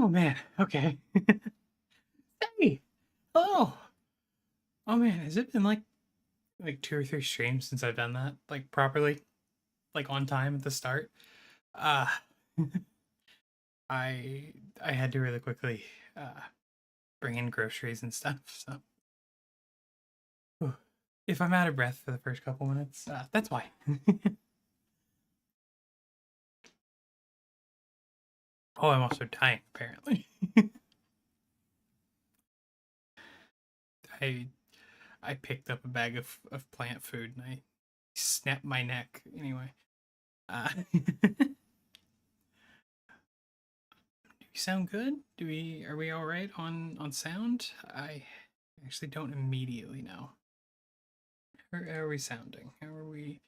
Oh man, okay. Hey, hello. Oh man, has it been like 2 or 3 streams since I've done that like properly, like on time at the start? Uh, I I had to really quickly uh bring in groceries and stuff. So whew. If I'm out of breath for the first couple minutes, that's why. Oh, I'm also dying apparently. I I picked up a bag of plant food and I snapped my neck anyway. Do we sound good? Are we all right on sound? I actually don't immediately know. How are we sounding? How are we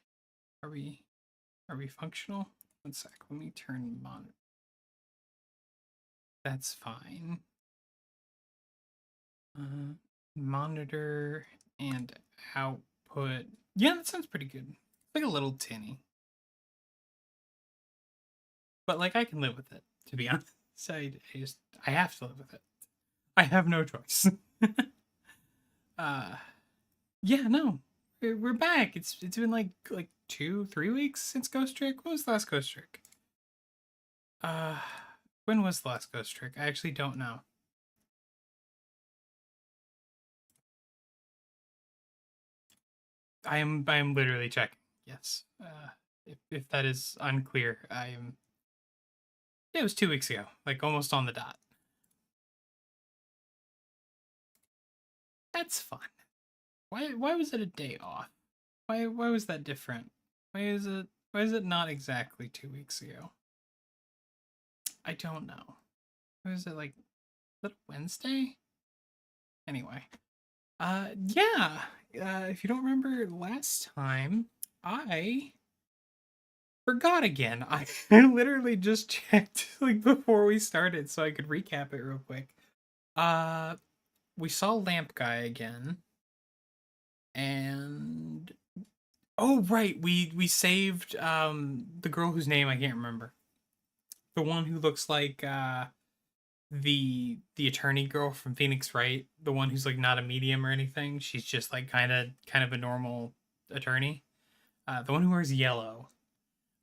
are we functional? One sec. Let me turn monitor. That's fine. Uh, Monitor and output. Yeah, that sounds pretty good. Like a little tinny. But like I can live with it, to be honest. So I have to live with it. I have no choice. uh yeah, no. We're back. It's been like 2, 3 weeks since Ghost Trick. What was the last Ghost Trick? Uh when was the last Ghost Trick? I actually don't know. I am literally checking. Yes. If that is unclear, I am. Yeah, it was 2 weeks ago, like almost on the dot. That's fun. Why was it a day off? Why was that different? Why is it not exactly 2 weeks ago? I don't know. Was it like was it Wednesday? Anyway. Yeah. If you don't remember last time, I forgot again. I, I literally just checked like before we started so I could recap it real quick. Uh we saw Lamp Guy again. And oh right, we saved the girl whose name I can't remember. The one who looks like the attorney girl from Phoenix Wright, the one who's like not a medium or anything. She's just like kind of a normal attorney. The one who wears yellow.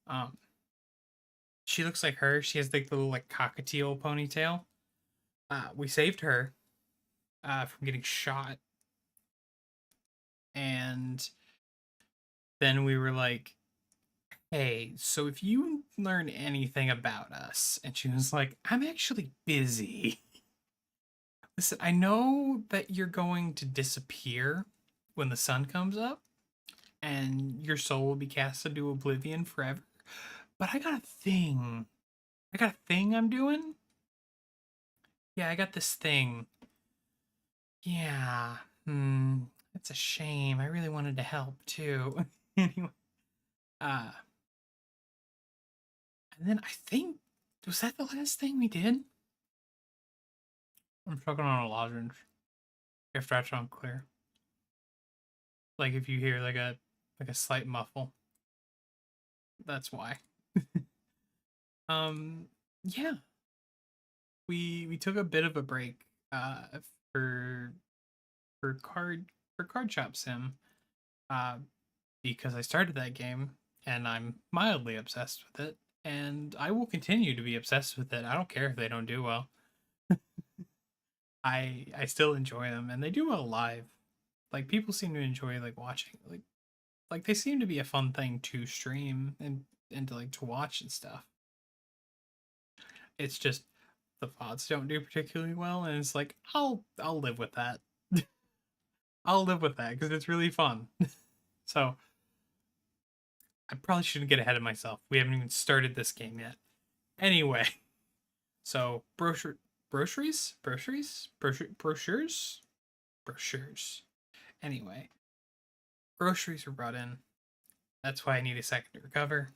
Um she looks like her. She has like the little like cockatiel ponytail. We saved her from getting shot, and then we were like, hey, so if you learn anything about us, and she was like, I'm actually busy. Listen, I know that you're going to disappear when the sun comes up, and your soul will be cast into oblivion forever. But I got a thing. I got a thing I'm doing. Yeah, I got this thing. Yeah. That's a shame. I really wanted to help too. Anyway, uh, and then I think was that the last thing we did? I'm choking on a lozenge. If that's unclear, like if you hear like a slight muffle, that's why. Um, yeah, we took a bit of a break for for card for Card Shop Sim uh because I started that game and I'm mildly obsessed with it, and I will continue to be obsessed with it. I don't care if they don't do well. I still enjoy them, and they do well live. Like people seem to enjoy like watching like they seem to be a fun thing to stream and to like to watch and stuff. It's just the VODs don't do particularly well, and it's like I'll live with that. I'll live with that because it's really fun. So I probably shouldn't get ahead of myself. We haven't even started this game yet. Anyway, so brochures. Anyway, groceries were brought in. That's why I need a second to recover.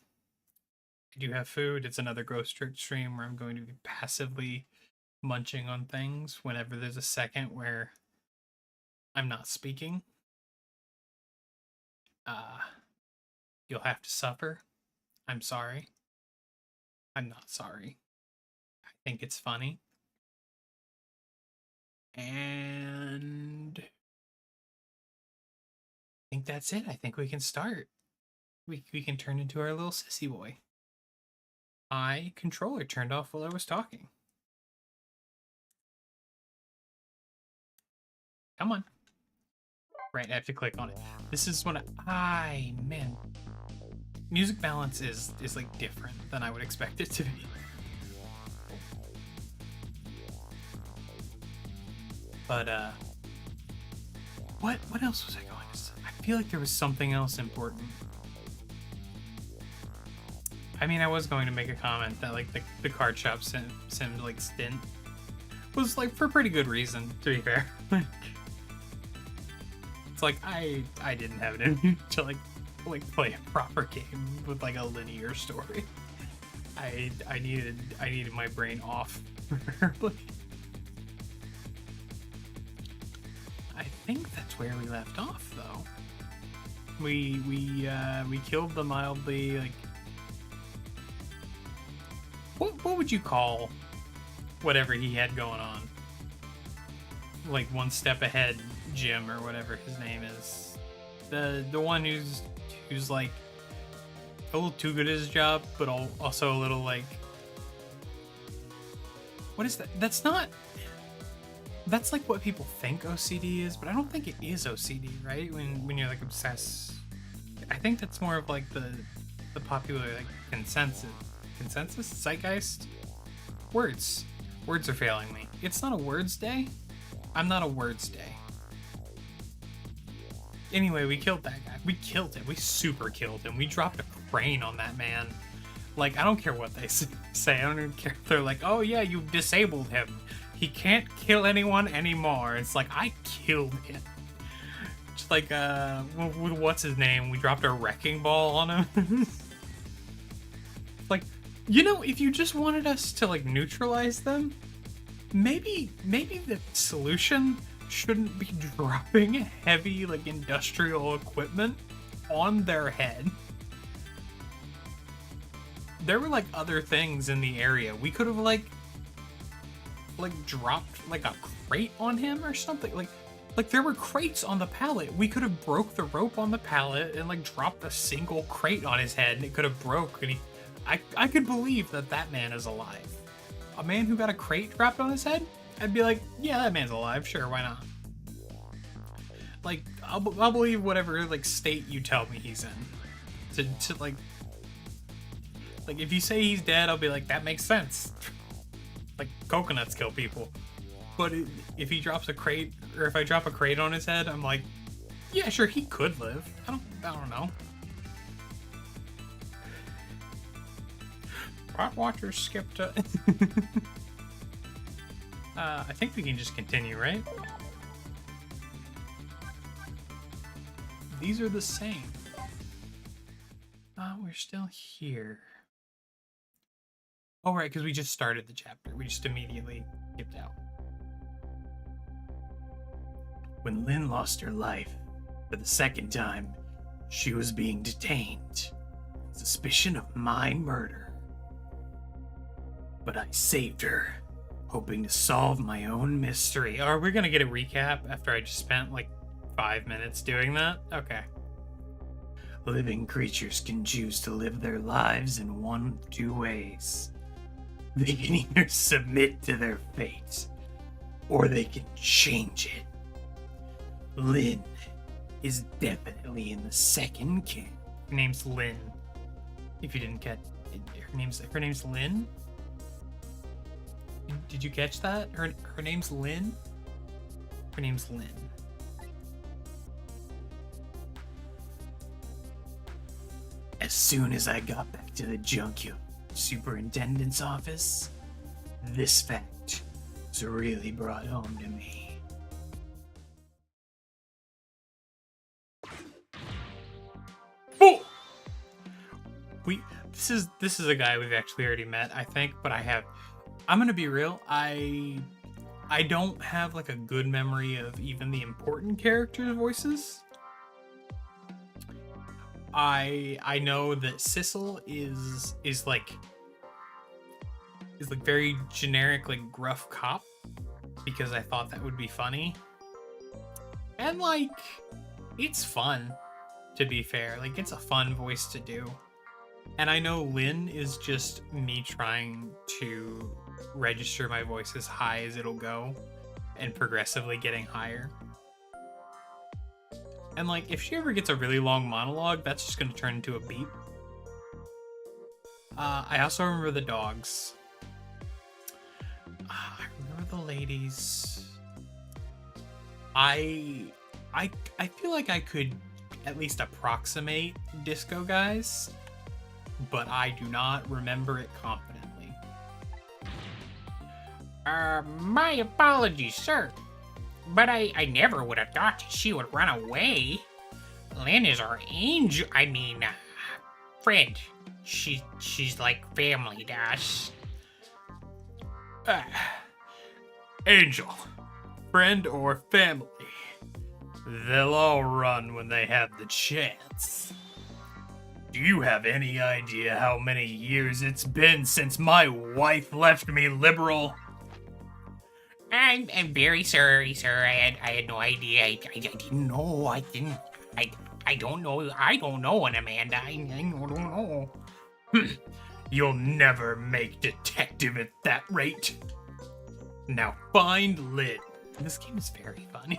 I do have food. It's another Ghost Trick stream where I'm going to be passively munching on things whenever there's a second where I'm not speaking. Uh, you'll have to suffer. I'm sorry. I'm not sorry. I think it's funny. And I think that's it. I think we can start. We can turn into our little sissy boy. Controller turned off while I was talking. Come on. Right, I have to click on it. This is what man. Music balance is like different than I would expect it to be. But what else was I going to say? I feel like there was something else important. I mean, I was going to make a comment that like the card shop sim like stint was like for pretty good reason, to be fair. It's like I didn't have it in me to like play a proper game with like a linear story. I needed my brain off. I think that's where we left off, though. We killed the mildly like. What would you call whatever he had going on? Like one step ahead, Jim or whatever his name is. The one who's like a little too good at his job, but also a little like. What is that? That's like what people think OCD is, but I don't think it is OCD, right? When you're like obsessed, I think that's more of like the popular like consensus, zeitgeist. Words are failing me. It's not a words day. I'm not a words day. Anyway, we killed that guy. We killed him. We super killed him. We dropped a crane on that man. Like, I don't care what they say. I don't even care if they're like, oh yeah, you disabled him. He can't kill anyone anymore. It's like, I killed him. Just like, with what's his name? We dropped a wrecking ball on him. Like, you know, if you just wanted us to, like, neutralize them, maybe the solution shouldn't be dropping heavy, like, industrial equipment on their head. There were, like, other things in the area. We could have, like dropped like a crate on him or something. Like there were crates on the pallet. We could have broke the rope on the pallet and like dropped a single crate on his head and it could have broke, and I could believe that man is alive. A man who got a crate dropped on his head, I'd be like, yeah, that man's alive, sure, why not? Like I'll believe whatever like state you tell me he's in. To like if you say he's dead, I'll be like, that makes sense. Like coconuts kill people. But if he drops a crate, or if I drop a crate on his head, I'm like, yeah, sure, he could live. I don't know. Rot Watcher skipped I think we can just continue, right? These are the same. We're still here. Oh, right, because we just started the chapter. We just immediately skipped out. When Lynn lost her life for the second time, she was being detained on suspicion of my murder. But I saved her, hoping to solve my own mystery. Are we going to get a recap after I just spent like 5 minutes doing that? Okay. Living creatures can choose to live their lives in one of two ways. They can either submit to their fate, or they can change it. Lynn is definitely in the second camp. Her name's Lynn. If you didn't catch, her name's Lynn. Did you catch that? Her name's Lynn. Her name's Lynn. As soon as I got back to the junkyard superintendent's office, this fact was really brought home to me. Oh! This is a guy we've actually already met, I think, but I'm gonna be real, I don't have like a good memory of even the important characters' voices. I know that Sissel is like very generic, like gruff cop. because I thought that would be funny. And, like, it's fun, to be fair. Like, it's a fun voice to do. And I know Lynn is just me trying to register my voice as high as it'll go and progressively getting higher. And, like, if she ever gets a really long monologue, that's just going to turn into a beat. I also remember the dogs. I remember the ladies. I feel like I could at least approximate Disco Guys, but I do not remember it confidently. My apologies, sir. But I never would have thought she would run away. Lynn is our angel. I mean, friend. She's like family to us. Angel, friend or family, they'll all run when they have the chance. Do you have any idea how many years it's been since my wife left me, liberal? I'm very sorry, sir. I had no idea. I didn't know. I don't know. I don't know an Amanda. I don't know. You'll never make detective at that rate. Now find Lynn. This game is very funny.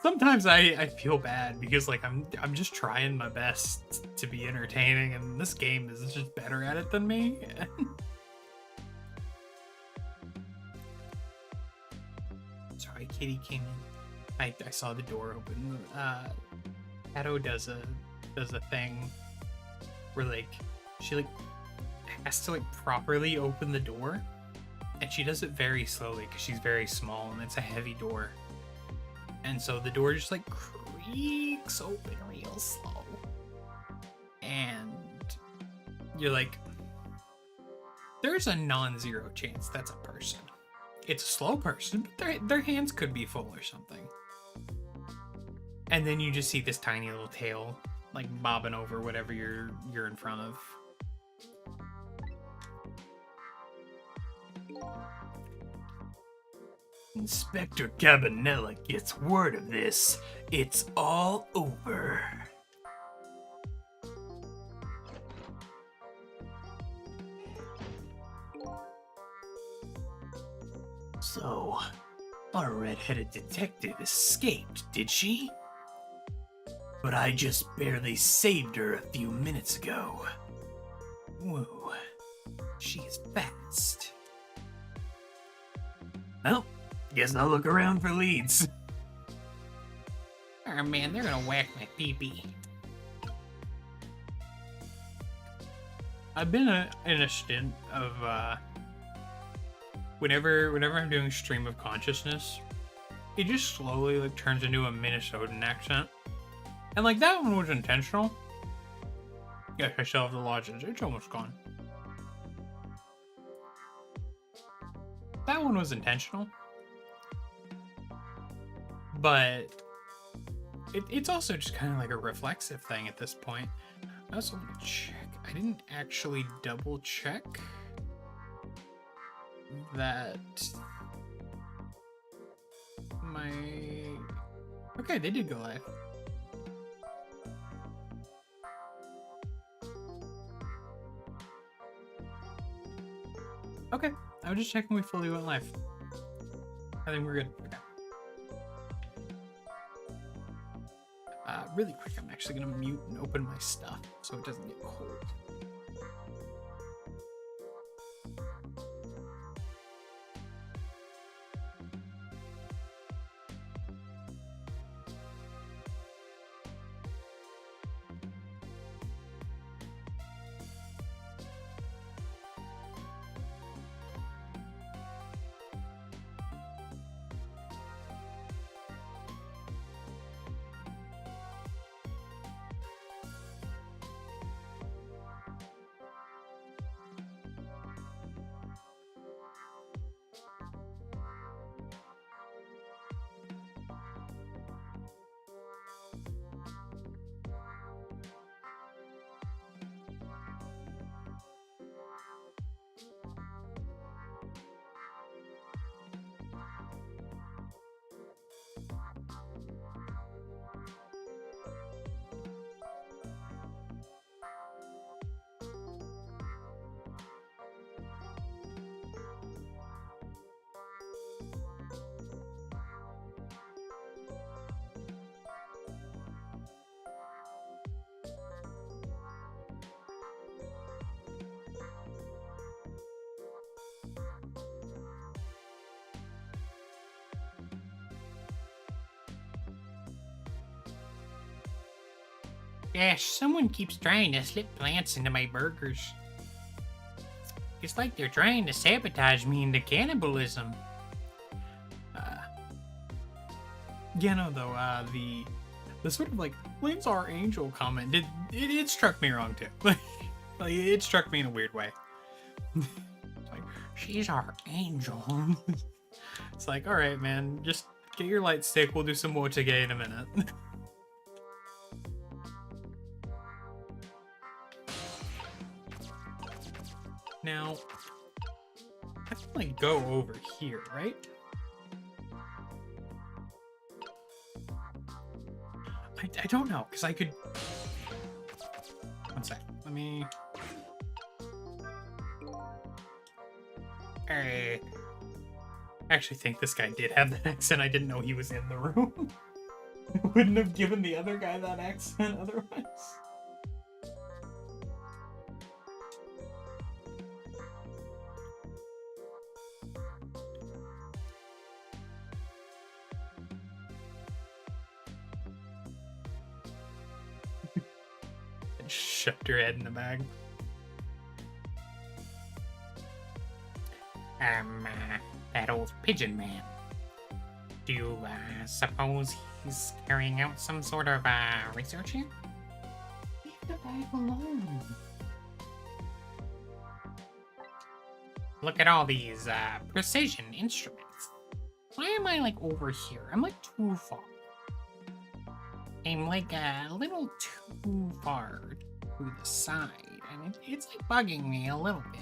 Sometimes I feel bad because like I'm just trying my best to be entertaining, and this game is just better at it than me. Sorry, Kitty came in. I saw the door open. Cae-Hello does a thing where like she like has to like properly open the door, and she does it very slowly because she's very small and it's a heavy door, and so the door just like creaks open real slow, and you're like, there's a non-zero chance that's a person. It's a slow person, but their hands could be full or something. And then you just see this tiny little tail like bobbing over whatever you're in front of. Inspector Cabanela gets word of this. It's all over. So, our red-headed detective escaped, did she? But I just barely saved her a few minutes ago. Whoa, she is fast. Well, guess I'll look around for leads. Oh man, they're gonna whack my pee-pee. I've been in a stint of whenever I'm doing stream of consciousness, it just slowly like turns into a Minnesotan accent. And like that one was intentional. Yes, I still have the lodges. It's almost gone. That one was intentional. But it's also just kind of like a reflexive thing at this point. I also want to check. I didn't actually double check that my... Okay, they did go live. Okay, I was just checking we fully went live. I think we're good. Okay. Really quick, I'm actually gonna mute and open my stuff so it doesn't get cold. Gosh, someone keeps trying to slip plants into my burgers. It's like they're trying to sabotage me into cannibalism. Yeah, no, though, the sort of like, Lynn's our angel comment, it struck me wrong too. Like, it struck me in a weird way. Like, she's our angel. It's like, alright, man, just get your light stick, we'll do some motage in a minute. Now, I can like go over here, right? I don't know, because I could... One sec, let me... I actually think this guy did have that accent. I didn't know he was in the room. Wouldn't have given the other guy that accent otherwise. Shoved her head in the bag. That old pigeon man. Do you, suppose he's carrying out some sort of, research here? Leave the bag alone. Look at all these, precision instruments. Why am I, like, over here? I'm, like, too far. I'm, like, a little too far to the side, and it's, like, bugging me a little bit.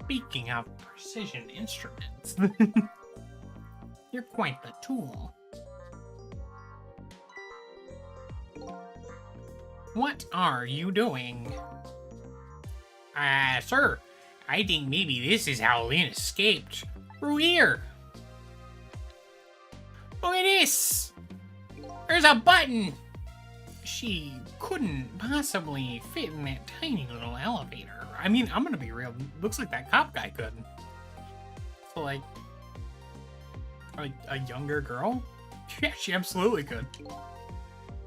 Speaking of precision instruments, you're quite the tool. What are you doing? Sir, I think maybe this is how Lynn escaped. Through here. Look at this! There's a button! She couldn't possibly fit in that tiny little elevator. I mean, I'm gonna be real. Looks like that cop guy could. So, like a younger girl? Yeah, she absolutely could.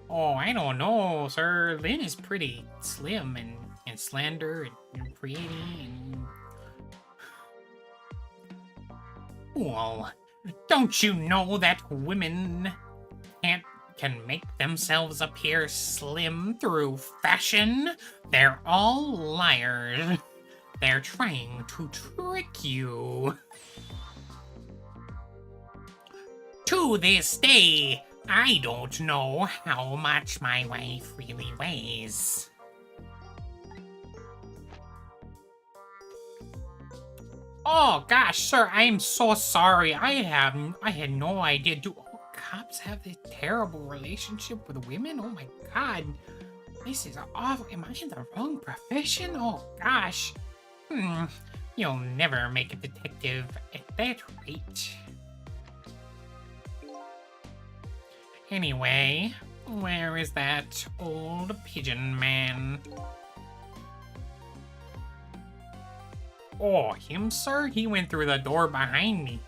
Oh, I don't know, sir. Lynn is pretty slim and slender and pretty and... Well, don't you know that women can make themselves appear slim through fashion? They're all liars. They're trying to trick you. To this day, I don't know how much my wife really weighs. Oh gosh, sir, I am so sorry. I had no idea. Do all cops have this terrible relationship with women? Oh my god. This is awful. Am I in the wrong profession? Oh gosh. You'll never make a detective at that rate. Anyway, where is that old pigeon man? Oh, him, sir? He went through the door behind me.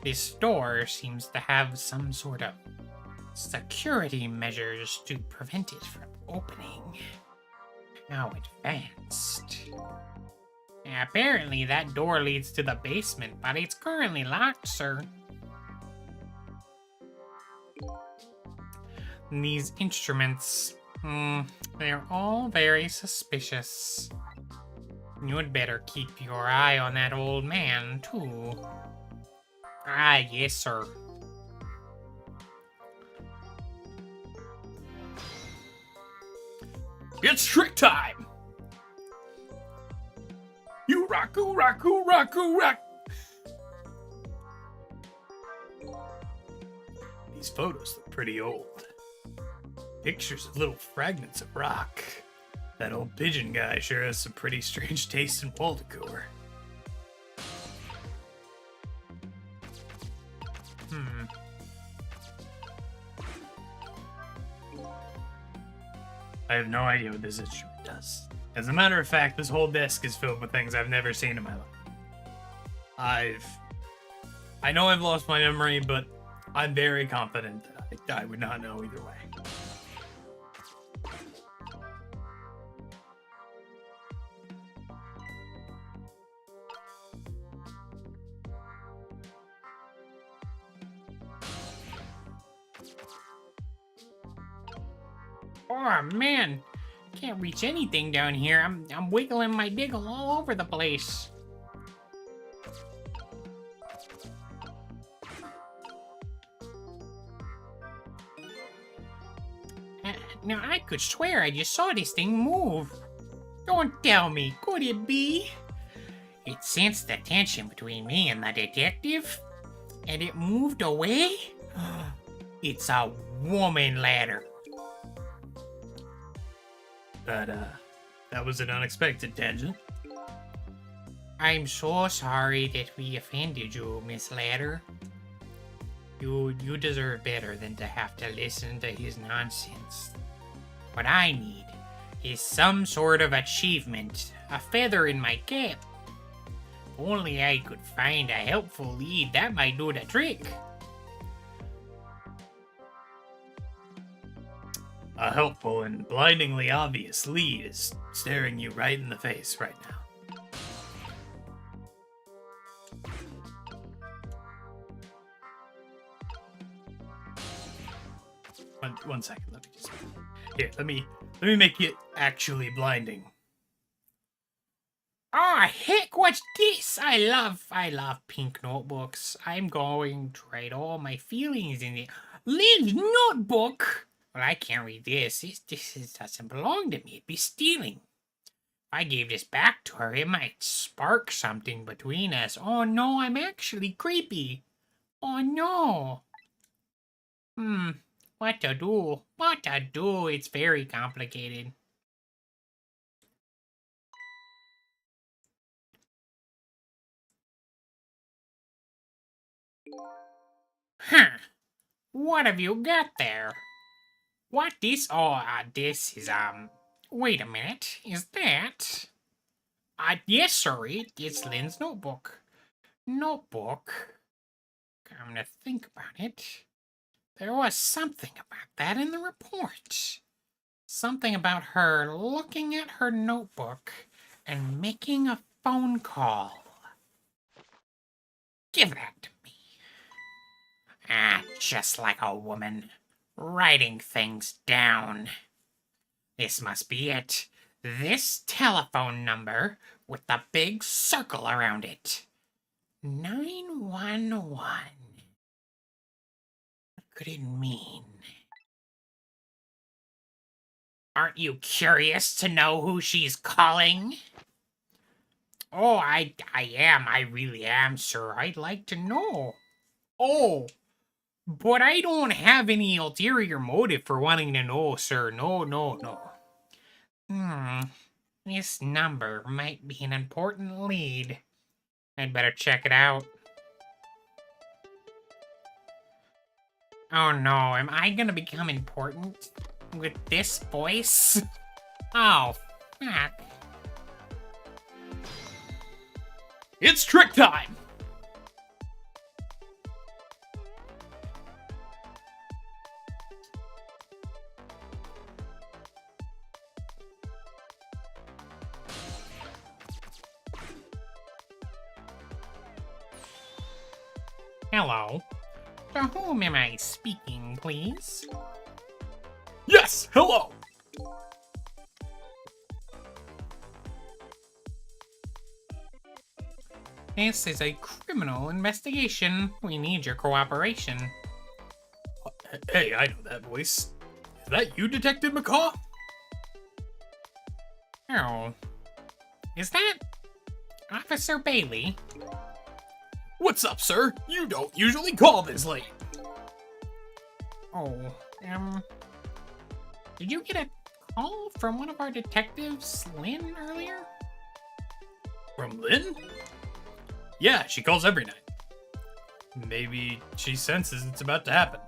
This door seems to have some sort of security measures to prevent it from opening. How advanced. Apparently that door leads to the basement, but it's currently locked, sir. These instruments, they're all very suspicious. You'd better keep your eye on that old man, too. Ah, yes, sir. It's trick time! You rock, rock, rock, rock! These photos look pretty old. Pictures of little fragments of rock. That old pigeon guy sure has some pretty strange taste in wall decor. I have no idea what this instrument does. As a matter of fact, this whole desk is filled with things I've never seen in my life. I know I've lost my memory, but I'm very confident that I would not know either way. Oh man, can't reach anything down here. I'm wiggling my diggle all over the place. Now I could swear I just saw this thing move. Don't tell me, could it be? It sensed the tension between me and the detective, and it moved away? It's a woman ladder. That was an unexpected tangent. I'm so sorry that we offended you, Miss Ladder. You deserve better than to have to listen to his nonsense. What I need is some sort of achievement, a feather in my cap. If only I could find a helpful lead, that might do the trick. A helpful and blindingly obvious lead is staring you right in the face right now. One second, let me make it actually blinding. Oh heck, what's this? I love pink notebooks. I'm going to write all my feelings in it. Lynn's notebook? Well, I can't read this. This doesn't belong to me. It'd be stealing. If I gave this back to her, it might spark something between us. Oh no, I'm actually creepy. Oh no. What to do? What to do? It's very complicated. Huh. What have you got there? What this? Oh, this is, wait a minute. Is that? Yes, sir. It's Lynn's notebook. Notebook? Come to think about it. There was something about that in the report. Something about her looking at her notebook and making a phone call. Give that to me. Just like a woman. Writing things down. This must be it. This telephone number with the big circle around it. 911. What could it mean? Aren't you curious to know who she's calling? Oh, I am. I really am, sir. I'd like to know. Oh, but I don't have any ulterior motive for wanting to know, sir. No. This number might be an important lead. I'd better check it out. Oh no, am I gonna become important with this voice? Oh, fuck. It's trick time! Hello. To whom am I speaking, please? Yes, hello! This is a criminal investigation. We need your cooperation. Hey, I know that voice. Is that you, Detective McCaw? Oh. Is that Officer Bailey? What's up, sir? You don't usually call this late. Oh, did you get a call from one of our detectives, Lynn, earlier? From Lynn? Yeah, she calls every night. Maybe she senses it's about to happen.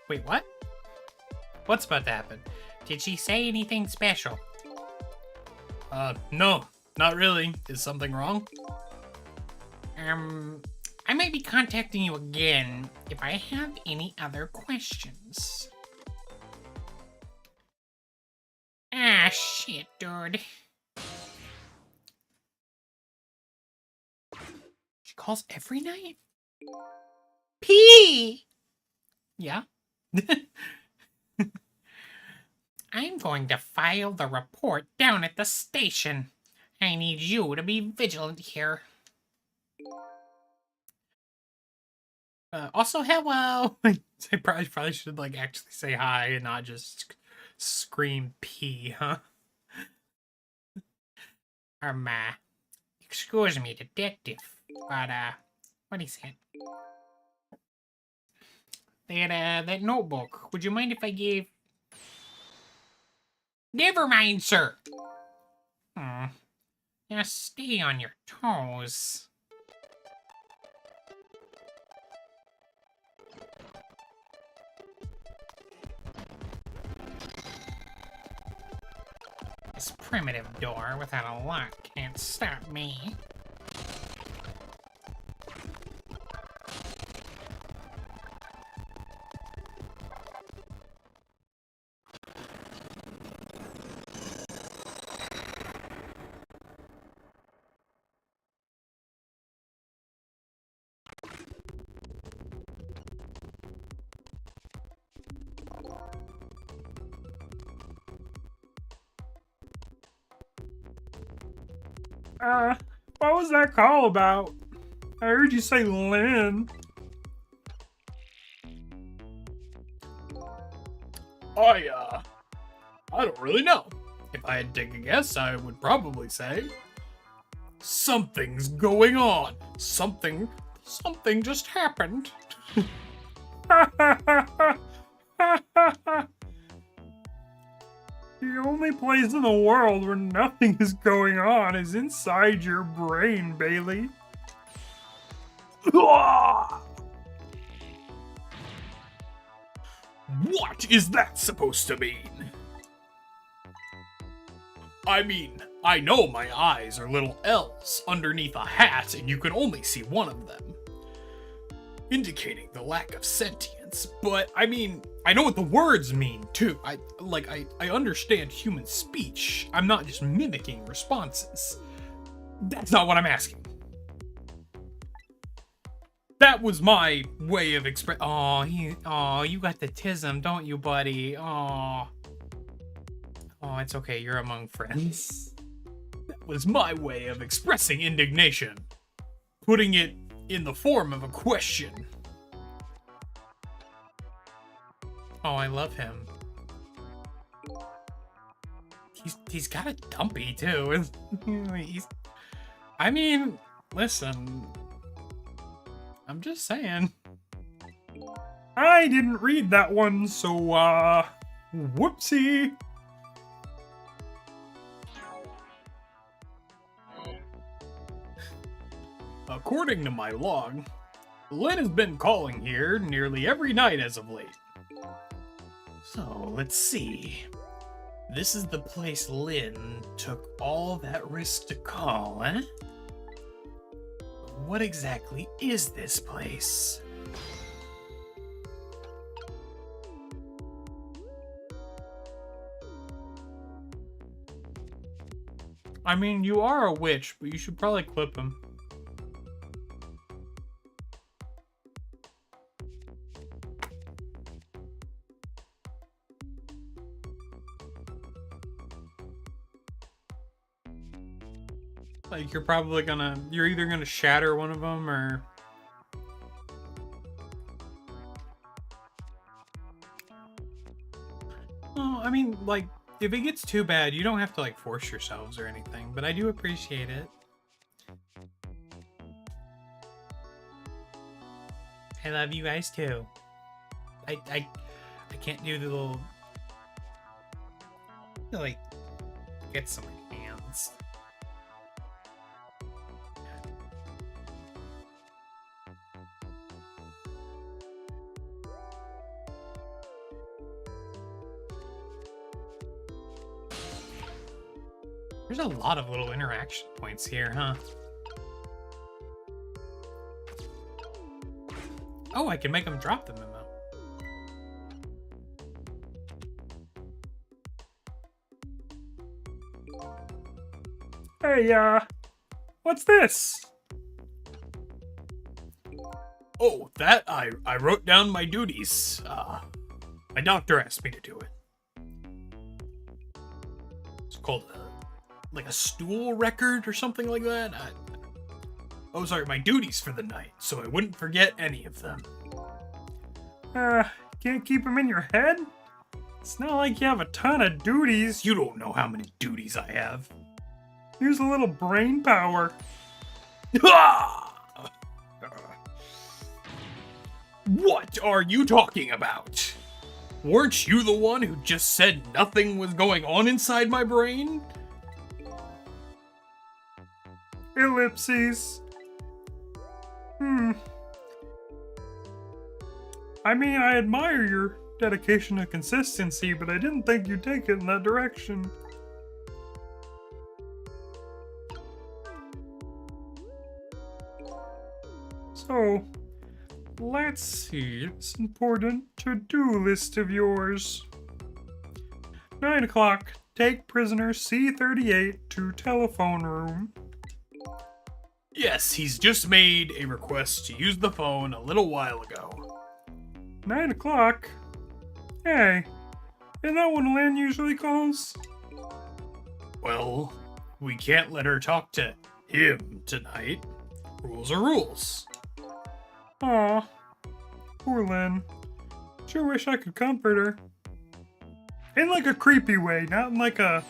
Wait, what? What's about to happen? Did she say anything special? No, not really. Is something wrong? I might be contacting you again if I have any other questions. Ah, shit, dude. She calls every night? P! Yeah? I'm going to file the report down at the station. I need you to be vigilant here. Also, hello! I probably should, like, actually say hi and not just scream P, huh? Excuse me, detective, but, what is it? That notebook, would you mind if I gave... Never mind, sir! Now stay on your toes. This primitive door without a lock can't stop me. What was that call about? I heard you say Lynn. I don't really know. If I had to take a guess, I would probably say something's going on. Something just happened. The only place in the world where nothing is going on is inside your brain, Bailey. What is that supposed to mean? I mean, I know my eyes are little L's underneath a hat and you can only see one of them, indicating the lack of sentience, but I mean, I know what the words mean too. I understand human speech. I'm not just mimicking responses. That's not what I'm asking. That was my way of express. Oh, you got the tism, don't you, buddy? Oh, it's okay. You're among friends. That was my way of expressing indignation, putting it in the form of a question. Oh, I love him. He's got a dumpy too. I mean, listen. I'm just saying. I didn't read that one, so whoopsie. According to my log, Lynn has been calling here nearly every night as of late. So, let's see. This is the place Lynn took all that risk to call, eh? What exactly is this place? I mean, you are a witch, but you should probably clip him. Like, you're either gonna shatter one of them or... Well, I mean, like, if it gets too bad, you don't have to, like, force yourselves or anything, but I do appreciate it. I love you guys, too. I can't do the little... like, get some hands. There's a lot of little interaction points here, huh? Oh, I can make them drop the memo. Hey, what's this? Oh, that I wrote down my duties. My doctor asked me to do it. It's called like a stool record or something like that. Oh, sorry, my duties for the night, so I wouldn't forget any of them. Can't keep them in your head? It's not like you have a ton of duties. You don't know how many duties I have. Here's a little brain power. What are you talking about? Weren't you the one who just said nothing was going on inside my brain? Ellipses. I mean, I admire your dedication to consistency, but I didn't think you'd take it in that direction. So, let's see, this important to-do list of yours. 9 o'clock, take prisoner C-38 to telephone room. Yes, he's just made a request to use the phone a little while ago. 9 o'clock? Hey, isn't that when Lynn usually calls? Well, we can't let her talk to him tonight. Rules are rules. Aw, poor Lynn. Sure wish I could comfort her. In like a creepy way, not in like a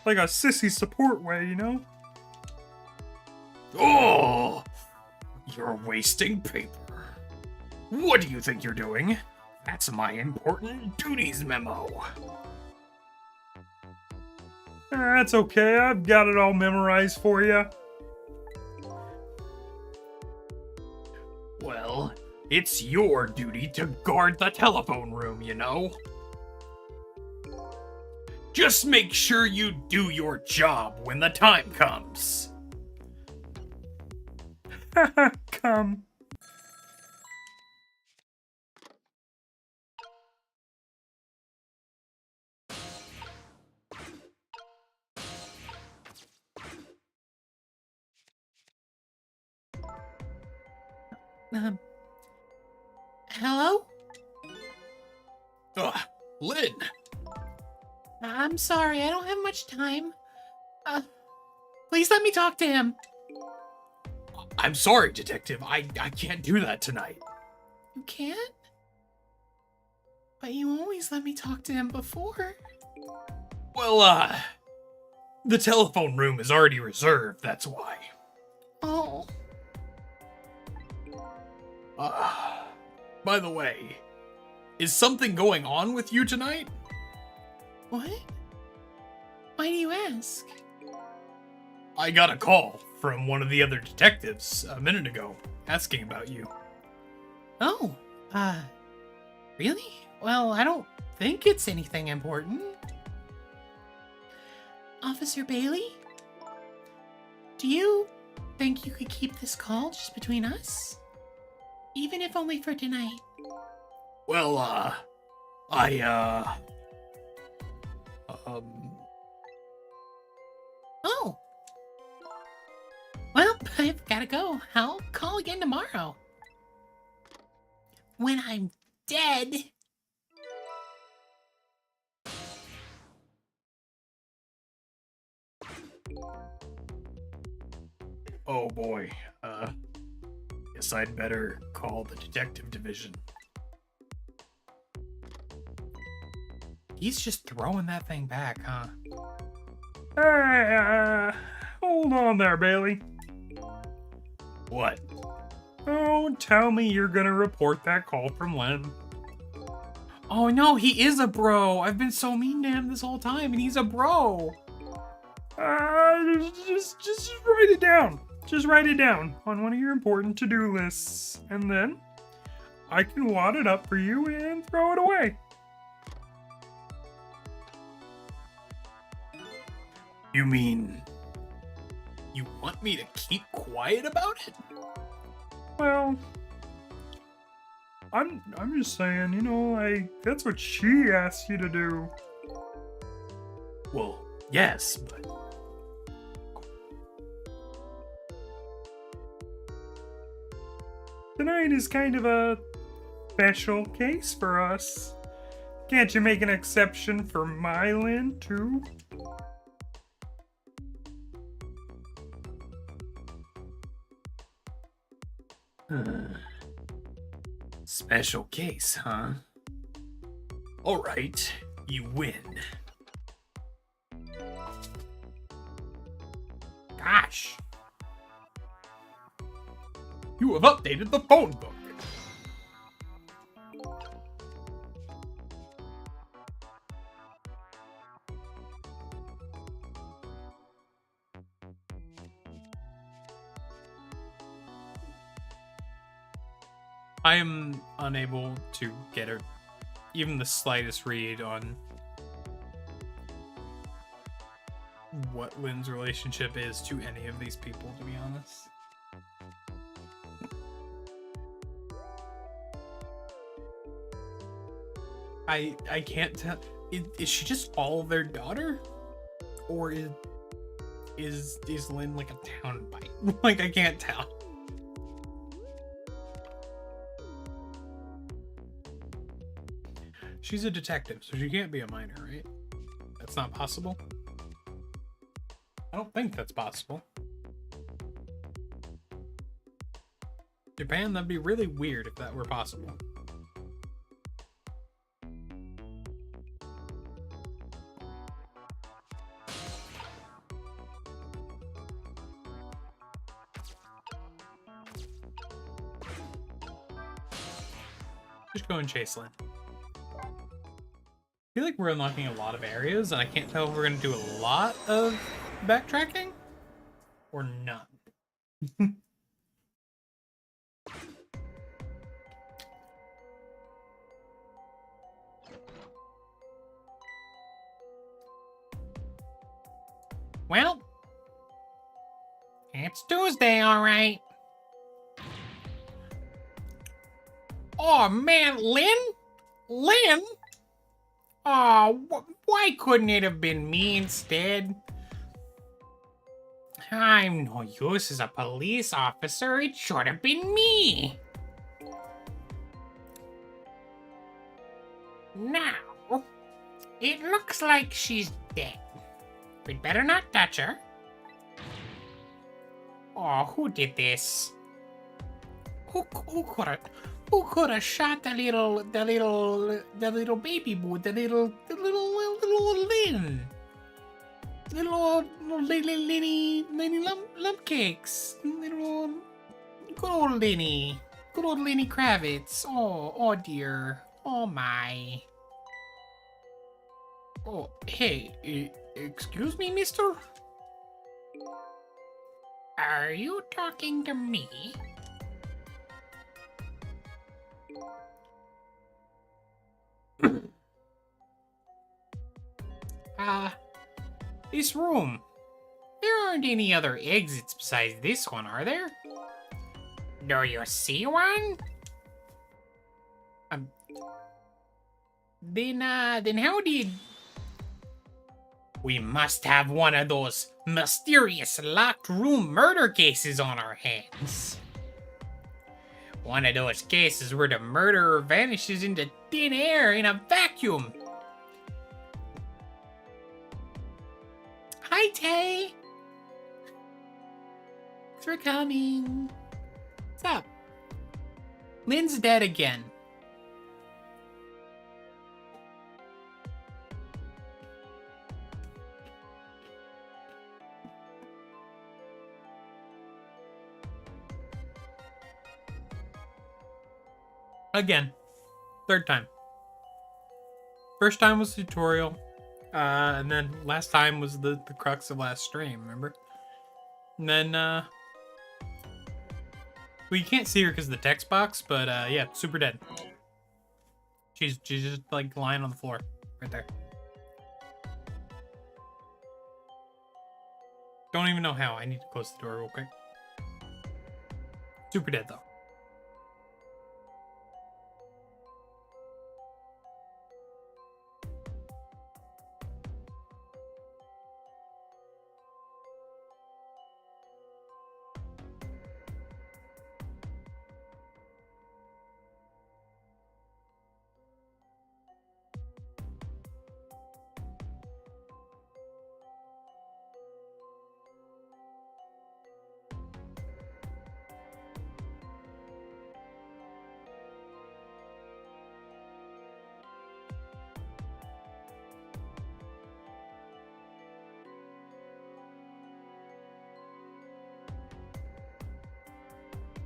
sissy support way, you know? Oh, you're wasting paper. What do you think you're doing? That's my important duties memo. That's okay, I've got it all memorized for you. Well, it's your duty to guard the telephone room, you know? Just make sure you do your job when the time comes. Come. Hello? Lynn. I'm sorry, I don't have much time. Please let me talk to him. I'm sorry, Detective. I can't do that tonight. You can't? But you always let me talk to him before. Well, the telephone room is already reserved, that's why. Oh. By the way, is something going on with you tonight? What? Why do you ask? I got a call from one of the other detectives a minute ago, asking about you. Oh, really? Well, I don't think it's anything important. Officer Bailey? Do you think you could keep this call just between us? Even if only for tonight. Well, Oh. Well, I've gotta go. I'll call again tomorrow. When I'm dead. oh boy, guess I'd better call the detective division. He's just throwing that thing back, huh? Hey, hold on there, Bailey. What? Don't tell me you're gonna report that call from Len. Oh no, he is a bro. I've been so mean to him this whole time, and he's a bro. Just write it down. Just write it down on one of your important to-do lists, and then I can wad it up for you and throw it away. You mean you want me to keep quiet about it? Well, I'm just saying, you know, that's what she asked you to do. Well, yes, but tonight is kind of a special case for us. Can't you make an exception for Mylin, too? Special case, huh? All right, you win. Gosh. You have updated the phone book. I am unable to get even the slightest read on what Lynn's relationship is to any of these people, to be honest. I can't tell. Is she just all their daughter? Or is Lynn like a town bite? Like, I can't tell. She's a detective, so she can't be a minor, right? That's not possible? I don't think that's possible. Japan, that'd be really weird if that were possible. Just go and chase Lynn. I feel like we're unlocking a lot of areas, and I can't tell if we're going to do a lot of backtracking or none. Well, it's Tuesday, all right. Oh, man, Lynn? Lynn? Oh, why couldn't it have been me instead? I'm no use as a police officer. It should have been me. Now, it looks like she's dead. We'd better not touch her. Oh, who did this? Who could have shot the little baby boo, the little Lynn? Little Lenny lump cakes. Little good old Lenny. Good old Lenny Kravitz. Oh dear. Oh my. Oh, hey, excuse me, mister? Are you talking to me? This room. There aren't any other exits besides this one, are there? Do you see one? Then how did... We must have one of those mysterious locked room murder cases on our hands. One of those cases where the murderer vanishes into thin air in a vacuum. Hi, Tay. Thanks for coming. What's up? Lynn's dead again. Again. Third time. First time was tutorial, and then last time was the crux of last stream. Remember? And then well, you can't see her because of the text box, but yeah, super dead. She's just like lying on the floor right there. Don't even know how. I need to close the door real quick. Super dead though.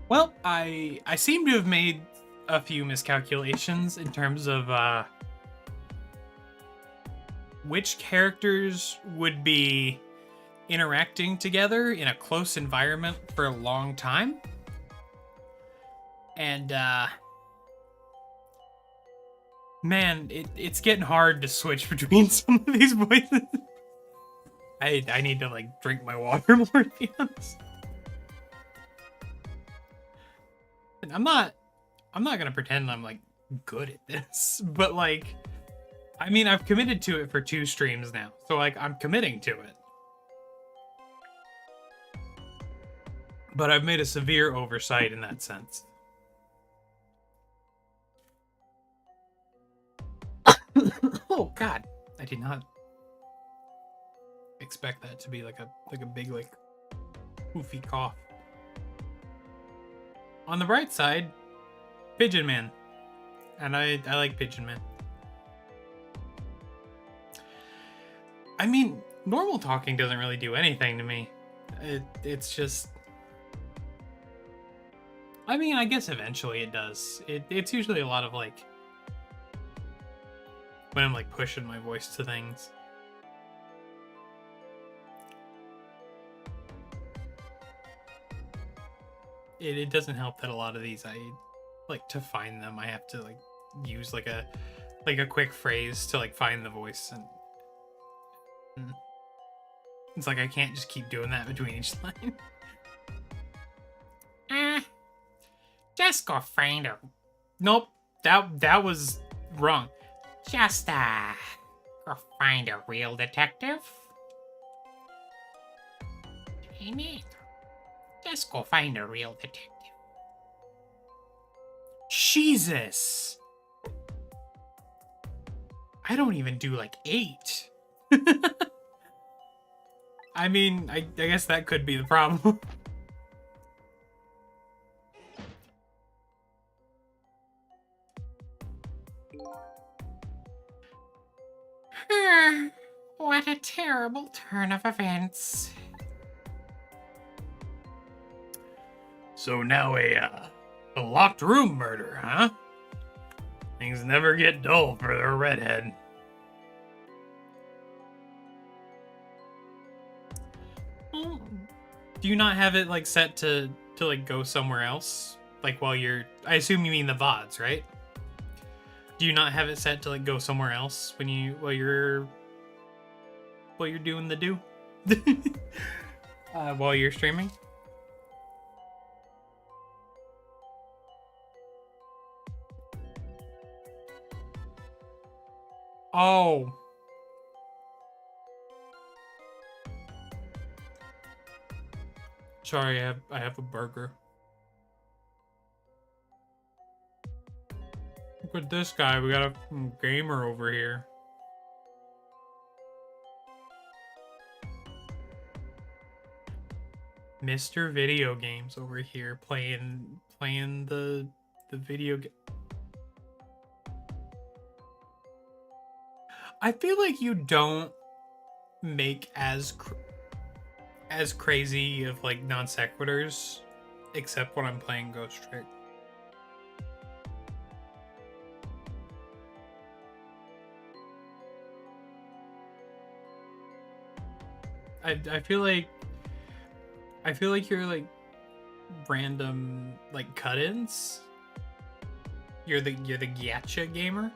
Well, I seem to have made a few miscalculations in terms of which characters would be interacting together in a close environment for a long time. And man, it's getting hard to switch between some of these voices. I need to like drink my water more, to be honest. I'm not gonna pretend I'm like good at this, but like, I mean, I've committed to it for 2 streams now, so like I'm committing to it. But I've made a severe oversight in that sense. Oh God, I did not expect that to be like a big like poofy cough. On the bright side, Pigeon Man. And I like Pigeon Man. I mean, normal talking doesn't really do anything to me. It's just... I mean, I guess eventually it does. It's usually a lot of like... when I'm like pushing my voice to things. It doesn't help that a lot of these, I like to find them, I have to like use like a quick phrase to like find the voice, and it's like I can't just keep doing that between each line. Just go find her. Nope, that was wrong. Just go find a real detective. Ain't it? Just go find a real detective. Jesus! I don't even do like 8. I mean, I guess that could be the problem. What a terrible turn of events. So now a locked room murder, huh? Things never get dull for the redhead. Do you not have it like set to like go somewhere else? Like while you're, I assume you mean the VODs, right? Do you not have it set to like go somewhere else when while you're doing the do? While you're streaming? Oh. Sorry, I have a burger. Look at this guy. We got a gamer over here. Mr. Video Games over here playing the video game. I feel like you don't make as crazy of like non sequiturs, except when I'm playing Ghost Trick. I feel like you're like random like cut-ins. You're the gacha gamer.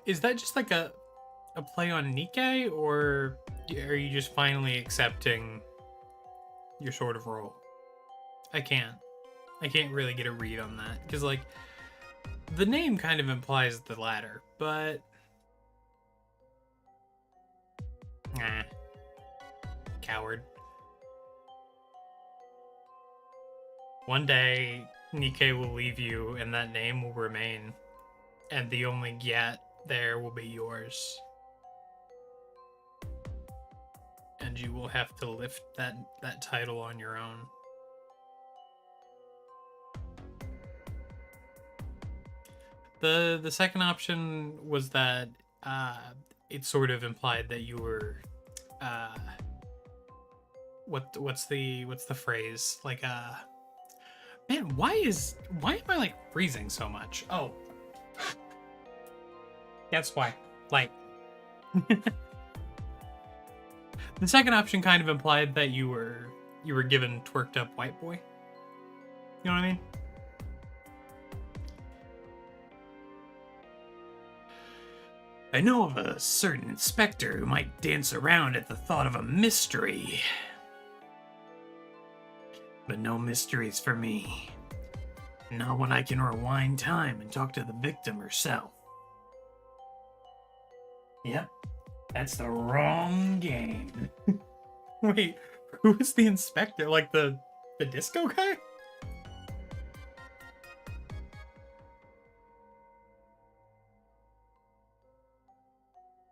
Is that just like a play on Nikkei, or are you just finally accepting your sort of role? I can't really get a read on that, because like the name kind of implies the latter, but nah. Coward. One day Nikkei will leave you and that name will remain, and the only Gyat there will be yours. And you will have to lift that title on your own. The second option was that it sort of implied that you were what's the phrase? Like man, why am I like freezing so much? Oh. That's why. Like the second option kind of implied that you were given twerked up white boy. You know what I mean? I know of a certain inspector who might dance around at the thought of a mystery. But no mysteries for me. Not when I can rewind time and talk to the victim herself. Yep, that's the wrong game. Wait, who is the inspector? Like the disco guy?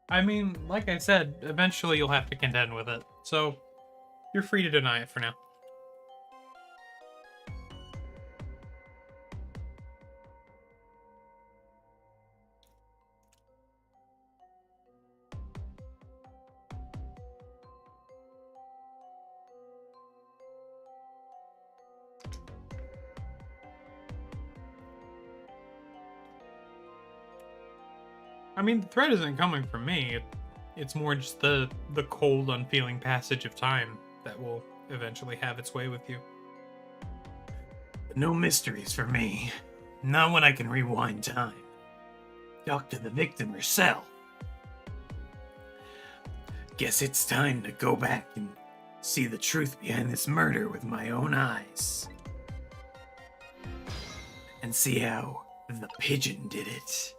I mean, like I said, eventually you'll have to contend with it, so you're free to deny it for now. I mean, the threat isn't coming from me. It's more just the cold, unfeeling passage of time that will eventually have its way with you. But no mysteries for me. Not when I can rewind time. Talk to the victim herself. Guess it's time to go back and see the truth behind this murder with my own eyes. And see how the pigeon did it.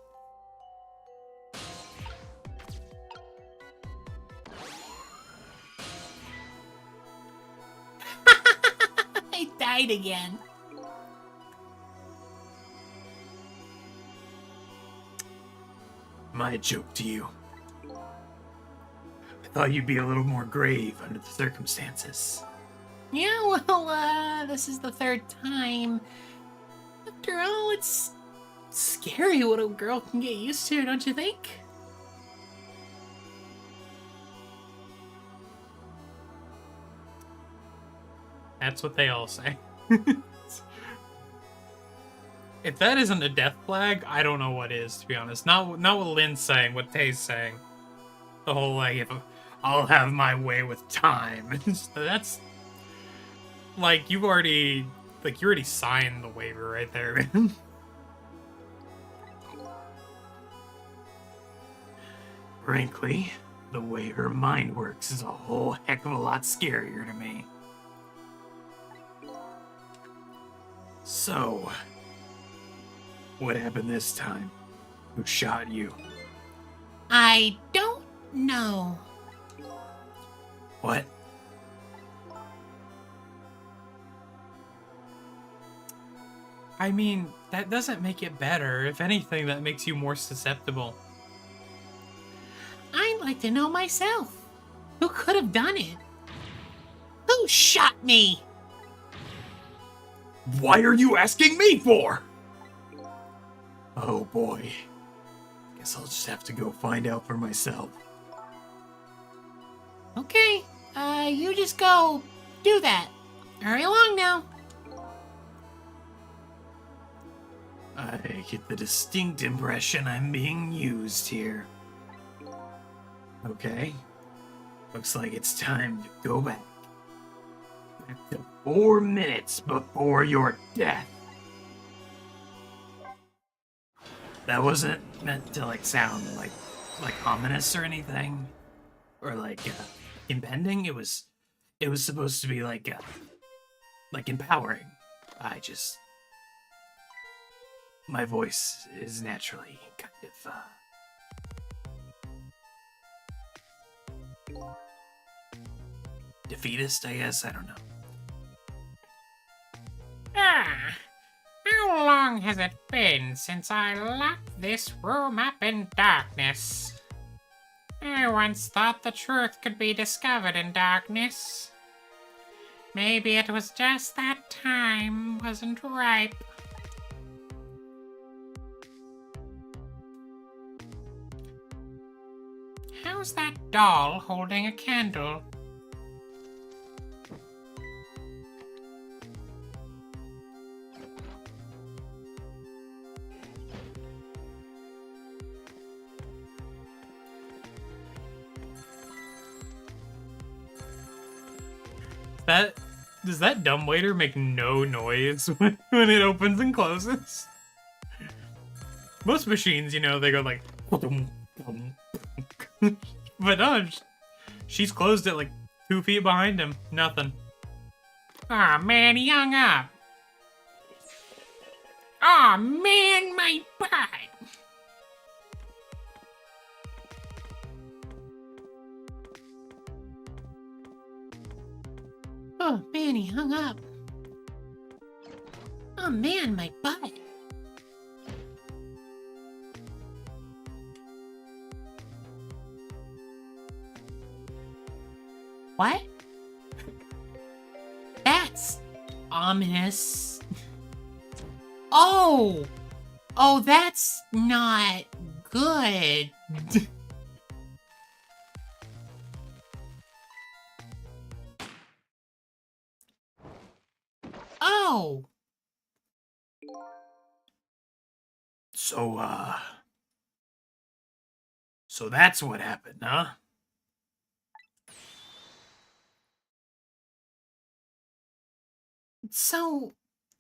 I died again. My joke to you. I thought you'd be a little more grave under the circumstances. Yeah, well, this is the third time. After all, it's scary what a girl can get used to, don't you think? That's what they all say. If that isn't a death flag, I don't know what is, to be honest. Not what Lynn's saying, what Tay's saying. The whole, like, if I'll have my way with time. That's... Like, you're already signed the waiver right there, man. Frankly, the way her mind works is a whole heck of a lot scarier to me. So, what happened this time? Who shot you? I don't know. What? I mean, that doesn't make it better. If anything, that makes you more susceptible. I'd like to know myself. Who could have done it? Who shot me? Why are you asking me for? Oh boy. Guess I'll just have to go find out for myself. Okay, you just go do that. Hurry along now. I get the distinct impression I'm being used here. Okay. Looks like it's time to go back. Back to 4 minutes before your death. That wasn't meant to sound like ominous or anything, or impending. It was supposed to be like empowering. My voice is naturally kind of defeatist, I guess. I don't know. Ah, how long has it been since I locked this room up in darkness? I once thought the truth could be discovered in darkness. Maybe it was just that time wasn't ripe. How's that doll holding a candle? Does that dumbwaiter make no noise when it opens and closes? Most machines, they go like... But no, she's closed it 2 feet behind him. Nothing. Aw, man, he hung up. Aw, man, my butt. Oh, man, he hung up. Oh, man, my butt. What? That's ominous. Oh! Oh, that's not good. Oh! So that's what happened, huh? So,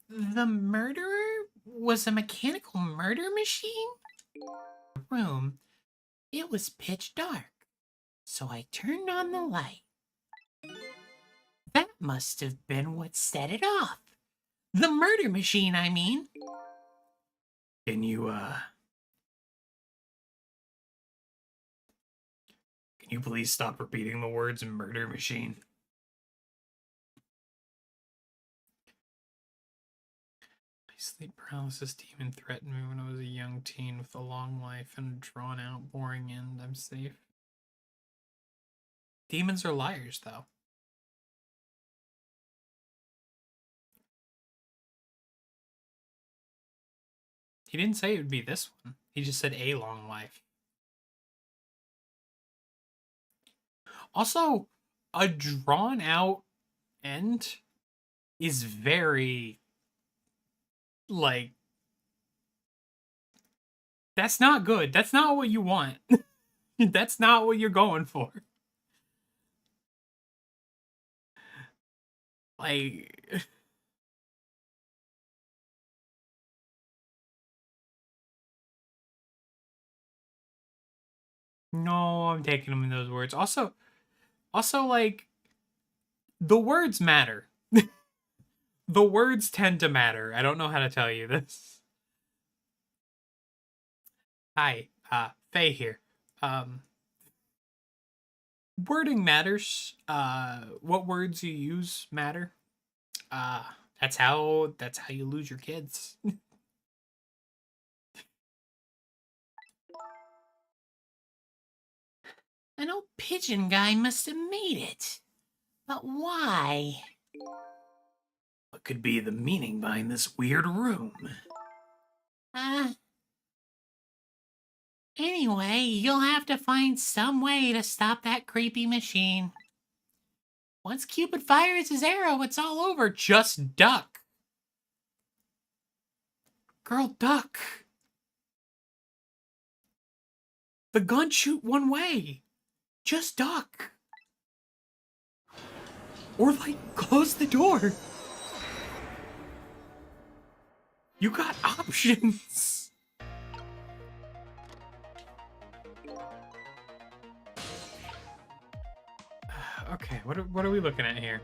the murderer was a mechanical murder machine? Room. It was pitch dark, so I turned on the light. That must have been what set it off. The murder machine, I mean. Can you please stop repeating the words murder machine? My sleep paralysis demon threatened me when I was a young teen with a long life and a drawn-out, boring end. I'm safe. Demons are liars, though. He didn't say it would be this one. He just said a long life. Also, a drawn-out end is very, that's not good. That's not what you want. That's not what you're going for. No, I'm taking them in those words. Also, the words matter. The words tend to matter. I don't know how to tell you this. Hi, Faye here. Wording matters. What words you use matter. That's how you lose your kids. An old pigeon guy must have made it. But why? What could be the meaning behind this weird room? Anyway, you'll have to find some way to stop that creepy machine. Once Cupid fires his arrow, it's all over. Just duck. Girl, duck. The guns shoot one way. Just duck. Or, like, close the door. You got options. Okay, what are we looking at here?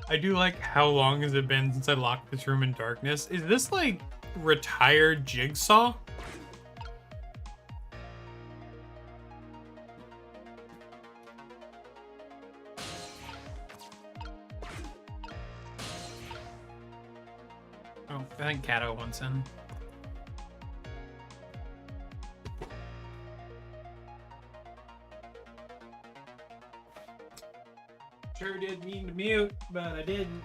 I do like how long has it been since I locked this room in darkness. Is this like retired Jigsaw? Oh, I think Cato wants in. Sure did mean to mute, but I didn't.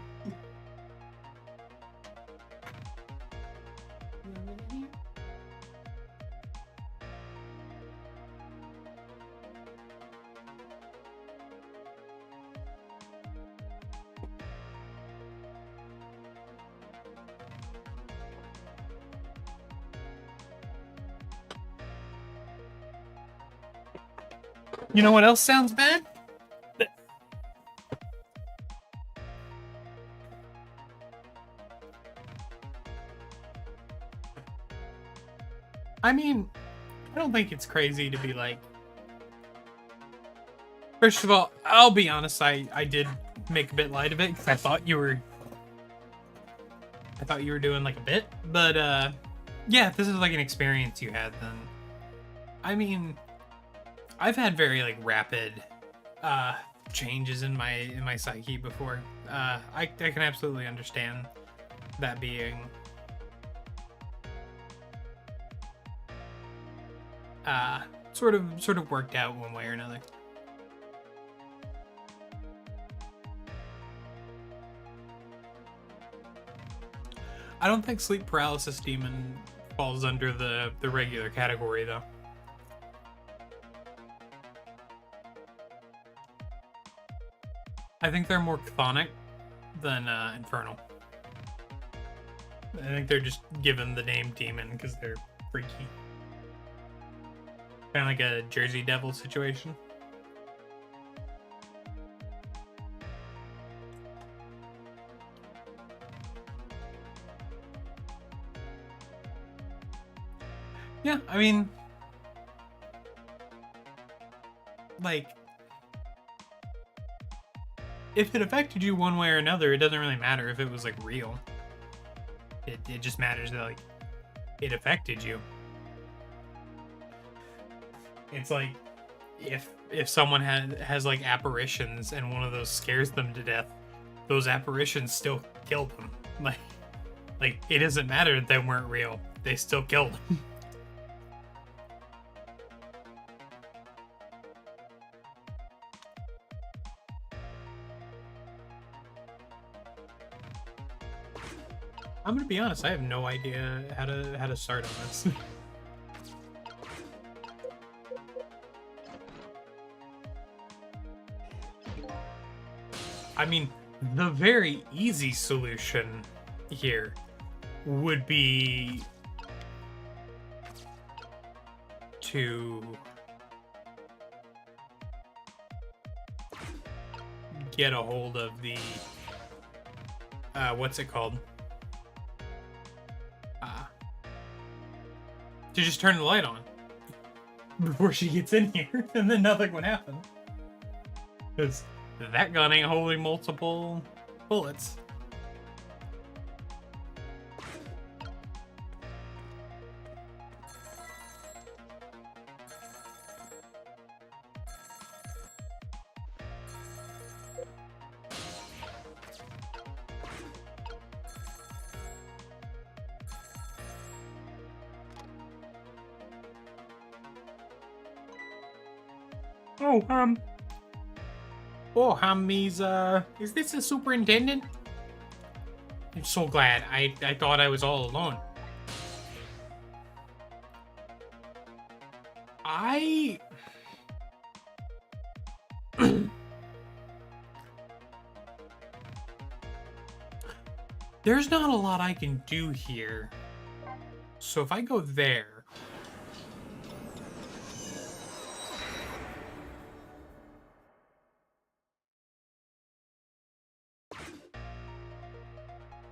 You know what else sounds bad? I mean, I don't think it's crazy to be like... First of all, I'll be honest, I did make a bit light of it because I thought you were doing like a bit, but yeah, if this is like an experience you had, then I mean, I've had very like rapid changes in my psyche before. I can absolutely understand that being sort of worked out one way or another. I don't think sleep paralysis demon falls under the regular category though. I think they're more chthonic than infernal. I think they're just given the name demon because they're freaky. Kind of like a Jersey Devil situation. Yeah, I mean, like, if it affected you one way or another, it doesn't really matter if it was, like, real. It just matters that, like, it affected you. It's like, if someone has like, apparitions and one of those scares them to death, those apparitions still kill them. Like, it doesn't matter that they weren't real. They still killed them. I'm gonna be honest, I have no idea how to start on this. I mean, the very easy solution here would be to get a hold of the what's it called? To just turn the light on before she gets in here, and then nothing would happen. Because that gun ain't holding multiple bullets. Oh, Oh, is this the superintendent? I'm so glad. I thought I was all alone. There's not a lot I can do here. So if I go there...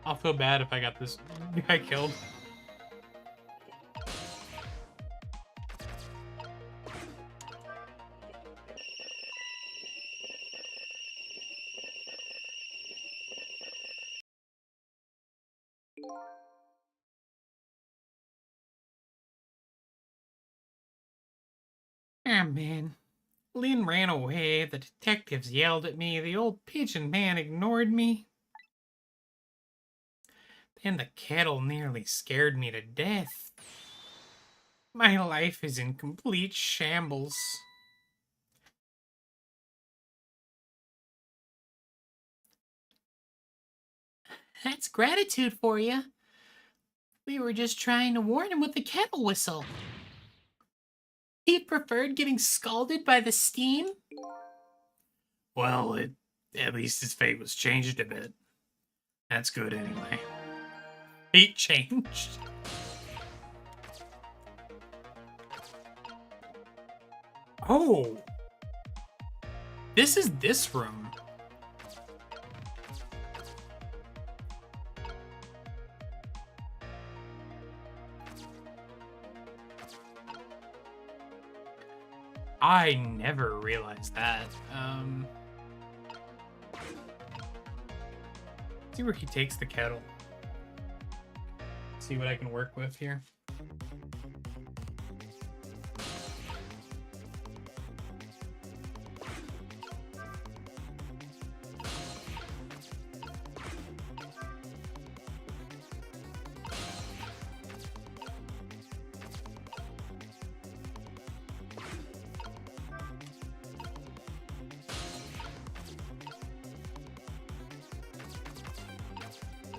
I'll feel bad if I got this guy killed. Ah, man. Lynn ran away, the detectives yelled at me, the old pigeon man ignored me. Then the kettle nearly scared me to death. My life is in complete shambles. That's gratitude for you. We were just trying to warn him with the kettle whistle. He preferred getting scalded by the steam? Well, at least his fate was changed a bit. That's good anyway. Fate changed. Oh! This is this room. I never realized that. See where he takes the kettle. See what I can work with here.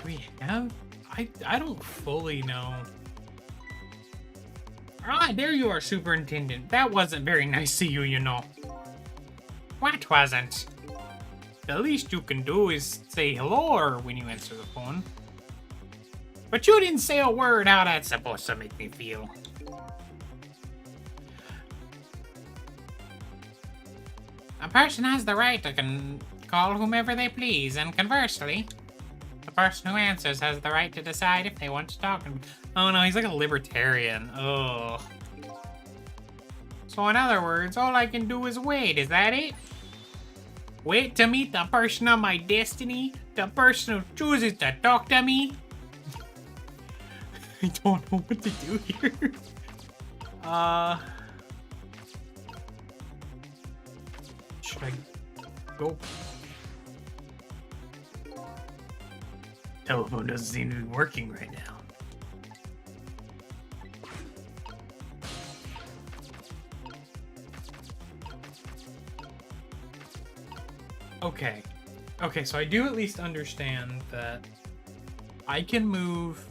We have? I don't fully know. Ah, there you are, Superintendent. That wasn't very nice of you, you know. What wasn't? The least you can do is say hello when you answer the phone. But you didn't say a word. How that's supposed to make me feel? A person has the right to call whomever they please, and conversely, the person who answers has the right to decide if they want to talk to me. Oh no, he's like a libertarian. Ugh. So in other words, all I can do is wait, is that it? Wait to meet the person of my destiny? The person who chooses to talk to me? I don't know what to do here. Should I go? Telephone doesn't seem to be working right now. Okay. Okay, so I do at least understand that I can move.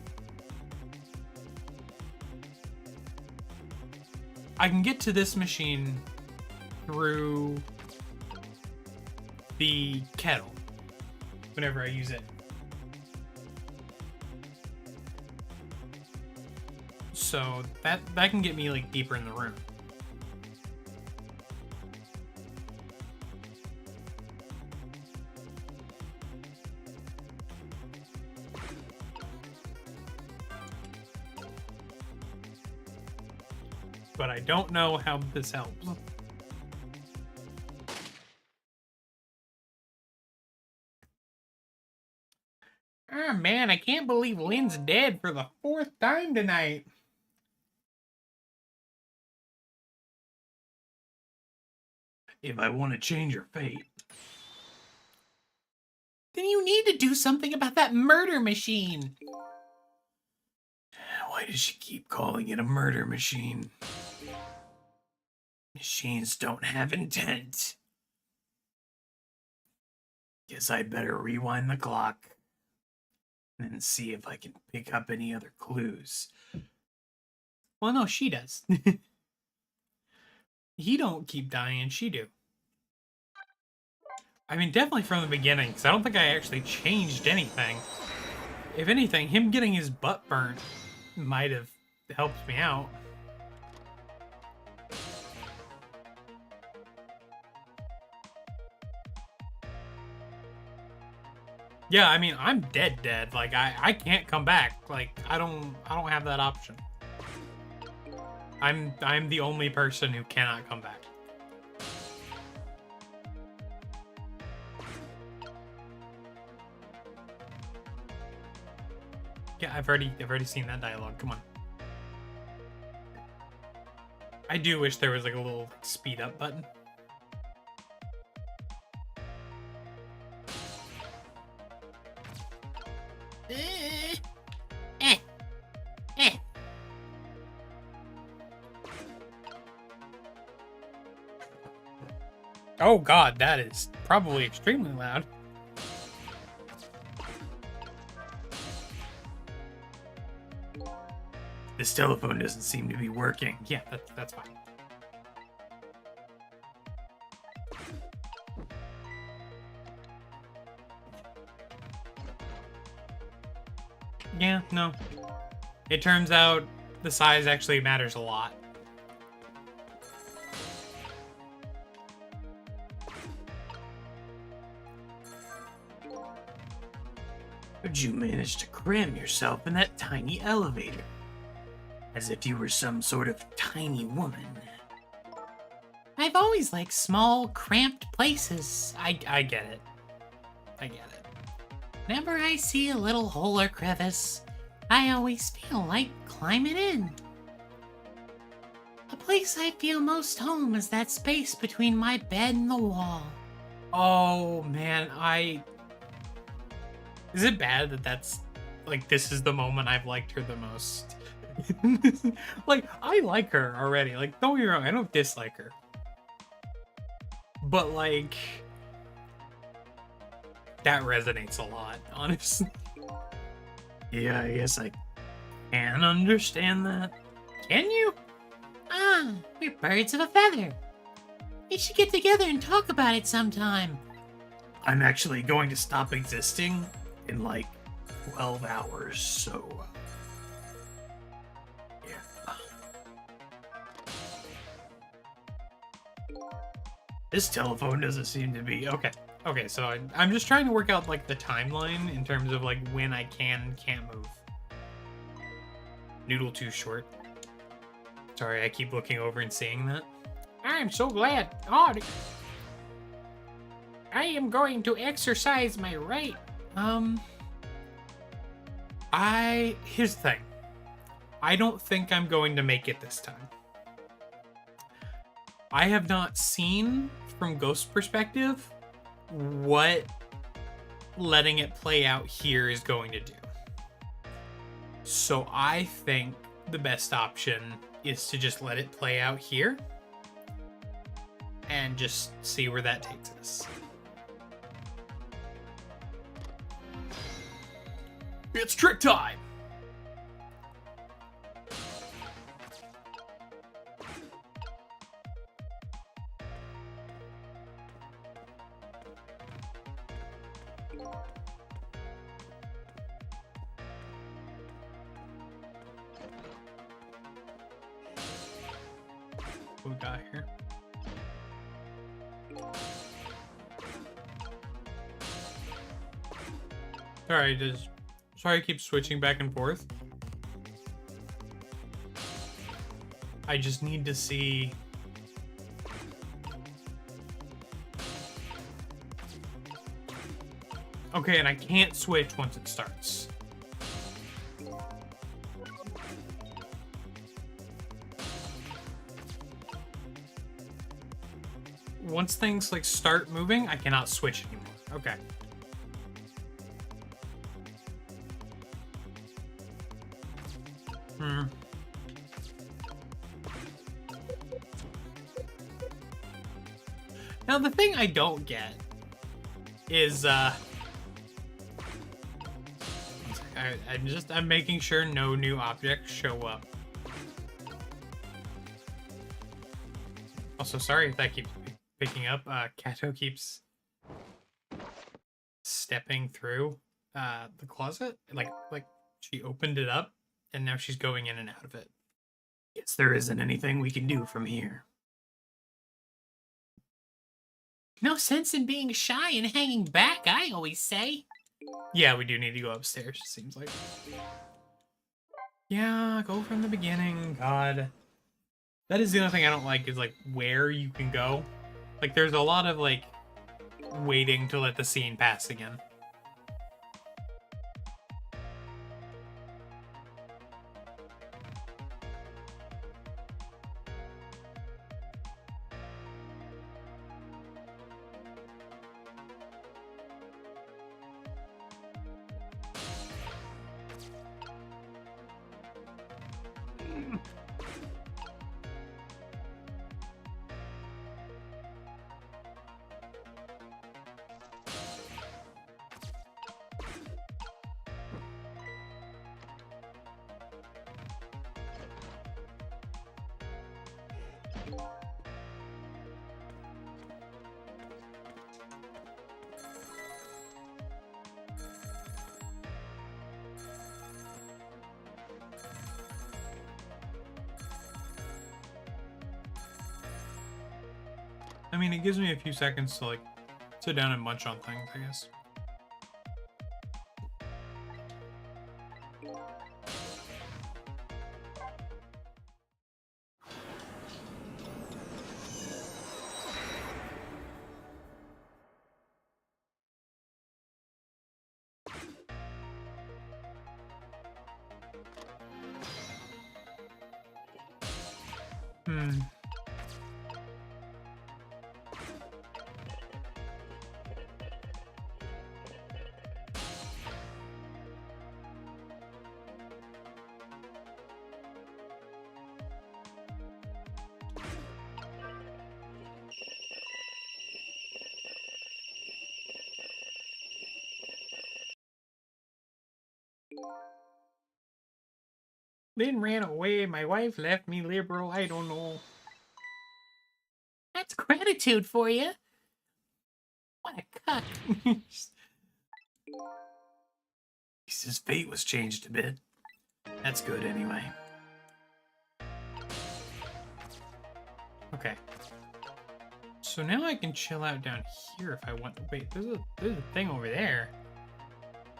I can get to this machine through the kettle whenever I use it. So that can get me like deeper in the room. But I don't know how this helps. Oh man, I can't believe Lynn's dead for the 4th time tonight. If I want to change her fate, Then you need to do something about that murder machine. why does she keep calling it a murder machine? Machines don't have intent. Guess I'd better rewind the clock and see if I can pick up any other clues. Well, no, she does. He don't keep dying, she do. I mean, definitely from the beginning, because I don't think I actually changed anything. If anything, him getting his butt burnt might have helped me out. Yeah, I mean, I'm dead. Like, I can't come back. Like, I don't have that option. I'm the only person who cannot come back. Yeah, I've already seen that dialogue. Come on. I do wish there was like a little speed up button. Oh god, that is probably extremely loud. This telephone doesn't seem to be working. Yeah, that's fine. Yeah, no. It turns out the size actually matters a lot. How'd you manage to cram yourself in that tiny elevator? As if you were some sort of tiny woman. I've always liked small, cramped places. I get it. I get it. Whenever I see a little hole or crevice, I always feel like climbing in. The place I feel most home is that space between my bed and the wall. Oh, man, Is it bad that that's, like, this is the moment I've liked her the most? Like, I like her already. Like, don't get me wrong, I don't dislike her. But, like, that resonates a lot, honestly. Yeah, I guess I can understand that. Can you? Ah, we're birds of a feather. We should get together and talk about it sometime. I'm actually going to stop existing in, like, 12 hours, so... This telephone doesn't seem to be... Okay, so I'm just trying to work out, like, the timeline in terms of, like, when I can't move. Noodle too short. Sorry, I keep looking over and seeing that. I'm so glad. Oh, I am going to exercise my right. Here's the thing. I don't think I'm going to make it this time. I have not seen, from Ghost's perspective, what letting it play out here is going to do. So I think the best option is to just let it play out here and just see where that takes us. It's trick time! What we got here? Sorry, I keep switching back and forth. I just need to see... Okay, and I can't switch once it starts. Once things, like, start moving, I cannot switch anymore. Okay. Now, the thing I don't get is, I'm making sure no new objects show up. Also, sorry if that keeps picking up. Kato keeps stepping through the closet. Like she opened it up, and now she's going in and out of it. Guess there isn't anything we can do from here. No sense in being shy and hanging back, I always say. Yeah, we do need to go upstairs, it seems like. Yeah, go from the beginning. God. That is the only thing I don't like, is, like, where you can go. Like, there's a lot of, like, waiting to let the scene pass again. I mean, it gives me a few seconds to, like, sit down and munch on things, I guess. Lynn ran away. My wife left me liberal. I don't know. That's gratitude for you. What a cuck. His fate was changed a bit. That's good anyway. Okay. So now I can chill out down here if I want. Wait, there's a thing over there.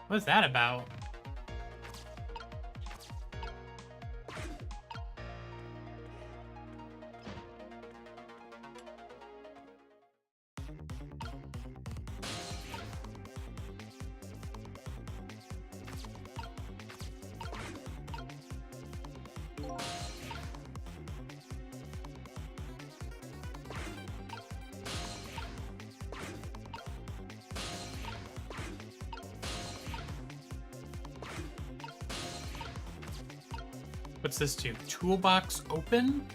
What's that about? What's this do? Toolbox open?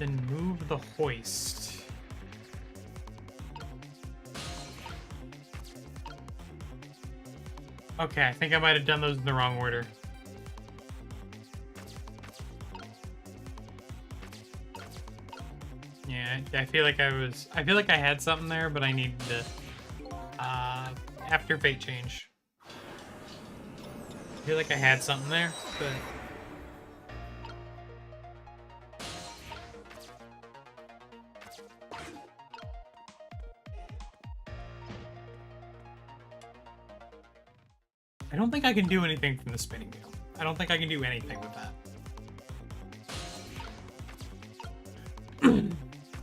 Then move the hoist. Okay, I think I might have done those in the wrong order. Yeah, I feel like I had something there, but I needed to, after fate change. I feel like I had something there, but... I don't think I can do anything from the spinning wheel. I don't think I can do anything with that.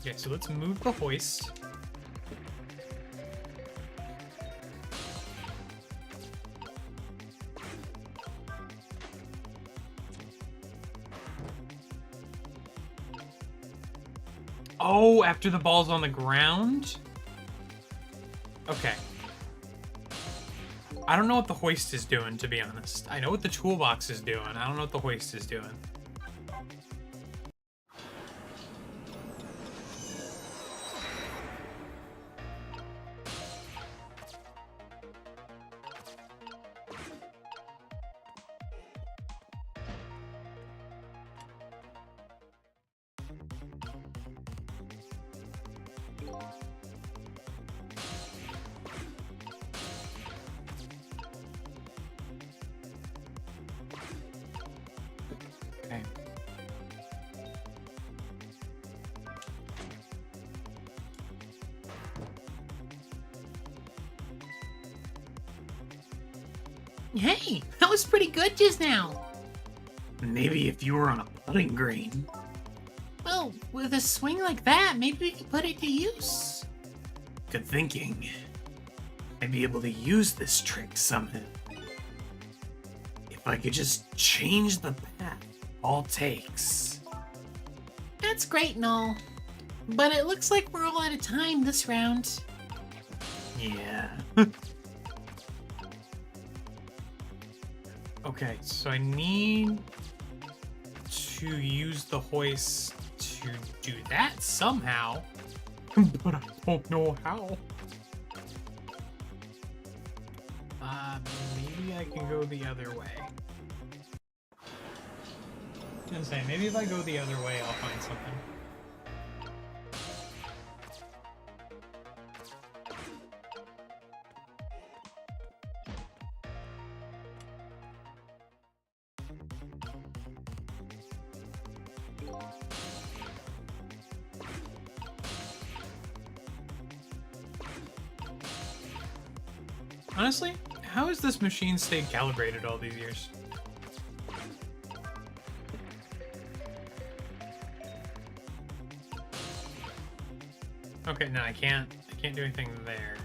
Okay, so let's move the hoist. Oh, after the ball's on the ground? Okay. I don't know what the hoist is doing, to be honest. I know what the toolbox is doing. I don't know what the hoist is doing. Okay. Hey, that was pretty good just now. Maybe if you were on a putting green. Well, with a swing like that, maybe we could put it to use. Good thinking. I'd be able to use this trick somehow. If I could just change the path all takes. That's great and all. But it looks like we're all out of time this round. Yeah. Okay, so I need to use the hoist to do that somehow. But I don't know how. Maybe I can go the other way. I was gonna say, maybe if I go the other way, I'll find something. Honestly, how has this machine stayed calibrated all these years? Okay, no, I can't do anything there.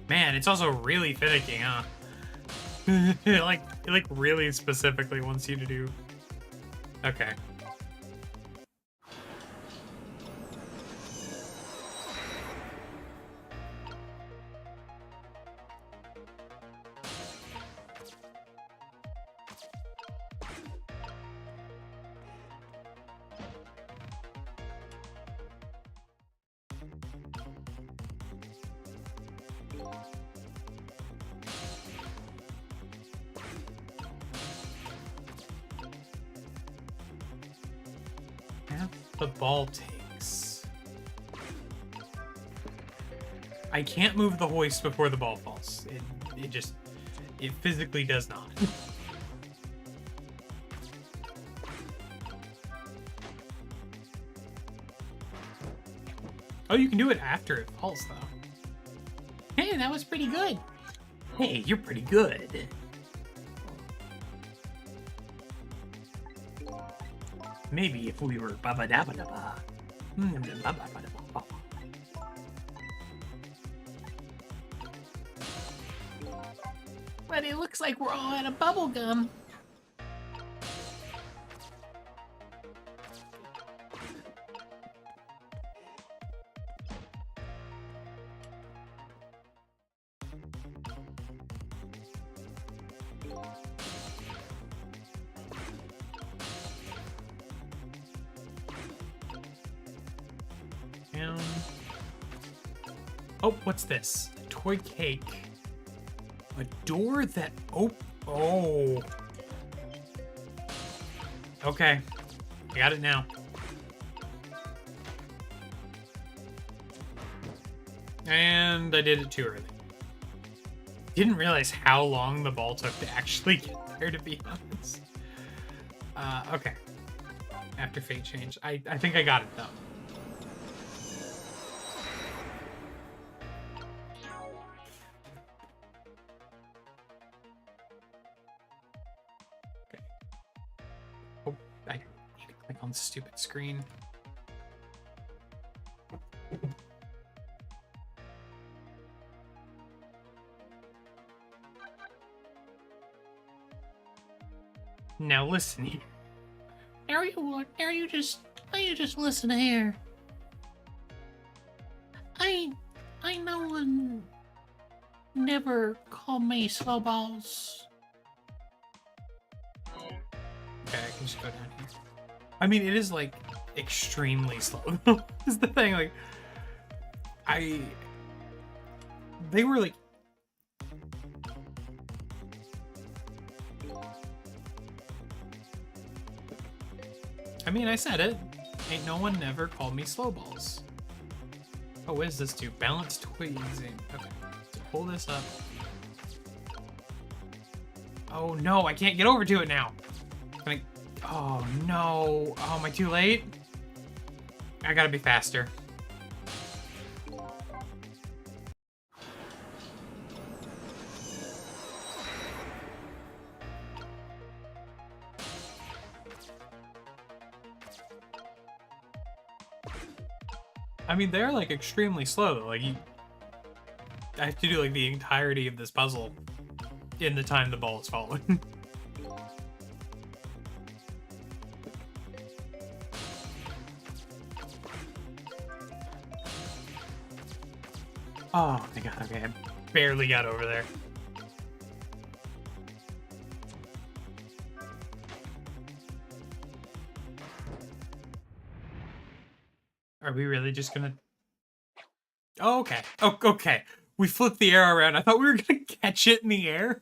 Man, it's also really finicky, huh? it really specifically wants you to do. Okay. The ball takes. I can't move the hoist before the ball falls. It physically does not. Oh, you can do it after it falls, though. Hey, that was pretty good. Hey, you're pretty good. Maybe if we were ba-ba-da-ba-da-ba. Ba-ba-ba-da-ba. But it looks like we're all out of bubble gum. Down. Oh, what's this? A toy cake. A door that oh. Okay. I got it now. And I did it too early. Didn't realize how long the ball took to actually get there, to be honest. Okay. After fate change. I think I got it, though. Okay. Oh, I need to click on the stupid screen. Now listen here. Are you just Now you just listen here. I no one never called me Slowballs. Okay, I can just go down here. I mean, it is like extremely slow. Is the thing, like they were like I mean, I said it. Ain't no one never called me Slowballs. Oh, what is this do? Balance tweezing. Okay, so pull this up. Oh no, I can't get over to it now. Can I... Oh no. Oh, am I too late? I gotta be faster. I mean, they're like extremely slow. Like, I have to do like the entirety of this puzzle in the time the ball is falling. Oh my god, okay, I barely got over there. Are we really just gonna... Oh, okay. Oh, okay. We flipped the arrow around. I thought we were gonna catch it in the air.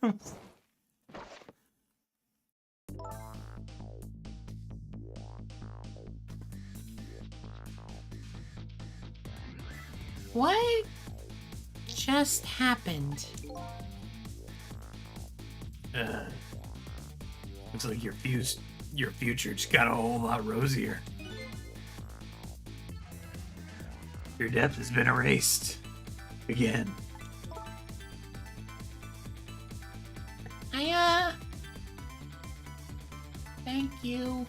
What just happened? Looks like your future just got a whole lot rosier. Your depth has been erased. Again. Thank you.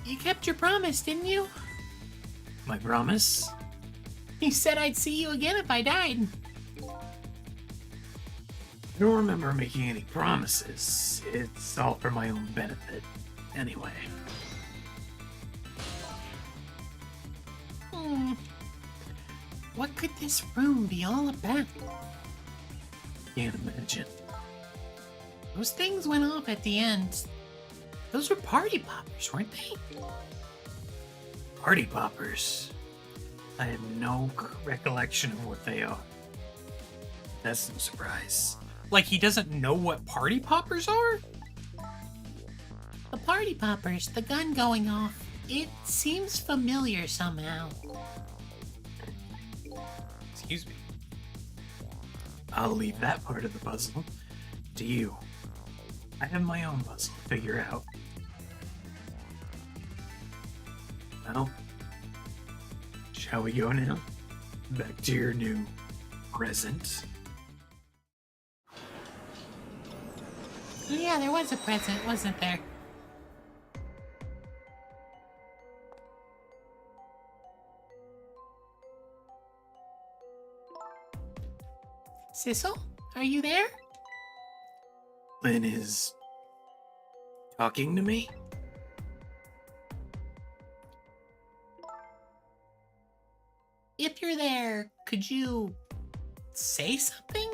You kept your promise, didn't you? My promise? You said I'd see you again if I died. I don't remember making any promises. It's all for my own benefit. Anyway. What could this room be all about? Can't imagine. Those things went off at the end. Those were party poppers, weren't they? Party poppers? I have no recollection of what they are. That's no surprise. Like, he doesn't know what party poppers are? The party poppers, the gun going off. It seems familiar somehow. Excuse me. I'll leave that part of the puzzle to you. I have my own puzzle to figure out. Well, shall we go now? Back to your new present. Yeah, there was a present, wasn't there? Sissel, are you there? Lynn is talking to me? If you're there, could you say something?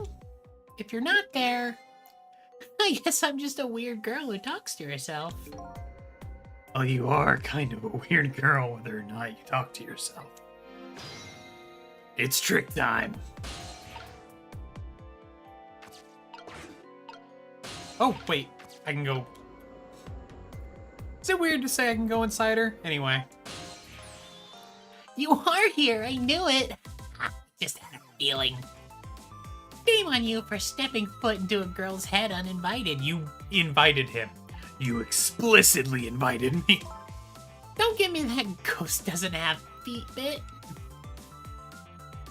If you're not there, I guess I'm just a weird girl who talks to herself. Well, you are kind of a weird girl whether or not you talk to yourself. It's trick time. Oh, wait. I can go... Is it weird to say I can go inside her? Anyway. You are here, I knew it. Just had a feeling. Shame on you for stepping foot into a girl's head uninvited. You invited him. You explicitly invited me. Don't give me that ghost doesn't have feet bit.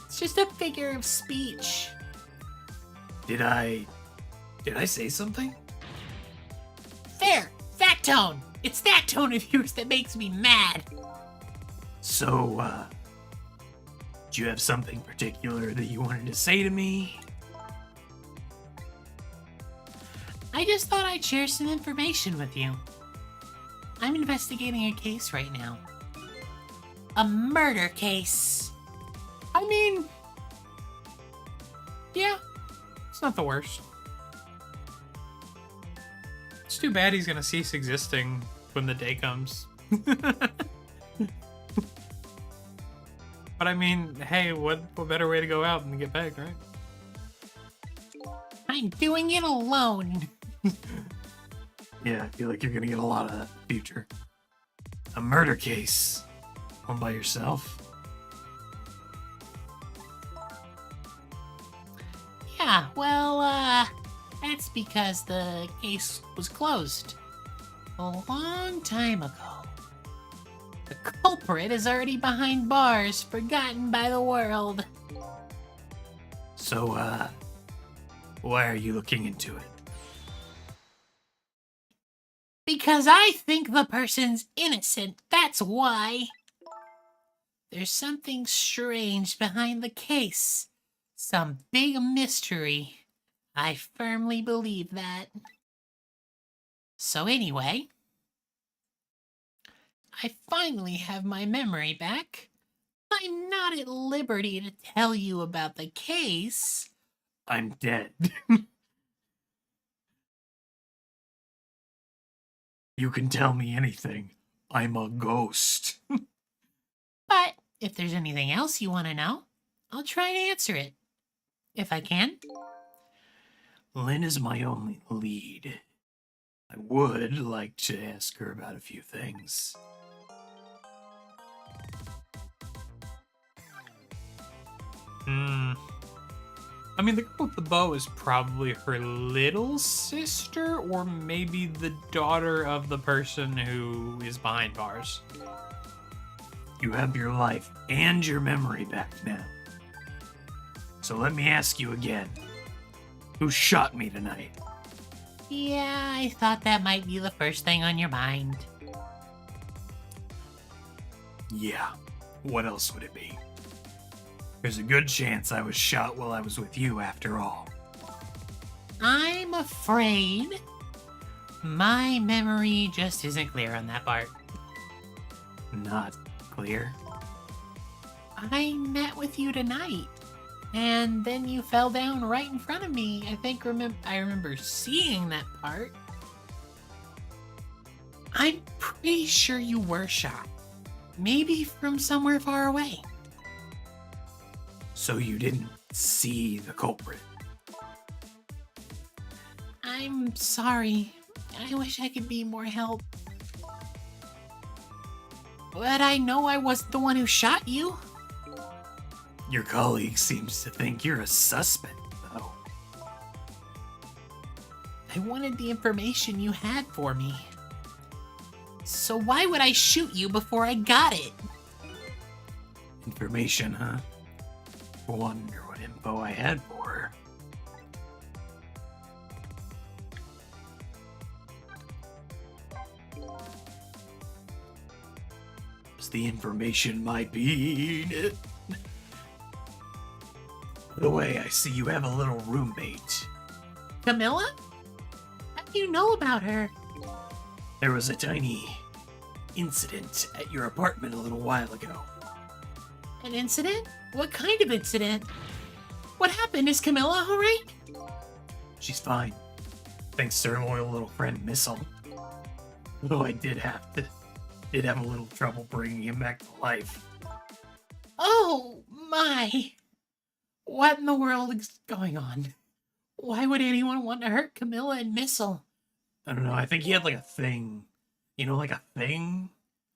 It's just a figure of speech. Did I say something? There! That tone! It's that tone of yours that makes me mad! So, do you have something particular that you wanted to say to me? I just thought I'd share some information with you. I'm investigating a case right now. A murder case. I mean, yeah, it's not the worst. It's too bad he's gonna cease existing when the day comes. But I mean, hey, what better way to go out than to get pegged, right? I'm doing it alone. Yeah, I feel like you're gonna get a lot of that in the future. A murder case. All by yourself? Yeah, well, that's because the case was closed a long time ago. The culprit is already behind bars, forgotten by the world. So, why are you looking into it? Because I think the person's innocent, that's why. There's something strange behind the case. Some big mystery. I firmly believe that. So anyway, I finally have my memory back. I'm not at liberty to tell you about the case. I'm dead. You can tell me anything. I'm a ghost. But if there's anything else you want to know, I'll try and answer it. If I can. Lynn is my only lead. I would like to ask her about a few things. I mean, the girl with the bow is probably her little sister, or maybe the daughter of the person who is behind bars. You have your life and your memory back now. So let me ask you again. Who shot me tonight? Yeah, I thought that might be the first thing on your mind. Yeah, what else would it be? There's a good chance I was shot while I was with you after all. I'm afraid my memory just isn't clear on that part. Not clear? I met with you tonight, and then you fell down right in front of me. I remember seeing that part. I'm pretty sure you were shot. Maybe from somewhere far away. So you didn't see the culprit? I'm sorry. I wish I could be more help. But I know I wasn't the one who shot you. Your colleague seems to think you're a suspect, though. I wanted the information you had for me. So why would I shoot you before I got it? Information, huh? Wonder what info I had for her. Was the information my bead? By the way, I see you have a little roommate. Camilla? How do you know about her? There was a tiny incident at your apartment a little while ago. An incident? What kind of incident? What happened? Is Camilla alright? She's fine. Thanks to her loyal little friend, Missile. Though I did have a little trouble bringing him back to life. Oh my! What in the world is going on? Why would anyone want to hurt Camilla and Missile? I don't know, I think he had like a thing. You know, like a thing?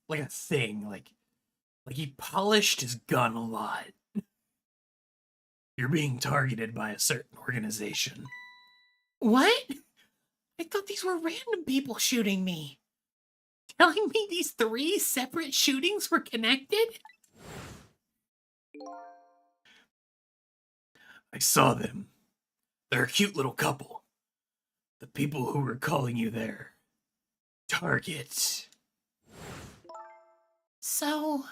Like a thing, like he polished his gun a lot. You're being targeted by a certain organization. What? I thought these were random people shooting me. Telling me these 3 separate shootings were connected? I saw them. They're a cute little couple. The people who were calling you their target. So,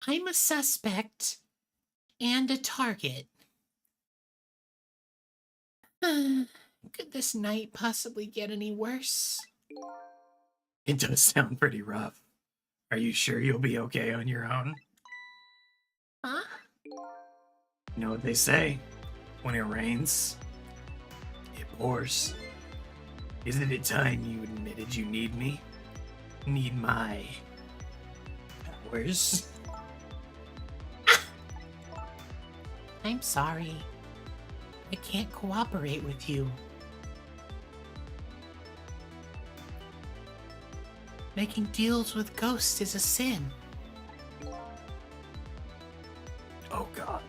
I'm a suspect and a target. Could this night possibly get any worse? It does sound pretty rough. Are you sure you'll be okay on your own? Huh? You know what they say? When it rains, it pours. Isn't it time you admitted you need me? Need my powers? I'm sorry. I can't cooperate with you. Making deals with ghosts is a sin. Oh god.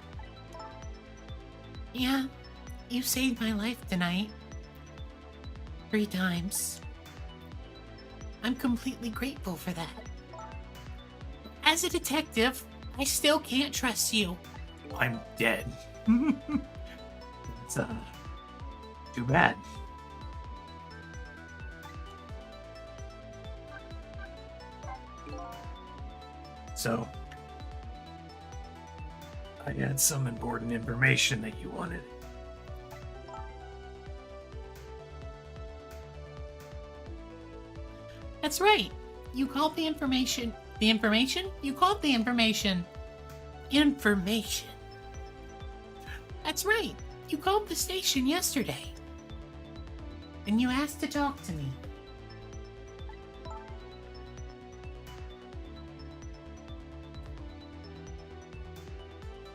Yeah, you saved my life tonight. 3 times. I'm completely grateful for that. As a detective, I still can't trust you. I'm dead. It's too bad. So, I had some important information that you wanted. That's right. You called the information. The information? You called the information. Information. That's right. You called the station yesterday. And you asked to talk to me.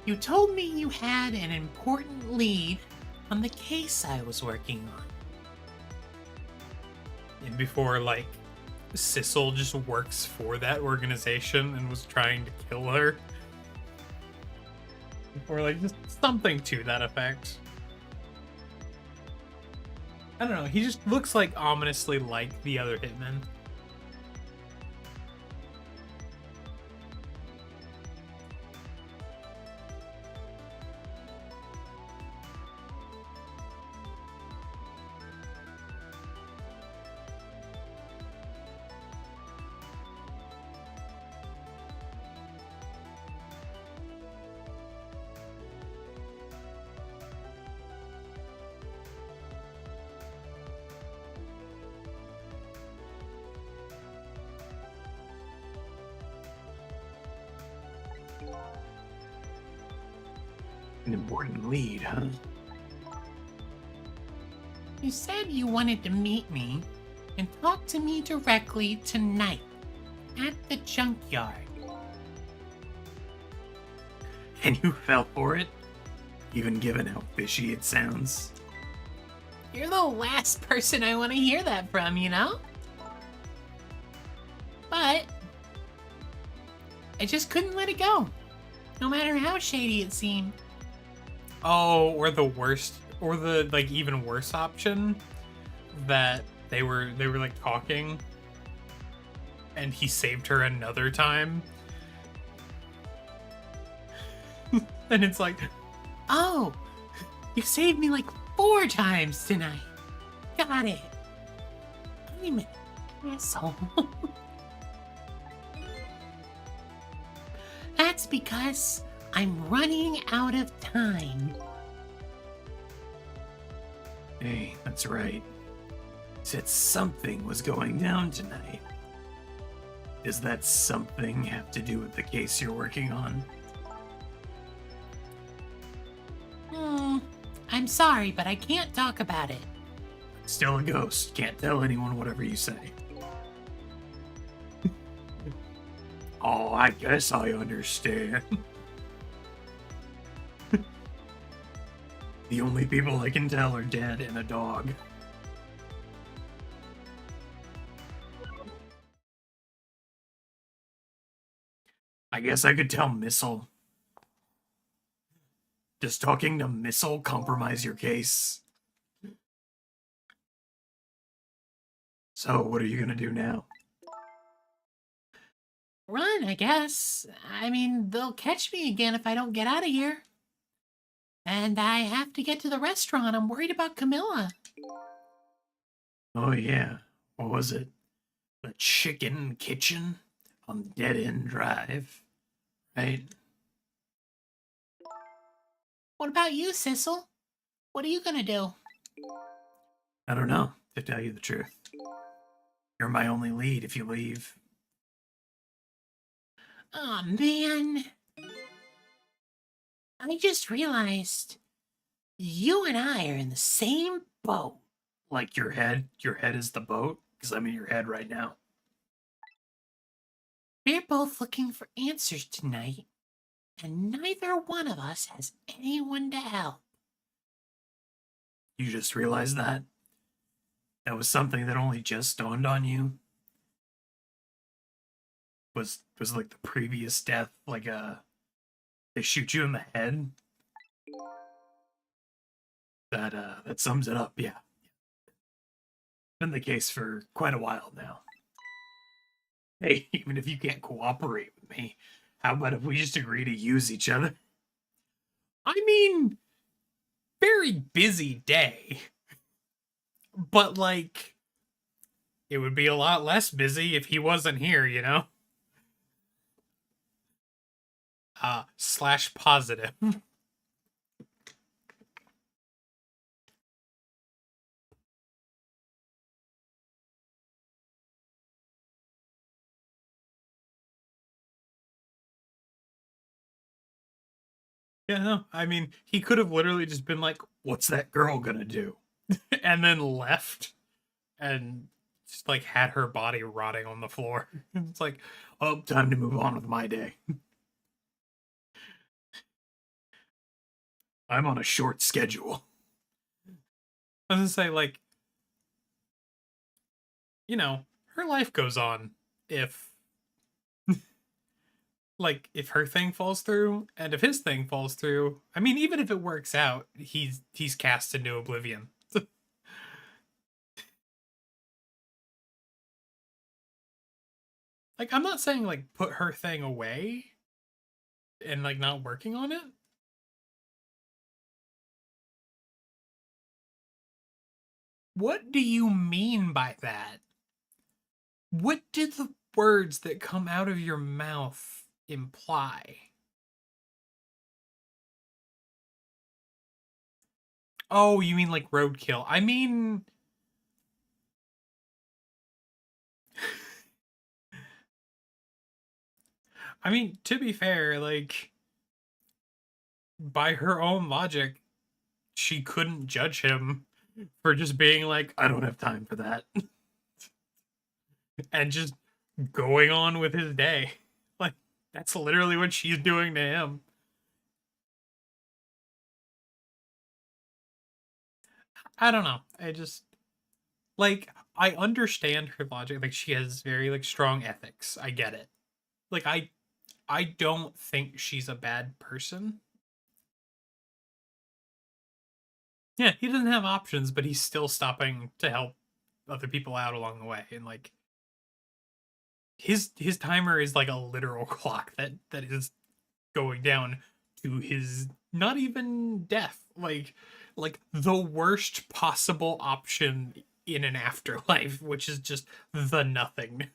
You told me you had an important lead on the case I was working on. And before, like, Sissel just works for that organization and was trying to kill her. Or, like, just something to that effect. I don't know, he just looks, like, ominously like the other hitmen. An important lead, huh? You said you wanted to meet me and talk to me directly tonight at the junkyard. And you fell for it? Even given how fishy it sounds? You're the last person I want to hear that from, you know? But I just couldn't let it go, no matter how shady it seemed. Oh, or the worst, or the, like, even worse option, that they were like, talking, and he saved her another time. And it's like, Oh, you saved me like 4 times tonight. Got it. I'm an asshole. That's because I'm running out of time. Hey, that's right. Said something was going down tonight. Does that something have to do with the case you're working on? I'm sorry, but I can't talk about it. Still a ghost. Can't tell anyone whatever you say. Oh, I guess I understand. The only people I can tell are dead and a dog. I guess I could tell Missile. Does talking to Missile compromise your case? So, what are you gonna do now? Run, I guess. I mean, they'll catch me again if I don't get out of here. And I have to get to the restaurant. I'm worried about Camilla. Oh yeah, what was it? The Chicken Kitchen on Dead End Drive, right? What about you, Sissel? What are you gonna do? I don't know, to tell you the truth. You're my only lead if you leave. Aw, man. I just realized you and I are in the same boat. Like your head? Your head is the boat? Because I'm in your head right now. We're both looking for answers tonight, and neither one of us has anyone to help. You just realized that? That was something that only just dawned on you? Was like the previous death, like they shoot you in the head? That sums it up, yeah. Been the case for quite a while now. Hey, even if you can't cooperate with me, how about if we just agree to use each other? I mean, very busy day. But, like, it would be a lot less busy if he wasn't here, you know? Slash positive. Yeah, no, I mean, he could have literally just been like, What's that girl gonna do? and then left and just like had her body rotting on the floor. It's like, Oh, time to move on with my day. I'm on a short schedule. I was gonna say, like, you know, her life goes on if like if her thing falls through and if his thing falls through. I mean, even if it works out, he's cast into oblivion. Like, I'm not saying like put her thing away and like not working on it. What do you mean by that? What did the words that come out of your mouth imply? Oh, you mean like roadkill. I mean, to be fair, like, by her own logic, she couldn't judge him for just being like, I don't have time for that. and just going on with his day. Like, that's literally what she's doing to him. I don't know. I just, like, I understand her logic. Like, she has very, like, strong ethics. I get it. Like, I don't think she's a bad person. Yeah, he doesn't have options, but he's still stopping to help other people out along the way. And like his timer is like a literal clock that is going down to his not even death. Like the worst possible option in an afterlife, which is just the nothing.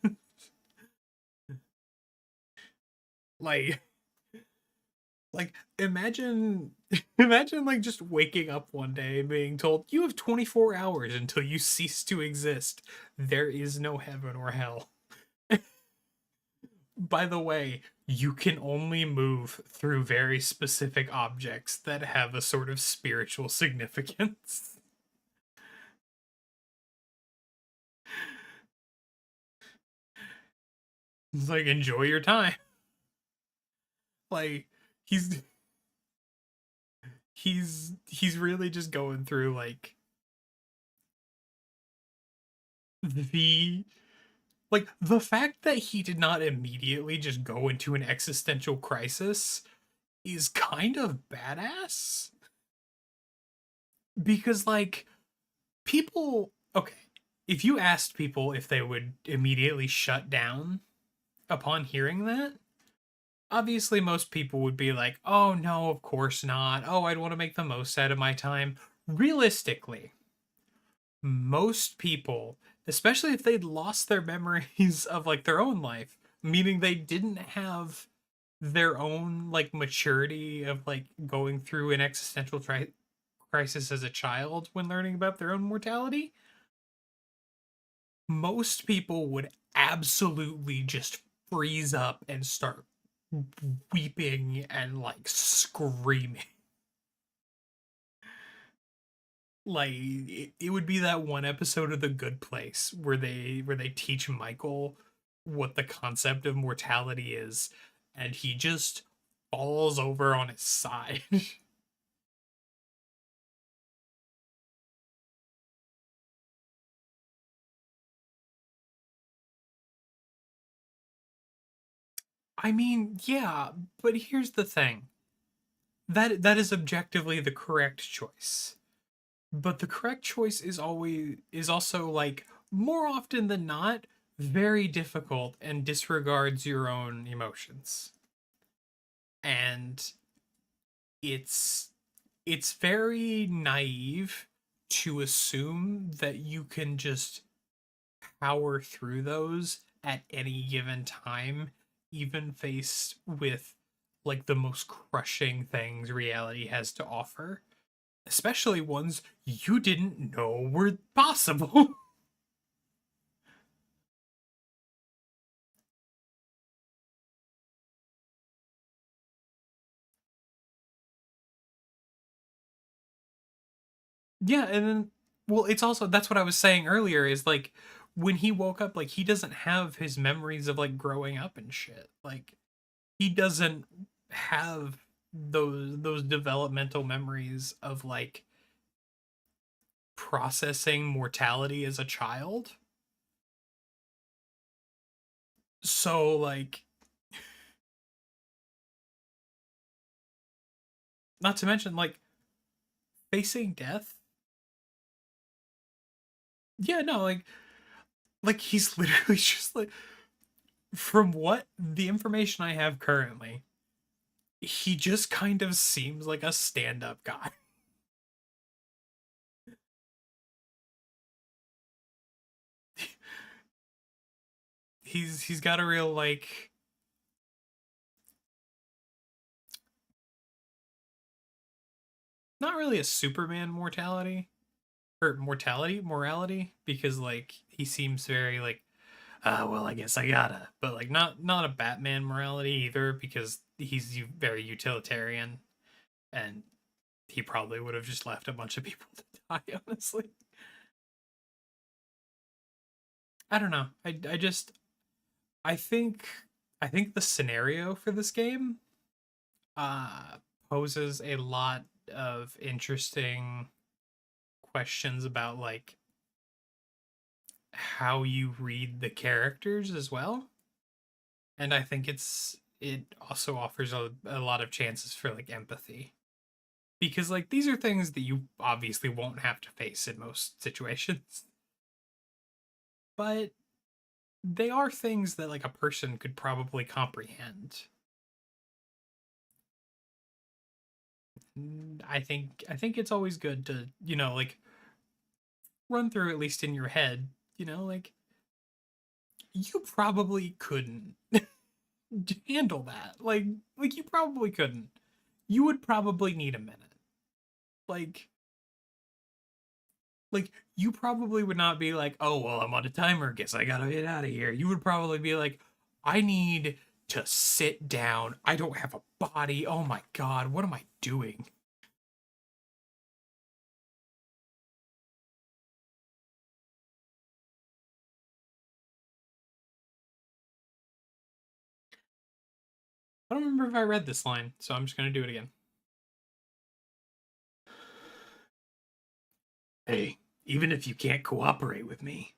like Like imagine imagine like just waking up one day and being told you have 24 hours until you cease to exist. There is no heaven or hell. By the way, you can only move through very specific objects that have a sort of spiritual significance. It's like enjoy your time. Like he's he's really just going through like the the fact that he did not immediately just go into an existential crisis is kind of badass because like people, okay, if you asked people if they would immediately shut down upon hearing that, obviously most people would be like, oh no, of course not, oh, I'd want to make the most out of my time. Realistically, most people, especially if they'd lost their memories of like their own life, meaning they didn't have their own like maturity of like going through an existential crisis as a child when learning about their own mortality, most people would absolutely just freeze up and start weeping and like screaming. Like it would be that one episode of The Good Place where they teach Michael what the concept of mortality is, and he just falls over on his side. I mean, yeah, but here's the thing. That is objectively the correct choice. But the correct choice is also like more often than not very difficult and disregards your own emotions. And it's it's very naive to assume that you can just power through those at any given time, even faced with like the most crushing things reality has to offer, especially ones you didn't know were possible. Yeah, and then well, it's also that's what I was saying earlier is like when he woke up, like he doesn't have his memories of like growing up and shit. Like he doesn't have those developmental memories of like processing mortality as a child. So like not to mention like facing death. Yeah, no, like he's literally just like from what the information I have currently, he just kind of seems like a stand-up guy. He's got a real like not really a Superman mortality or morality because like he seems very like well I guess I gotta but like not a Batman morality either because he's very utilitarian and he probably would have just left a bunch of people to die honestly. I don't know. I just I think I think the scenario for this game uh poses a lot of interesting questions about like how you read the characters as well. And I think it also offers a lot of chances for like empathy. Because like these are things that you obviously won't have to face in most situations. But they are things that like a person could probably comprehend. I think it's always good to, like run through at least in your head, like you probably couldn't handle that. Like you probably couldn't. You would probably need a minute. Like like you probably would not be like, "Oh, well, I'm on a timer. Guess I got to get out of here." You would probably be like, "I need to sit down. I don't have a body. Oh my god, what am I doing?" I don't remember if I read this line, so I'm just going to do it again. Hey, even if you can't cooperate with me,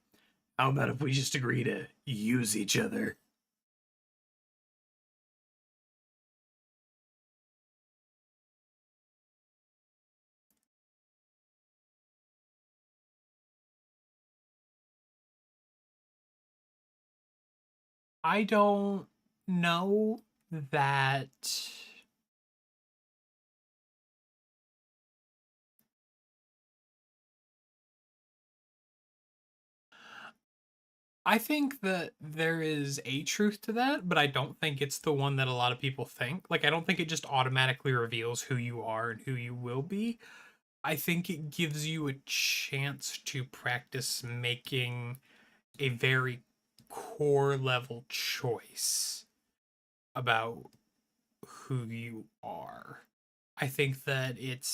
how about if we just agree to use each other? I don't know that. I think that there is a truth to that, but I don't think it's the one that a lot of people think. Like, I don't think it just automatically reveals who you are and who you will be. I think it gives you a chance to practice making a very core level choice about who you are. I think that it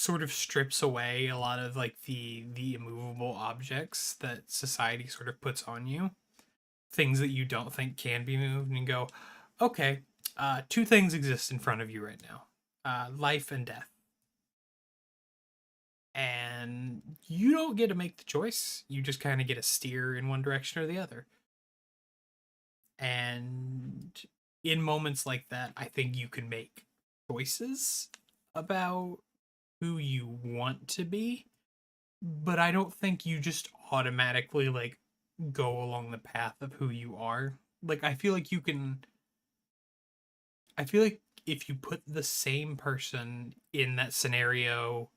sort of strips away a lot of like the immovable objects that society sort of puts on you, things that you don't think can be moved, and go, okay, two things exist in front of you right now, life and death, and you don't get to make the choice. You just kind of get to steer in one direction or the other. And in moments like that, I think you can make choices about who you want to be, but I don't think you just automatically like go along the path of who you are. Like I feel like if you put the same person in that scenario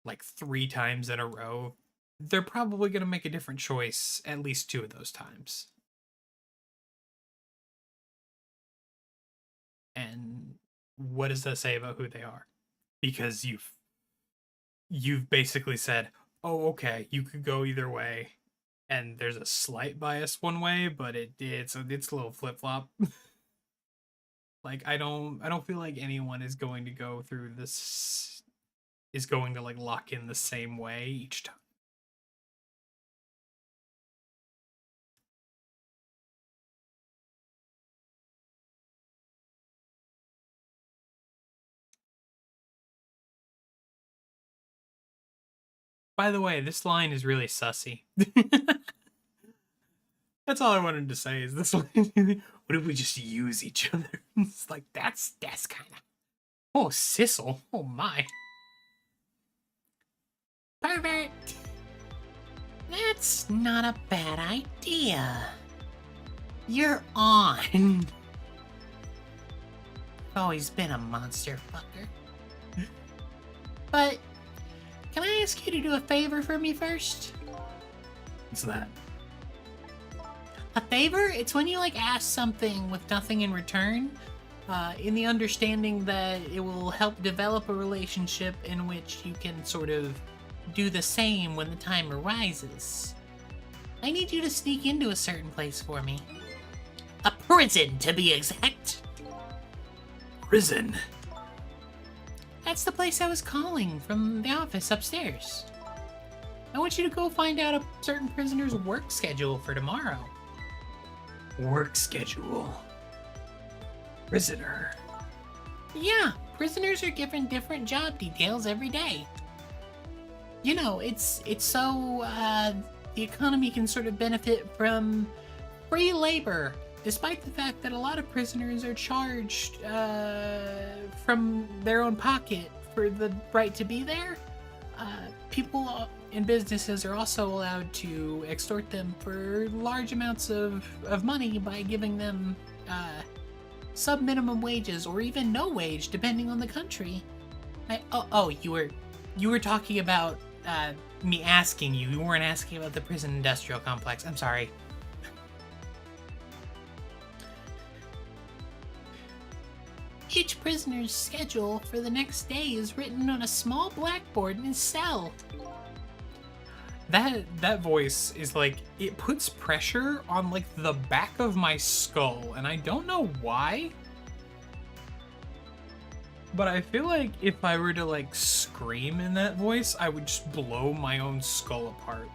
like 3 times in a row, they're probably going to make a different choice at least 2 of those times. And what does that say about who they are? Because you've basically said, "Oh, okay, you could go either way." And there's a slight bias one way, but it's a little flip-flop. Like I don't feel like anyone is going to go through this is going to like lock in the same way each time. By the way, this line is really sussy. That's all I wanted to say is this line. What if we just use each other? It's like that's kind of. Oh, Sissel. Oh my. Pervert! That's not a bad idea. You're on. Always been a monster fucker. But, can I ask you to do a favor for me first? What's that? A favor? It's when you like ask something with nothing in return, in the understanding that it will help develop a relationship in which you can sort of do the same when the time arises. I need you to sneak into a certain place for me. A prison, to be exact. Prison? That's the place I was calling from the office upstairs. I want you to go find out a certain prisoner's work schedule for tomorrow. Work schedule. Prisoner. Yeah, prisoners are given different job details every day. You know, it's so the economy can sort of benefit from free labor, despite the fact that a lot of prisoners are charged from their own pocket for the right to be there. People and businesses are also allowed to extort them for large amounts of money by giving them sub-minimum wages or even no wage, depending on the country. You were talking about me asking you. You weren't asking about the prison industrial complex. I'm sorry. Each prisoner's schedule for the next day is written on a small blackboard in his cell. That voice is like, it puts pressure on like the back of my skull, and I don't know why. But I feel like if I were to like scream in that voice, I would just blow my own skull apart.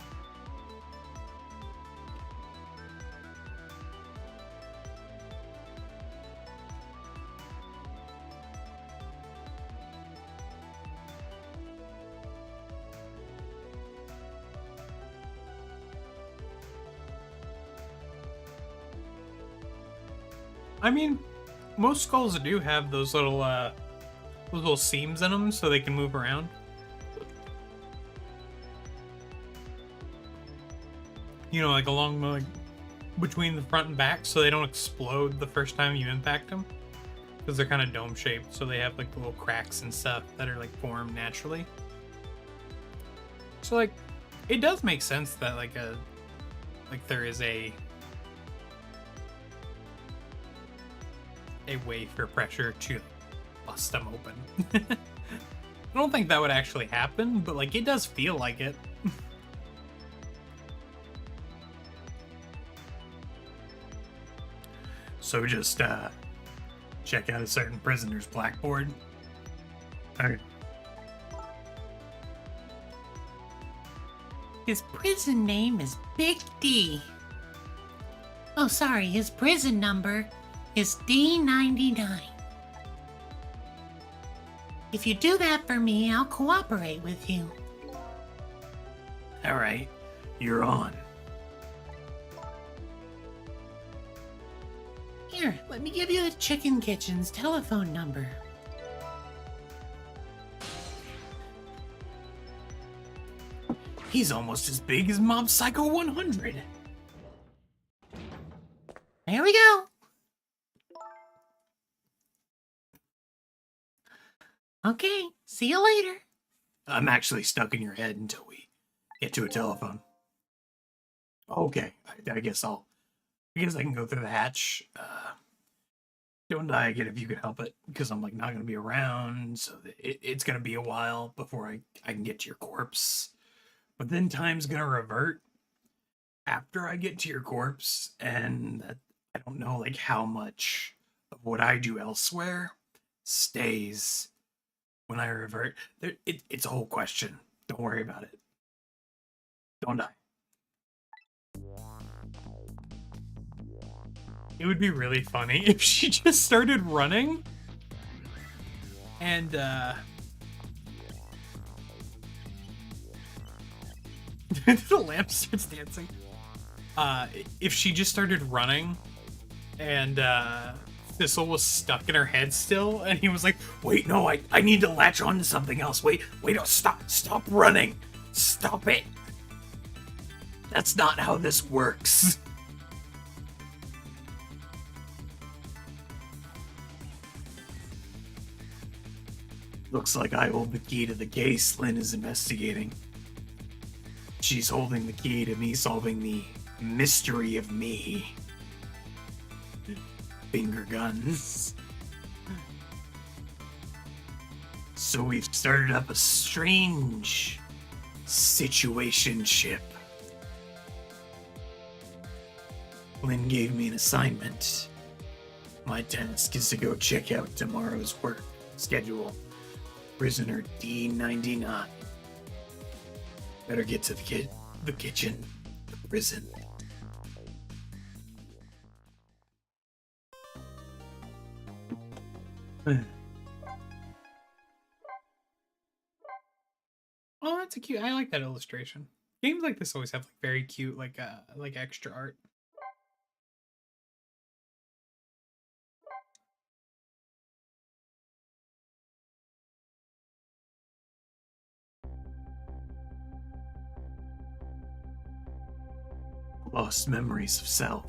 I mean, most skulls do have those little seams in them so they can move around. You know, like along like between the front and back, so they don't explode the first time you impact them, because they're kind of dome shaped, so they have like little cracks and stuff that are like formed naturally. So like, it does make sense that like there is a way for pressure to bust them open. I don't think that would actually happen, but like it does feel like it. So just check out a certain prisoner's blackboard. Okay. His prison name is Big D. Oh, sorry, his prison number is D99. If you do that for me, I'll cooperate with you. All right, you're on. Here, let me give you the Chicken Kitchen's telephone number. He's almost as big as Mob Psycho 100. There we go. Okay, see you later. I'm actually stuck in your head until we get to a telephone. Okay, I guess I can go through the hatch. Don't die again if you can help it, because I'm like not gonna be around, so it's gonna be a while before I can get to your corpse. But then time's gonna revert after I get to your corpse, and that, I don't know like how much of what I do elsewhere stays when I revert. It's a whole question. Don't worry about it. Don't die. It would be really funny if she just started running and the lamp starts dancing. If she just started running and Thistle was stuck in her head still, and he was like, Wait, no, I need to latch on to something else. Wait, oh, stop running. Stop it. That's not how this works. Looks like I hold the key to the case Lynn is investigating. She's holding the key to me solving the mystery of me. Finger guns. So we've started up a strange situationship. Lynn gave me an assignment. My task is to go check out tomorrow's work schedule. Prisoner D99. Better get to the kitchen, the prison. "Oh, that's a cute. I like that illustration." Games like this always have like very cute like extra art. Lost memories of self.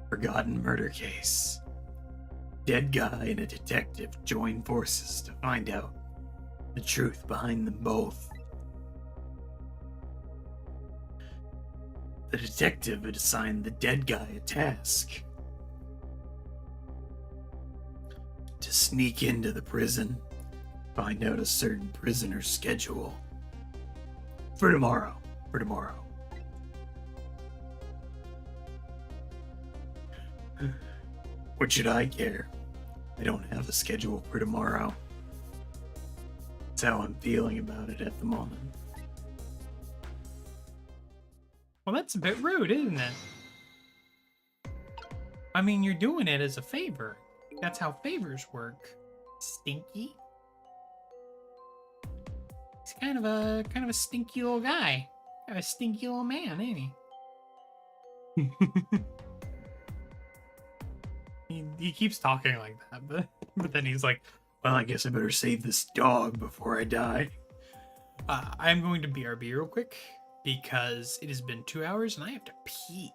Forgotten murder case. Dead guy and a detective join forces to find out the truth behind them both. The detective had assigned the dead guy a task to sneak into the prison, find out a certain prisoner's schedule. For tomorrow. What should I care? I don't have a schedule for tomorrow. That's how I'm feeling about it at the moment. Well, that's a bit rude, isn't it? I mean, you're doing it as a favor. That's how favors work. Stinky. He's kind of a stinky little guy. Kind of a stinky little man, ain't he? He keeps talking like that, but then he's like, Well, I guess I better save this dog before I die. I'm going to BRB real quick because it has been 2 hours and I have to pee.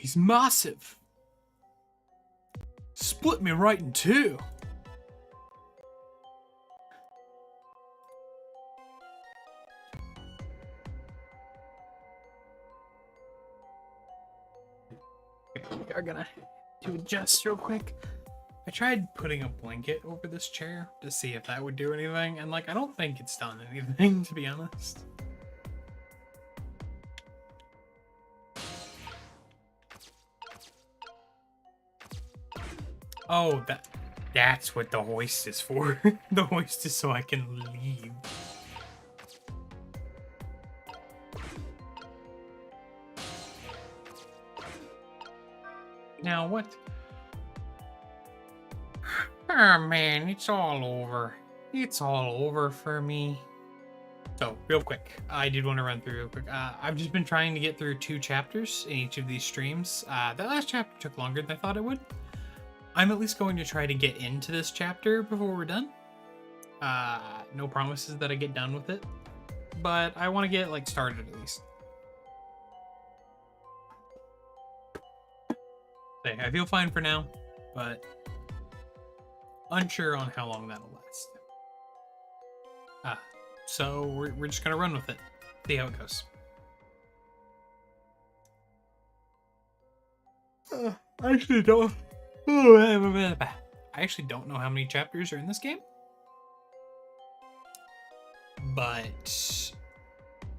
he's massive. Split me right in two. We are gonna to adjust real quick. I tried putting a blanket over this chair to see if that would do anything, and like I don't think it's done anything, to be honest. Oh, that's what the hoist is for. The hoist is so I can leave. Now what? Oh man, it's all over. It's all over for me. So, real quick, I did want to run through real quick. I've just been trying to get through 2 chapters in each of these streams. That last chapter took longer than I thought it would. I'm at least going to try to get into this chapter before we're done. No promises that I get done with it, but I want to get like started at least. Okay, I feel fine for now, but unsure on how long that'll last. So we're just gonna run with it, see how it goes. I actually don't. I actually don't know how many chapters are in this game, but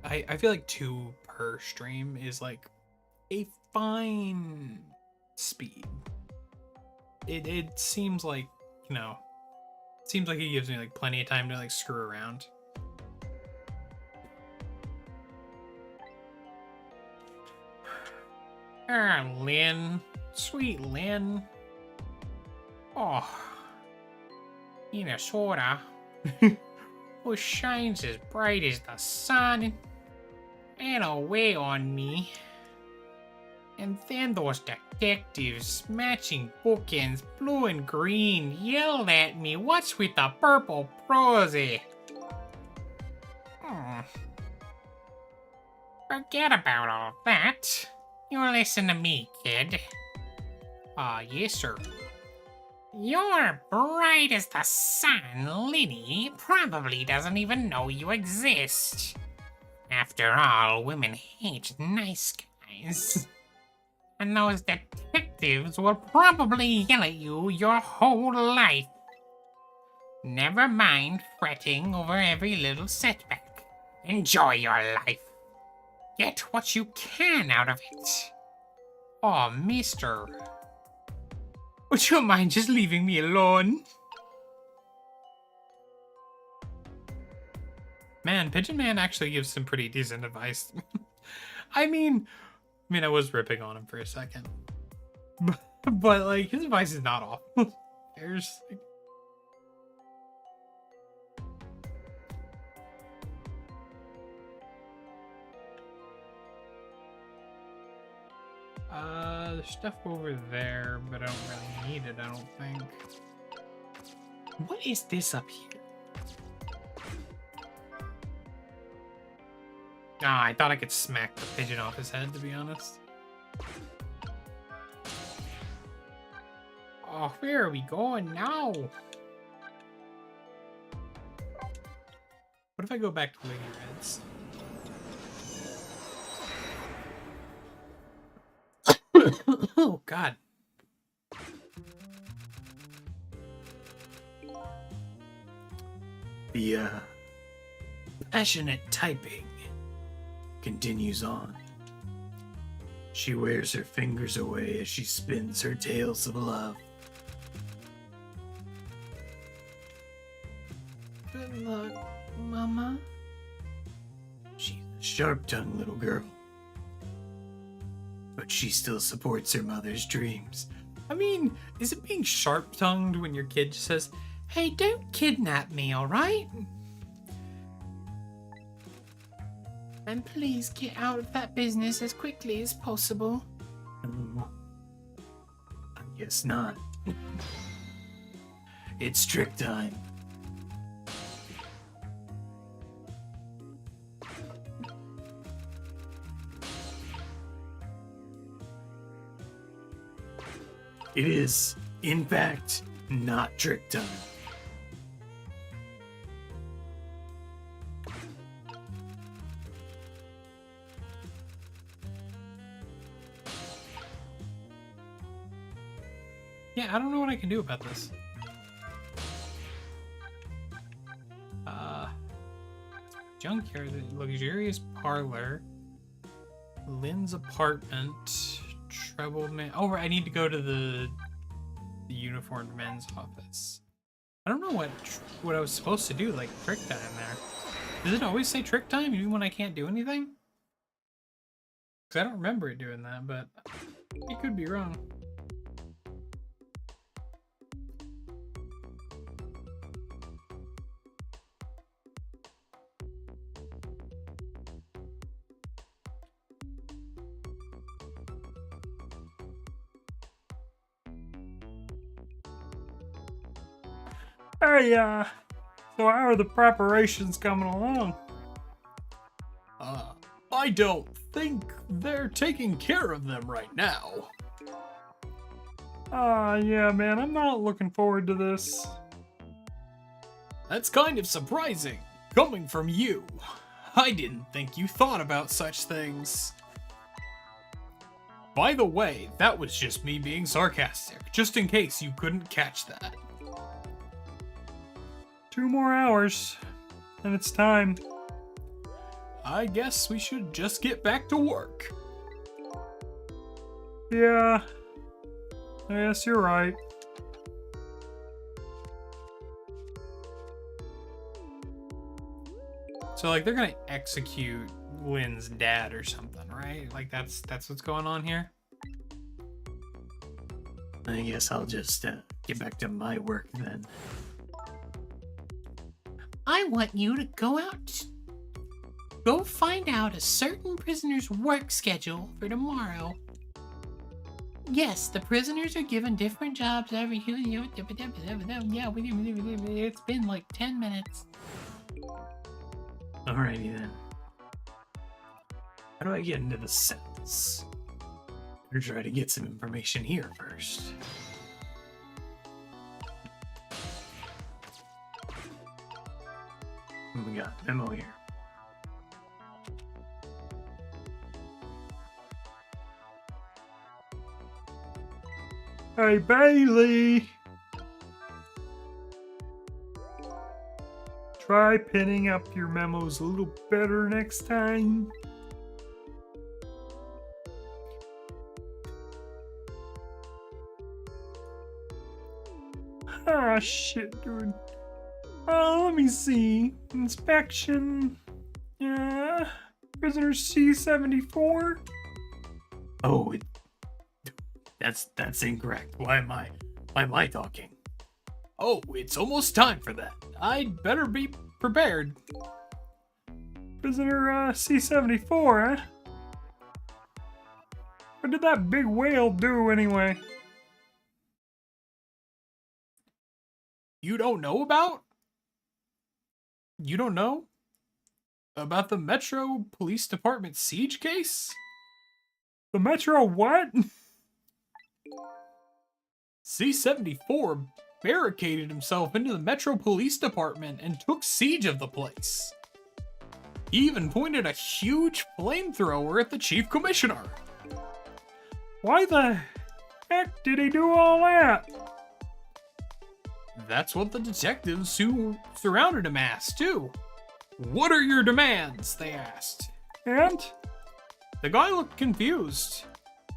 I feel like 2 per stream is like a fine speed. It seems like, you know, seems like it gives me like plenty of time to like screw around. Ah, Lynn. Sweet Lynn. Oh. Minnesota. Who shines as bright as the sun and away on me. And then those detectives, matching bookends, blue and green, yelled at me, "What's with the purple prosy?" Forget about all that. You listen to me, kid. Yes, sir. You're bright as the sun. Liddy probably doesn't even know you exist. After all, women hate nice guys. And those detectives will probably yell at you your whole life. Never mind fretting over every little setback. Enjoy your life. Get what you can out of it. Oh, mister. Would you mind just leaving me alone? Man, Pigeon Man actually gives some pretty decent advice. I mean, I was ripping on him for a second. But like, his advice is not awful. There's like... There's stuff over there, but I don't really need it, I don't think. What is this up here? Ah, I thought I could smack the pigeon off his head, to be honest. Oh, where are we going now? What if I go back to Lady Red's? Oh, God. The, passionate typing continues on. She wears her fingers away as she spins her tales of love. Good luck, Mama. She's a sharp-tongued little girl, but she still supports her mother's dreams. I mean, is it being sharp-tongued when your kid just says, "Hey, don't kidnap me, alright? And please get out of that business as quickly as possible." I guess not. It's trick time. It is, in fact, not trick time. Yeah, I don't know what I can do about this. Junkyard, luxurious parlor, Lynn's apartment, treble man. Oh, right, I need to go to the uniformed men's office. I don't know what I was supposed to do, like trick time there. Does it always say trick time even when I can't do anything? Because I don't remember it doing that, but it could be wrong. Hey, so how are the preparations coming along? I don't think they're taking care of them right now. Yeah, man, I'm not looking forward to this. That's kind of surprising, coming from you. I didn't think you thought about such things. By the way, that was just me being sarcastic, just in case you couldn't catch that. 2 more hours, and it's time. I guess we should just get back to work. Yeah, I guess you're right. So, like, they're gonna execute Lynn's dad or something, right? Like, that's what's going on here? I guess I'll just get back to my work then. I want you to go find out a certain prisoner's work schedule for tomorrow. Yes, the prisoners are given different jobs every... Yeah, it's been like 10 minutes. Alrighty then. How do I get into the cells? Better try to get some information here first. What we got? Memo here. Hey, Bailey! Try pinning up your memos a little better next time. Ah, shit, dude. Let me see. Inspection. Yeah. Prisoner C-74. Oh, that's incorrect. Why am I talking? Oh, it's almost time for that. I'd better be prepared. Prisoner C-74, huh? What did that big whale do anyway? You don't know about? You don't know? About the Metro Police Department siege case? The Metro what? C-74 barricaded himself into the Metro Police Department and took siege of the place. He even pointed a huge flamethrower at the Chief Commissioner. Why the heck did he do all that? That's what the detectives who surrounded him asked, too. What are your demands? They asked. And? The guy looked confused,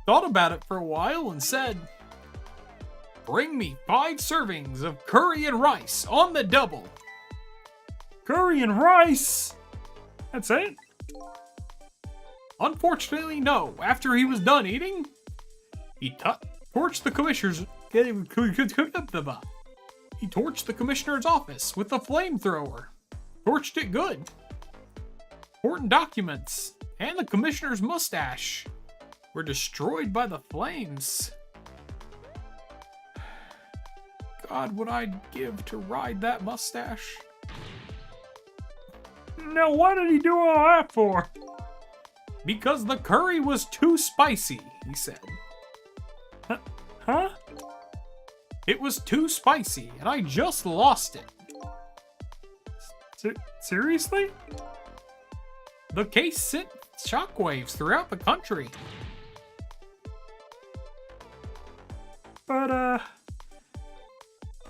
thought about it for a while, and said, "Bring me 5 servings of curry and rice on the double." Curry and rice? That's it? Unfortunately, no. After he was done eating, he torched the commissioner's... He torched the commissioner's office with a flamethrower. Torched it good. Important documents and the commissioner's mustache were destroyed by the flames. God, what I'd give to ride that mustache. Now, what did he do all that for? Because the curry was too spicy, he said. Huh? It was too spicy, and I just lost it. Seriously? The case sent shockwaves throughout the country. But,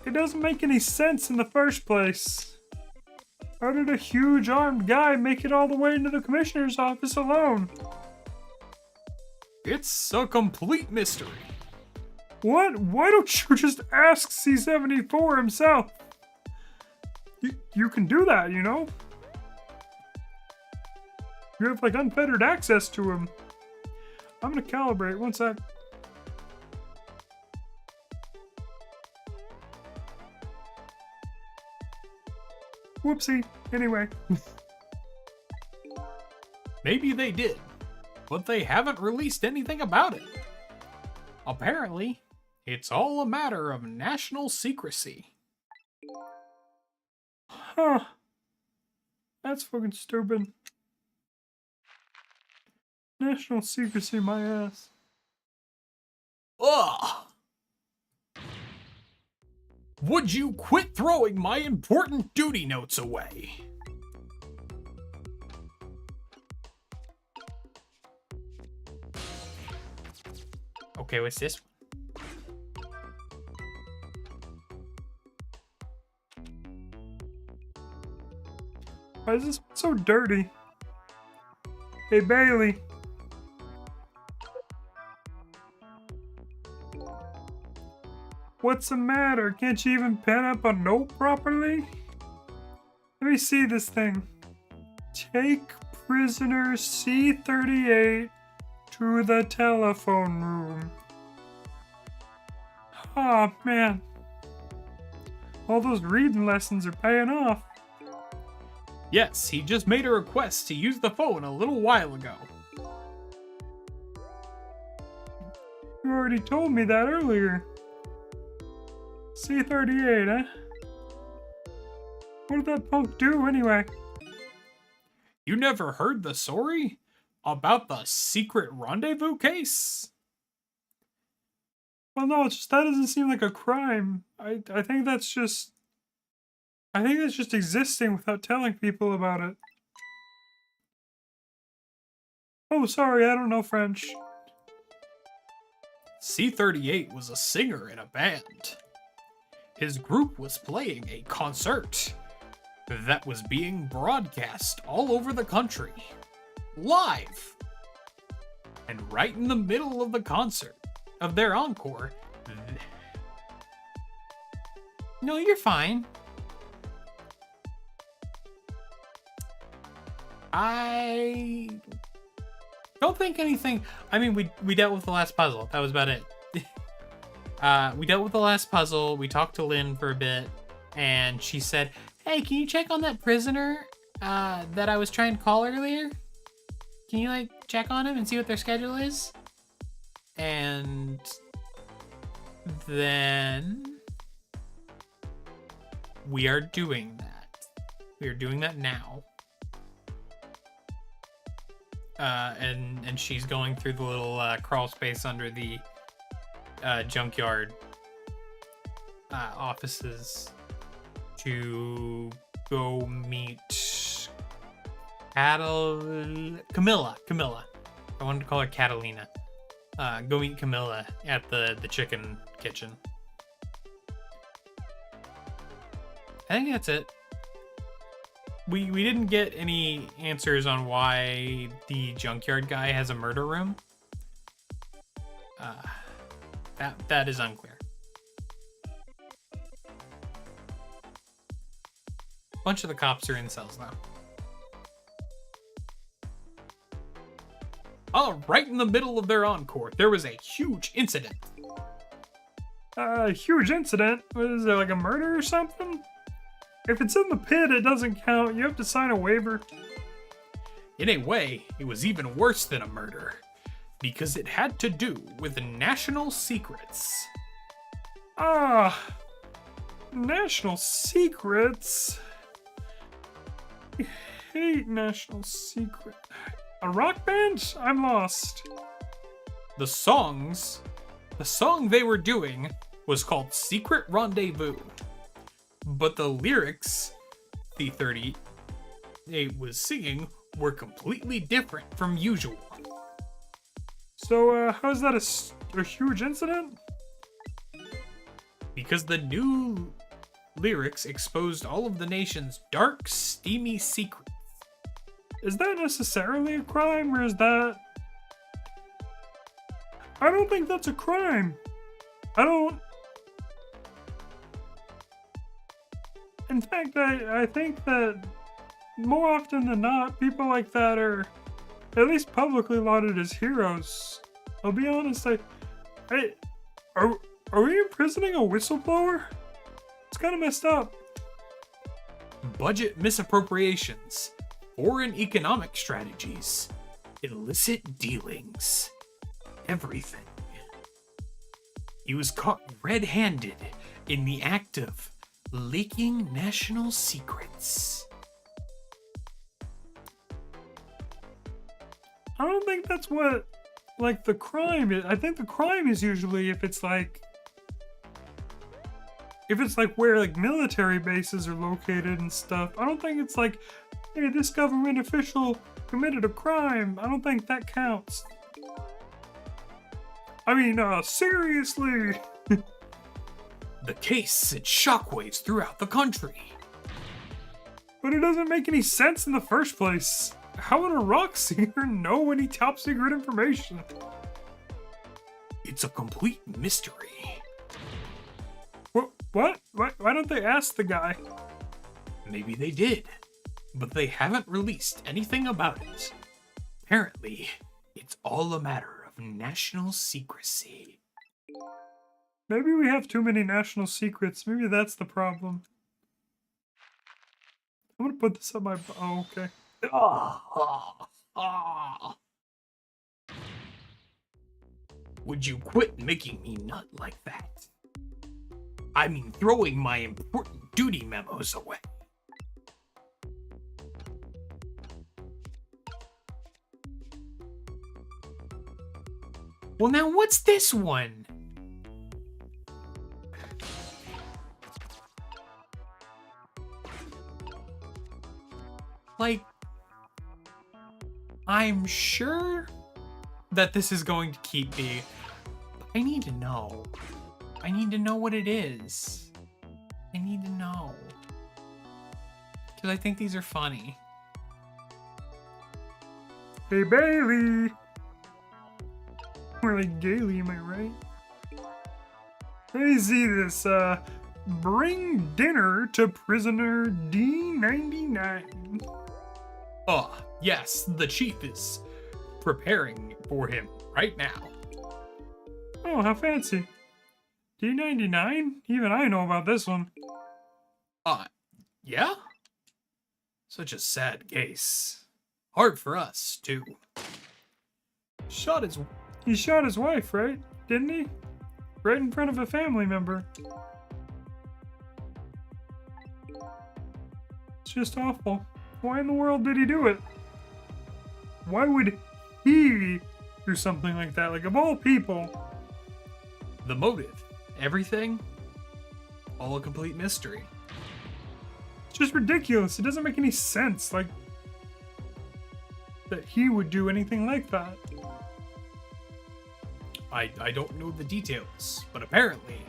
it doesn't make any sense in the first place. How did a huge armed guy make it all the way into the commissioner's office alone? It's a complete mystery. What? Why don't you just ask C-74 himself? You can do that, you know? You have, like, unfettered access to him. I'm gonna calibrate one sec. Whoopsie. Anyway. Maybe they did, but they haven't released anything about it. Apparently, it's all a matter of national secrecy. Huh. That's fucking stupid. National secrecy, my ass. Ugh! Would you quit throwing my important duty notes away? Okay, what's this one? Why is this so dirty? Hey, Bailey. What's the matter? Can't you even pen up a note properly? Let me see this thing. Take prisoner C-38 to the telephone room. Oh, man. All those reading lessons are paying off. Yes, he just made a request to use the phone a little while ago. You already told me that earlier. C-38, eh? What did that punk do anyway? You never heard the story about the secret rendezvous case? Well, no, it's just, that doesn't seem like a crime. I think that's just... I think that's just existing without telling people about it. Oh, sorry, I don't know French. C-38 was a singer in a band. His group was playing a concert that was being broadcast all over the country, live. And right in the middle of the concert, of their encore... No, you're fine. I don't think anything... I mean, we dealt with the last puzzle. That was about it. We dealt with the last puzzle. We talked to Lynn for a bit. And she said, hey, can you check on that prisoner that I was trying to call earlier? Can you, like, check on him and see what their schedule is? And then we are doing that. We are doing that now. And she's going through the little crawl space under the junkyard offices to go meet Camilla. I wanted to call her Catalina. Go meet Camilla at the chicken kitchen. I think that's it. We didn't get any answers on why the junkyard guy has a murder room. That is unclear. Bunch of the cops are in cells now. Oh, right in the middle of their encore, there was a huge incident. Huge incident? Was there like a murder or something? If it's in the pit, it doesn't count. You have to sign a waiver. In a way, it was even worse than a murder, because it had to do with national secrets. Ah, national secrets? I hate national secret. A rock band? I'm lost. The song they were doing was called Secret Rendezvous, but the lyrics the 38 was singing were completely different from usual. So, how's that a huge incident? Because the new lyrics exposed all of the nation's dark, steamy secrets. Is that necessarily a crime, or is that... I don't think that's a crime. In fact, I think that more often than not, people like that are at least publicly lauded as heroes. I'll be honest, are we imprisoning a whistleblower? It's kind of messed up. Budget misappropriations, foreign economic strategies, illicit dealings, everything. He was caught red-handed in the act of leaking national secrets. I don't think that's what, like, the crime is. I think the crime is usually if it's like where, like, military bases are located and stuff. I don't think it's like, hey, this government official committed a crime. I don't think that counts. I mean, seriously. The case sent shockwaves throughout the country. But it doesn't make any sense in the first place. How would a rock singer know any top secret information? It's a complete mystery. What? Why don't they ask the guy? Maybe they did, but they haven't released anything about it. Apparently, it's all a matter of national secrecy. Maybe we have too many national secrets. Maybe that's the problem. I'm gonna put this on my... Oh, okay. Would you quit making me nut like that? I mean, throwing my important duty memos away. Well, now what's this one? Like, I'm sure that this is going to keep me. I need to know. I need to know what it is. I need to know. Because I think these are funny. Hey, Bailey! More like Gailey, am I right? Let me see this, bring dinner to prisoner D99. Oh, yes, the chief is preparing for him right now. Oh, how fancy. D99? Even I know about this one. Yeah? Such a sad case. Hard for us, too. He shot his wife, right? Didn't he? Right in front of a family member. It's just awful. Why in the world did he do it? Why would he do something like that? Like, of all people. The motive, everything, all a complete mystery. It's just ridiculous. It doesn't make any sense, like, that he would do anything like that. I don't know the details, but apparently,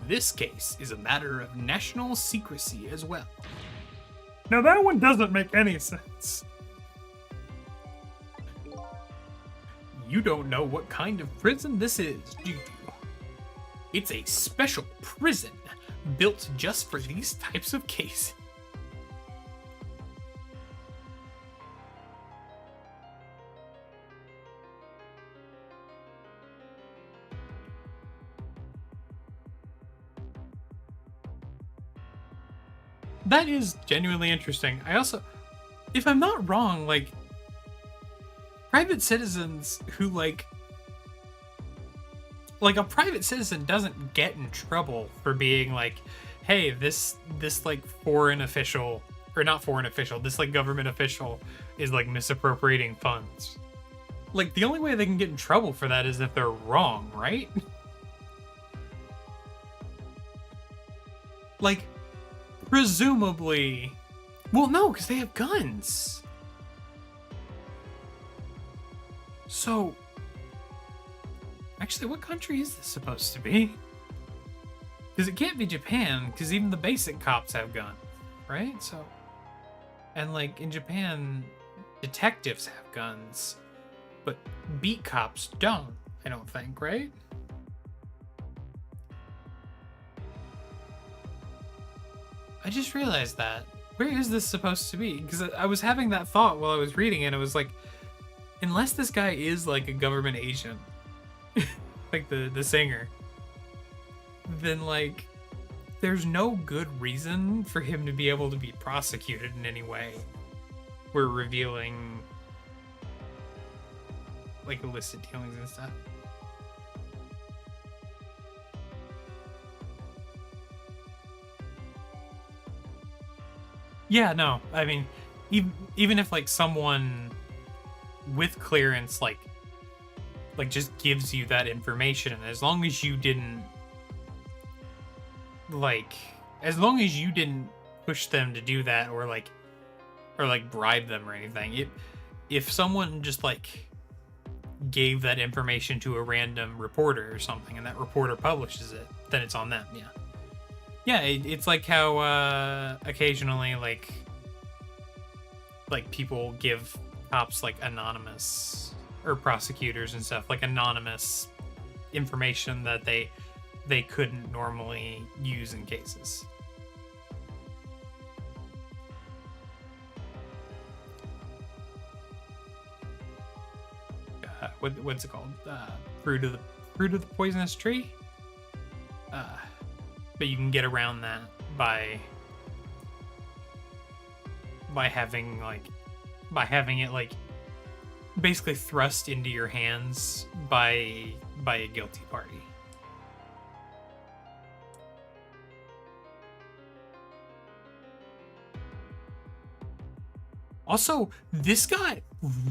this case is a matter of national secrecy as well. Now that one doesn't make any sense. You don't know what kind of prison this is, do you? It's a special prison built just for these types of cases. That is genuinely interesting. I also, if I'm not wrong, like, private citizens who, like a private citizen doesn't get in trouble for being like, hey, this like foreign official, or not foreign official, this like government official is like misappropriating funds. Like, the only way they can get in trouble for that is if they're wrong, right? Like, presumably... Well, no, because they have guns. So... Actually, what country is this supposed to be? Because it can't be Japan, because even the basic cops have guns, right? So... And, like, in Japan, detectives have guns, but beat cops don't, I don't think, right? I just realized that. Where is this supposed to be? Because I was having that thought while I was reading it. I was like, unless this guy is like a government agent, like the singer, then like there's no good reason for him to be able to be prosecuted in any way. We're revealing like illicit dealings and stuff. Yeah, no. I mean, even if like someone with clearance like just gives you that information, and as long as you didn't push them to do that or bribe them or anything, if someone just like gave that information to a random reporter or something and that reporter publishes it, then it's on them. Yeah, it's like how occasionally like people give cops like anonymous, or prosecutors and stuff, like anonymous information that they couldn't normally use in cases. What's it called? Fruit of the poisonous tree. But you can get around that by having it like basically thrust into your hands by a guilty party. Also, this got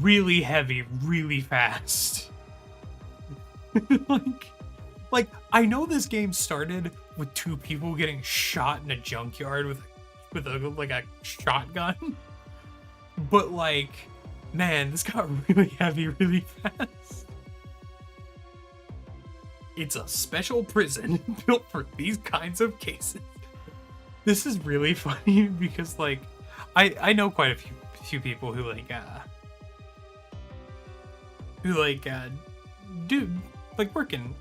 really heavy really fast. like I know this game started with 2 people getting shot in a junkyard with a shotgun. But like, man, this got really heavy really fast. It's a special prison built for these kinds of cases. This is really funny because like I know quite a few people who do like working.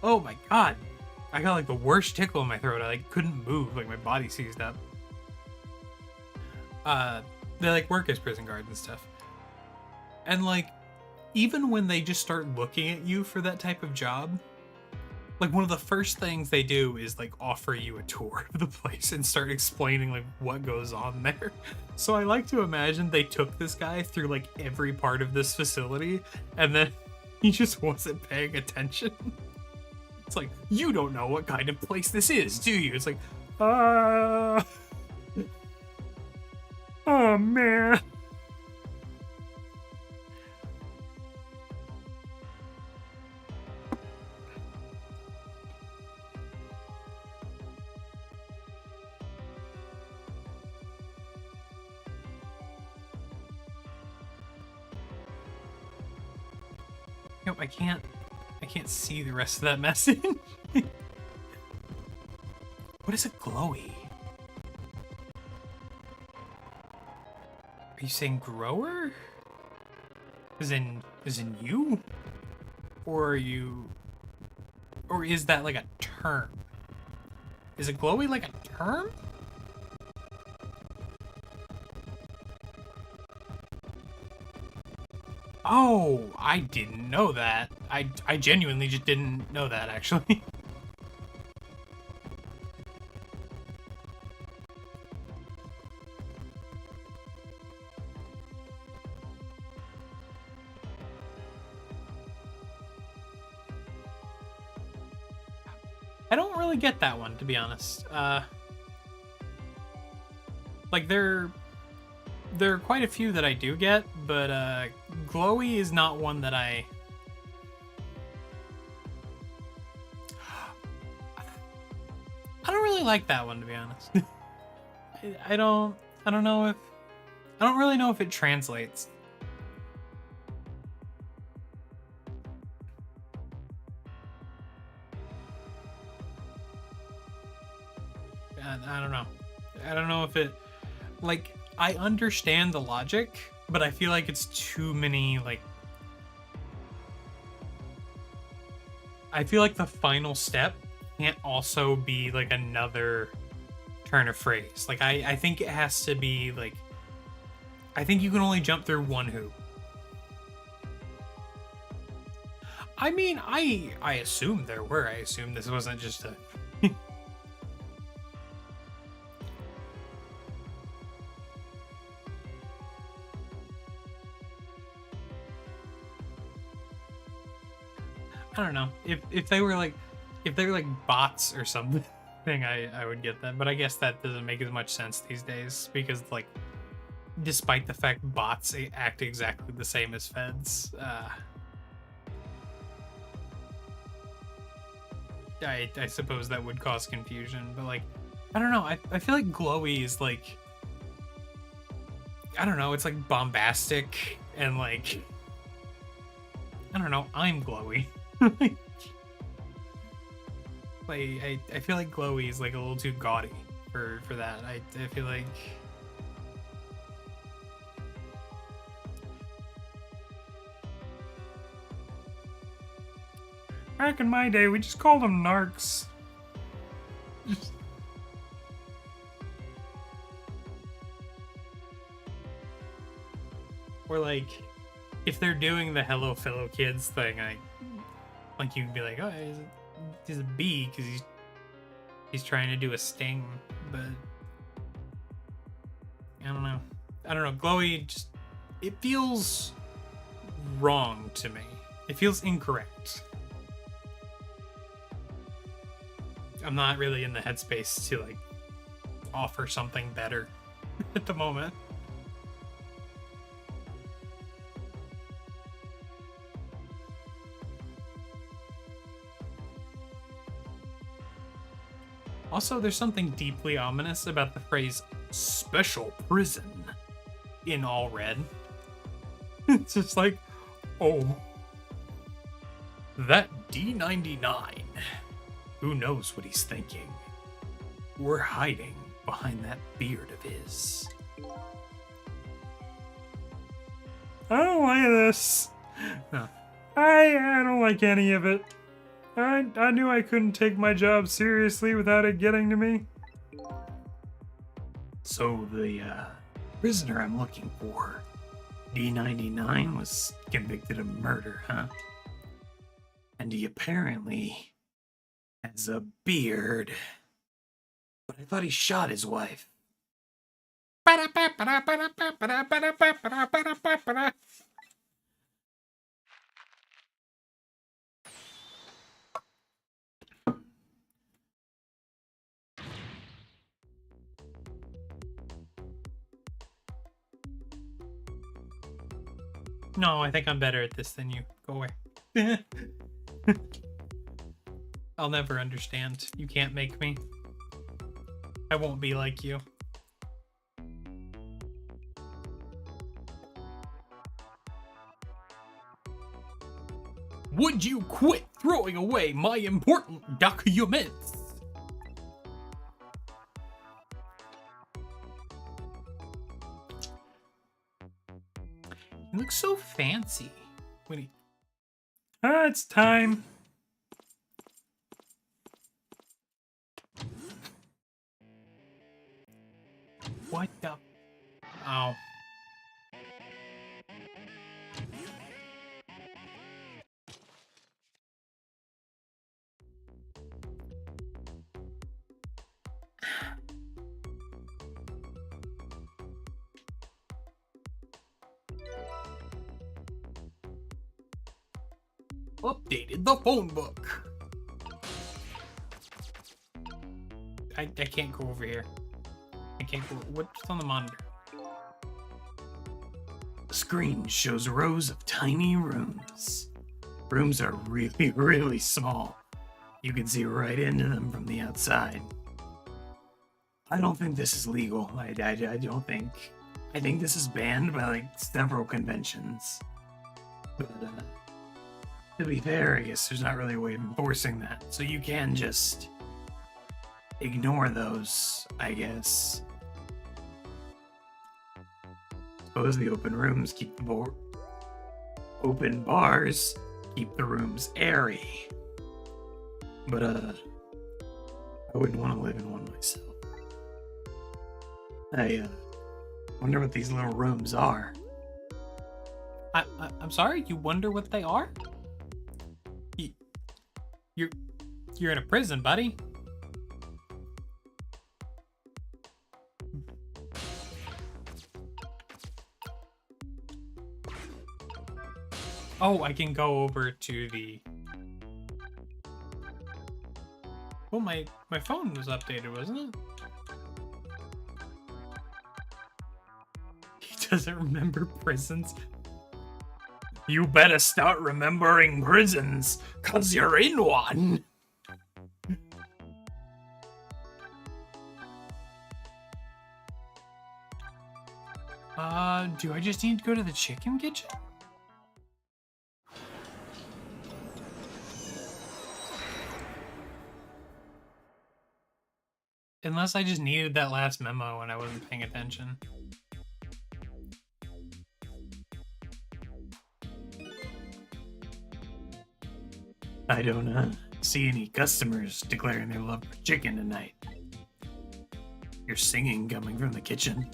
Oh my god, I got like the worst tickle in my throat. I like couldn't move, like my body seized up. They like work as prison guards and stuff, and like even when they just start looking at you for that type of job, like one of the first things they do is like offer you a tour of the place and start explaining like what goes on there. So I like to imagine they took this guy through like every part of this facility, and then he just wasn't paying attention. It's like, you don't know what kind of place this is, do you? It's like, oh man. Nope, I can't see the rest of that message. What is a glowy? Are you saying grower? As in you? Or is that like a term? Is a glowy like a term? Oh, I didn't know that. I genuinely just didn't know that, actually. I don't really get that one, to be honest. Like, there are quite a few that I do get, but glowy is not one that I... really like that one, to be honest. I don't know if I don't really know if it translates. I don't know. I don't know if it, like, I understand the logic, but I feel like it's too many, like, I feel like the final step can't also be like another turn of phrase. Like, I think it has to be like, I think you can only jump through one hoop. I mean, I assume there were. I assume this wasn't just a I don't know. If they were like bots or something, I would get that. But I guess that doesn't make as much sense these days because, like, despite the fact bots act exactly the same as feds, I suppose that would cause confusion. But, like, I don't know. I feel like glowy is like, I don't know. It's like bombastic and like, I don't know. I'm glowy. Like, I feel like glowy is like a little too gaudy for that. I feel like back in my day, we just called them narcs. or like if they're doing the hello fellow kids thing, like you can be like, oh, he's a bee because he's trying to do a sting, but I don't know. Glowy just, it feels wrong to me. It feels incorrect. I'm not really in the headspace to like offer something better at the moment. Also, there's something deeply ominous about the phrase special prison in all red. It's just like, oh, that D99. Who knows what he's thinking? We're hiding behind that beard of his. I don't like this. Huh. I don't like any of it. I knew I couldn't take my job seriously without it getting to me. So the prisoner I'm looking for, D99, was convicted of murder, huh? And he apparently has a beard. But I thought he shot his wife. No, I think I'm better at this than you. Go away. I'll never understand. You can't make me. I won't be like you. Would you quit throwing away my important documents? He looks so fancy when he... It's time. What the... Oh. Updated the phone book. I can't go over here. I can't go. What's on the monitor? The screen shows rows of tiny rooms. Rooms are really, really small. You can see right into them from the outside. I don't think this is legal. I don't think. I think this is banned by like several conventions. But to be fair, I guess there's not really a way of enforcing that. So you can just ignore those, I guess. Suppose the open rooms keep the open bars keep the rooms airy. But I wouldn't want to live in one myself. I wonder what these little rooms are. I'm sorry, you wonder what they are? You're in a prison, buddy. Oh, I can go over to the... Well, my phone was updated, wasn't it? He doesn't remember prisons. You better start remembering prisons, 'cause you're in one. Do I just need to go to the chicken kitchen? Unless I just needed that last memo and I wasn't paying attention. I don't see any customers declaring their love for chicken tonight. You're singing coming from the kitchen.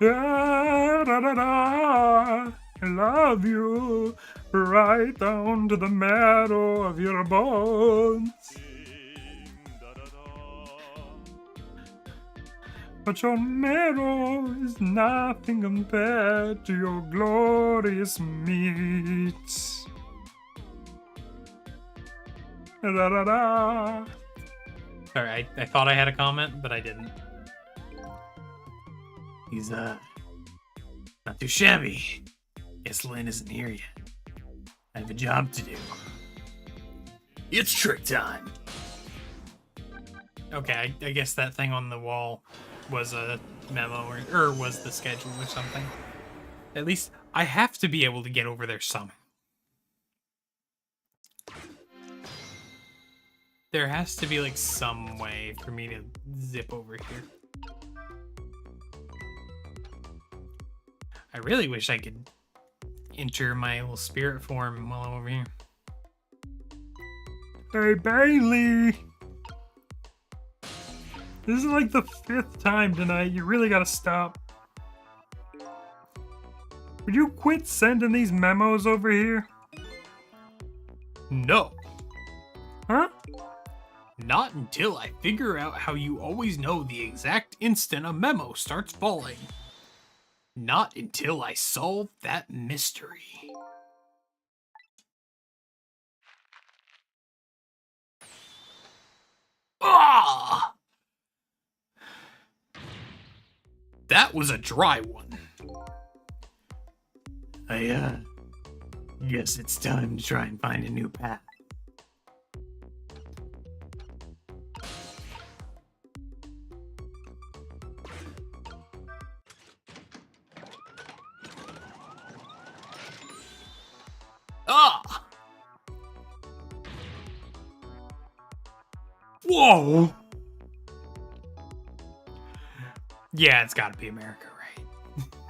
Da, da, da, da. I love you right down to the marrow of your bones. But your marrow is nothing compared to your glorious meat. Da, da, da. Sorry, I thought I had a comment, but I didn't. He's not too shabby. Guess Lynn isn't here yet. I have a job to do. It's trick time. Okay, I guess that thing on the wall was a memo or was the schedule or something. At least I have to be able to get over there somehow. There has to be like some way for me to zip over here. I really wish I could enter my little spirit form while I'm over here. Hey, Bailey! This is like the 5th time tonight. You really gotta stop. Would you quit sending these memos over here? No, Huh? not until I figure out how you always know the exact instant a memo starts falling. Not until I solve that mystery. Ah! That was a dry one. I guess it's time to try and find a new path. Ah! Whoa! Yeah, it's gotta be America,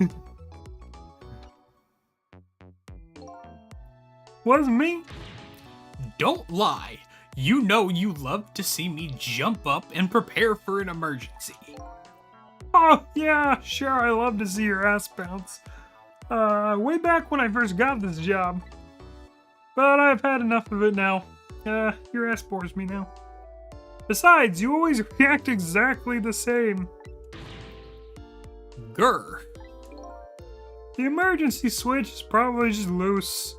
right? Wasn't me? Don't lie. You know you love to see me jump up and prepare for an emergency. Oh, yeah, sure, I love to see your ass bounce. Way back when I first got this job. But I've had enough of it now. Your ass bores me now. Besides, you always react exactly the same. Grr. The emergency switch is probably just loose.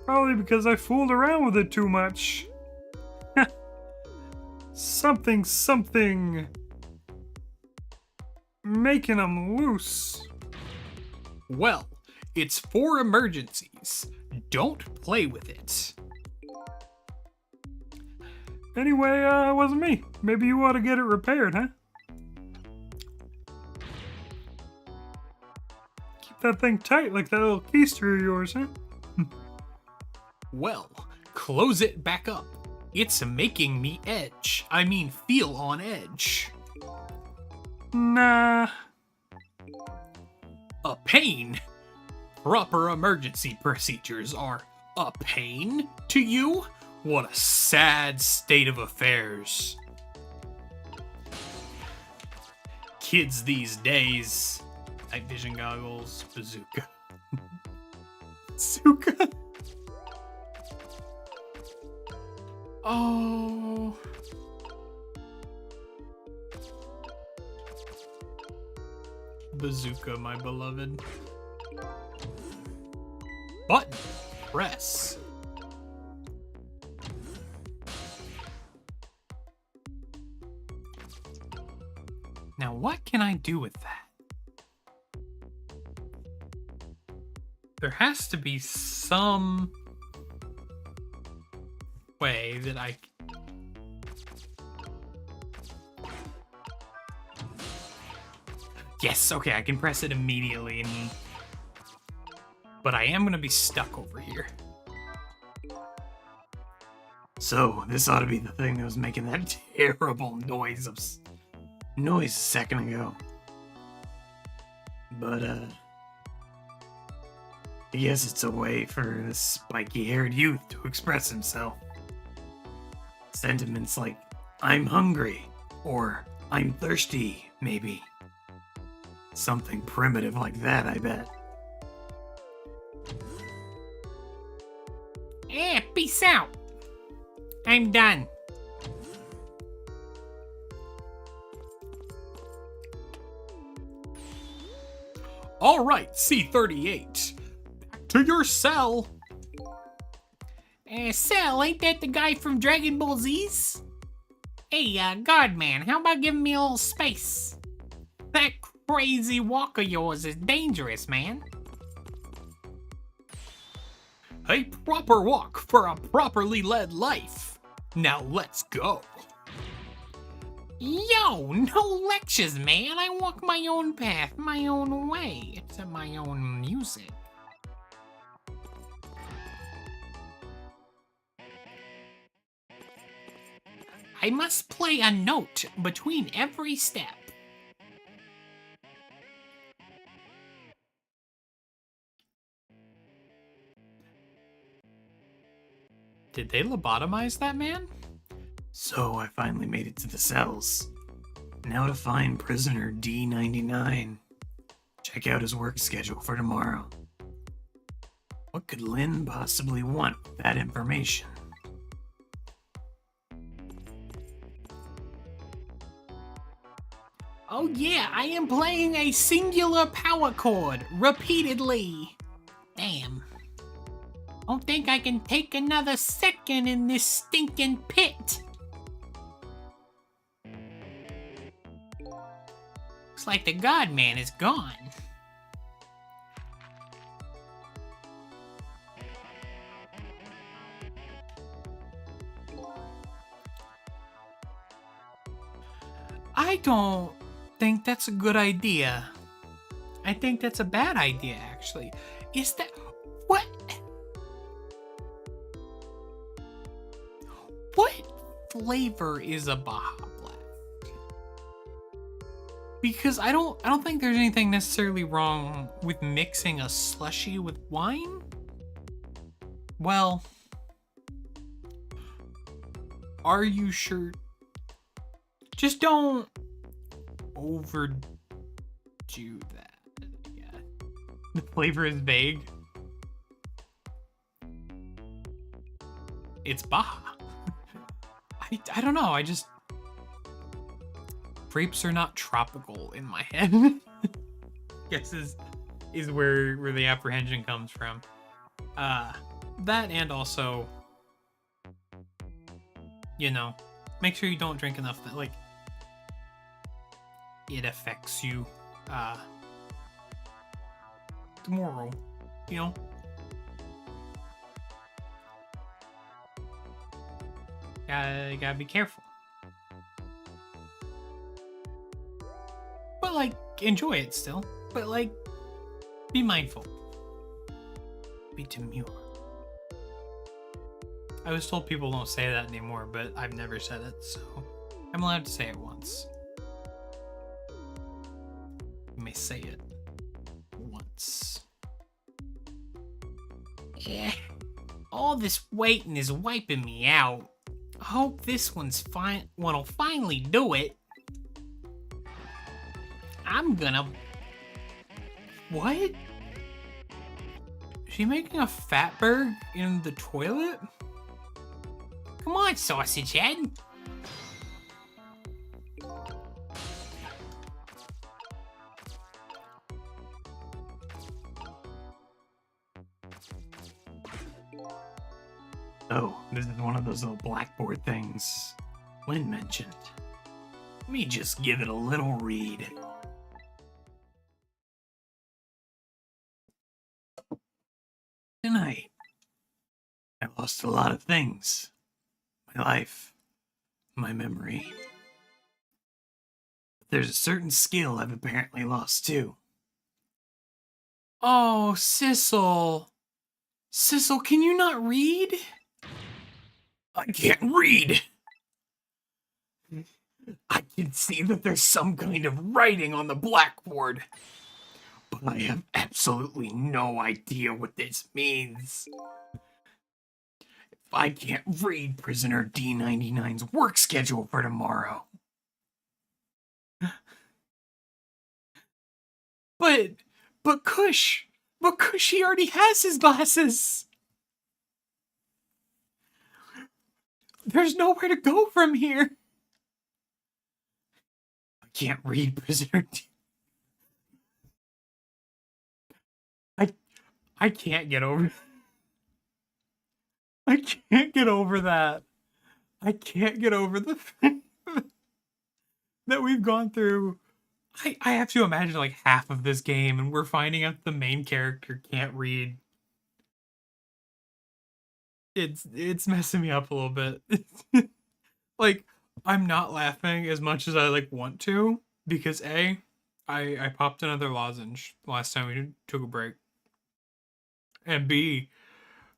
Probably because I fooled around with it too much. Something. Making them loose. Well, it's for emergencies. Don't play with it. Anyway, it wasn't me. Maybe you ought to get it repaired, huh? Keep that thing tight like that little keister of yours, huh? Well, close it back up. It's making me feel on edge. Nah. A pain? Proper emergency procedures are a pain to you? What a sad state of affairs. Kids these days. Night vision goggles, bazooka. Bazooka? Oh. Bazooka, my beloved. Button. Press. Now, what can I do with that? There has to be some way that I... Yes, okay, I can press it immediately, but I am going to be stuck over here. So, this ought to be the thing that was making that terrible noise a second ago. But, I guess it's a way for this spiky-haired youth to express himself. Sentiments like, I'm hungry, or I'm thirsty, maybe. Something primitive like that, I bet. Peace out. I'm done. All right, C38. Back to your cell. Cell, ain't that the guy from Dragon Ball Z's? Hey, Godman, how about giving me a little space? That crazy walk of yours is dangerous, man. A proper walk for a properly led life. Now let's go. Yo, no lectures, man. I walk my own path, my own way, to my own music. I must play a note between every step. Did they lobotomize that man? So I finally made it to the cells. Now to find prisoner D99. Check out his work schedule for tomorrow. What could Lynn possibly want with that information? Oh yeah, I am playing a singular power chord repeatedly. Damn. Don't think I can take another second in this stinking pit. Looks like the Godman is gone. I don't think that's a good idea. I think that's a bad idea, actually. Is that... what? What flavor is a Baja Blast? Because I don't think there's anything necessarily wrong with mixing a slushie with wine. Well, are you sure? Just don't overdo that. Yeah. The flavor is vague. It's Baja. I don't know, grapes are not tropical in my head. Guess is where the apprehension comes from. That and also, make sure you don't drink enough that it affects you tomorrow, Gotta be careful. But, like, enjoy it still. But, like, be mindful. Be demure. I was told people don't say that anymore, but I've never said it, so I'm allowed to say it once. You may say it once. Yeah. All this waiting is wiping me out. I hope this one'll finally do it. I'm gonna... What? Is she making a fatberg in the toilet? Come on, sausage head. Oh, this is one of those little blackboard things Lynn mentioned. Let me just give it a little read. Tonight, I lost a lot of things. My life, my memory. But there's a certain skill I've apparently lost too. Oh, Sissel. Sissel, can you not read? I can't read! I can see that there's some kind of writing on the blackboard, but I have absolutely no idea what this means. If I can't read prisoner D99's work schedule for tomorrow. But Kush, he already has his glasses. There's nowhere to go from here. I can't read prisoner D. I can't get over. I can't get over that. I can't get over the thing that we've gone through. I have to imagine like half of this game, and we're finding out the main character can't read. It's messing me up a little bit. Like, I'm not laughing as much as I like want to, because I popped another lozenge last time we took a break, and B,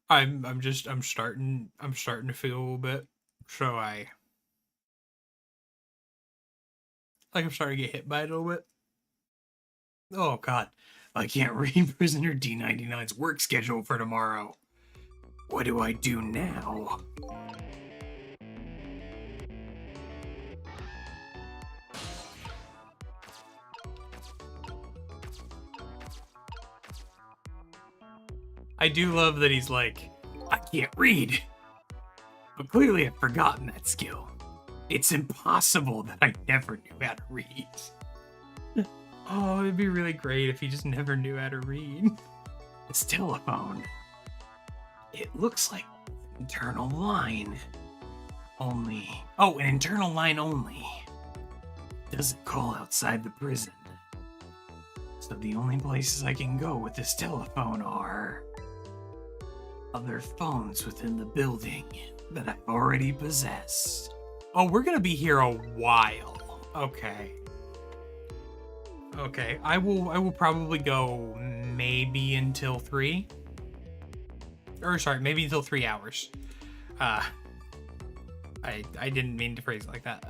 I'm starting to feel a little bit, so I'm starting to get hit by it a little bit. Oh god, I can't read prisoner D99's work schedule for tomorrow. What do I do now? I do love that he's like, I can't read. But clearly I've forgotten that skill. It's impossible that I never knew how to read. oh, it'd be really great if he just never knew how to read. This telephone. It looks like an internal line. Only... Oh, an internal line only. Doesn't call outside the prison. So the only places I can go with this telephone are... other phones within the building that I've already possessed. Oh, we're gonna be here a while. Okay. Okay, I will probably go maybe until 3. Or sorry, maybe until 3 hours. I didn't mean to phrase it like that.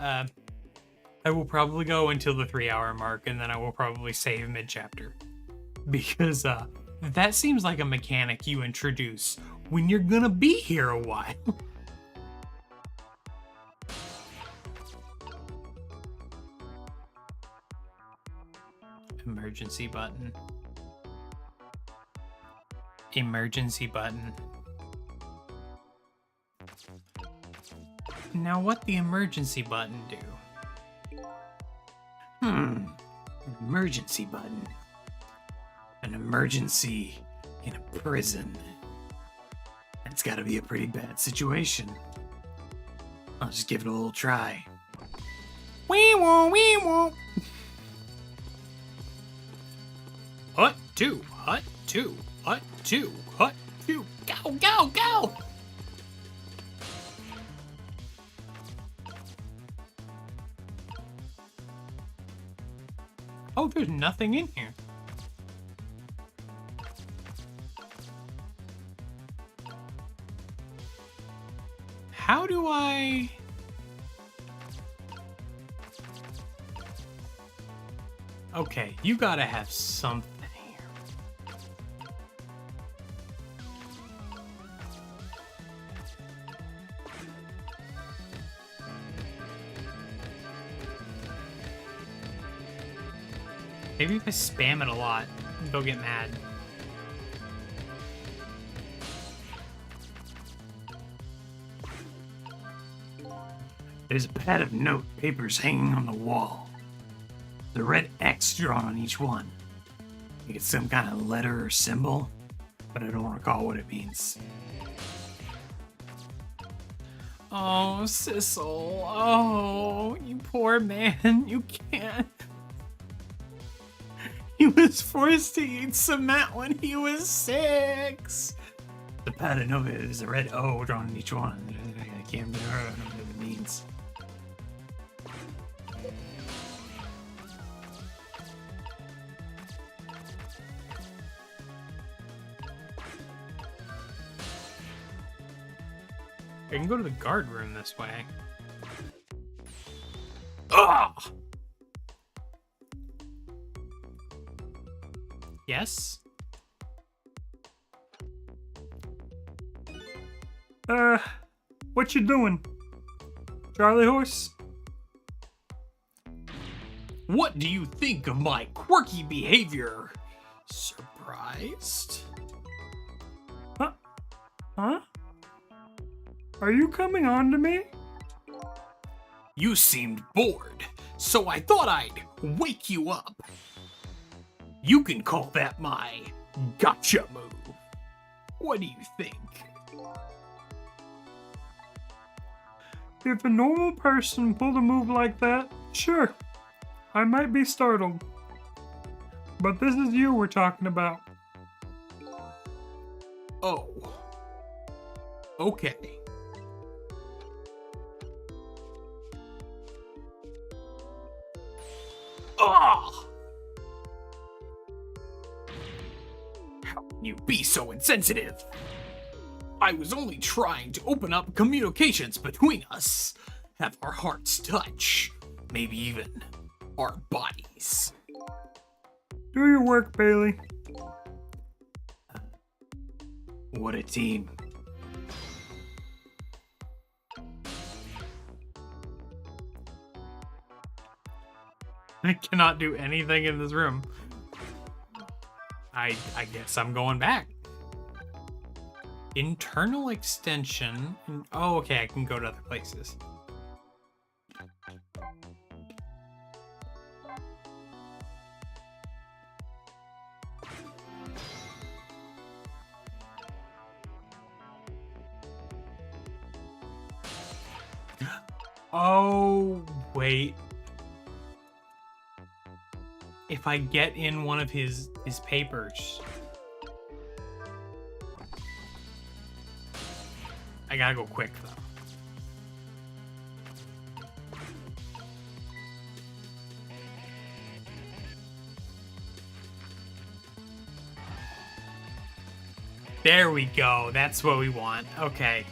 I will probably go until the 3-hour mark, and then I will probably save mid-chapter. Because that seems like a mechanic you introduce when you're gonna be here a while. Emergency button. Emergency button. Now what the emergency button do? An emergency button. An emergency in a prison. That's gotta be a pretty bad situation. I'll just give it a little try. Wee woo, wee woo. Hut 2, hut 2, hut 2, hut 2. Go, go, go. Oh, there's nothing in here. How do I... Okay, you gotta have something here. Maybe if I spam it a lot, they'll get mad. There's a pad of note papers hanging on the wall. The red X drawn on each one. I think it's some kind of letter or symbol, but I don't recall what it means. Oh, Sissel. Oh, you poor man. You can't. He was forced to eat cement when he was 6. The pad of note, there's a red O drawn on each one. I can't remember what it means. I can go to the guard room this way. Ah! Yes? What you doing? Charlie horse? What do you think of my quirky behavior? Surprised? Huh? Are you coming on to me? You seemed bored, so I thought I'd wake you up. You can call that my gotcha move. What do you think? If a normal person pulled a move like that, sure, I might be startled. But this is you we're talking about. Oh. Okay. Ah! How can you be so insensitive? I was only trying to open up communications between us, have our hearts touch, maybe even our bodies. Do your work, Bailey. What a team. I cannot do anything in this room. I guess I'm going back. Internal extension. Oh, okay, I can go to other places. Oh, wait. If I get in one of his papers. I gotta go quick, though. There we go. That's what we want. Okay.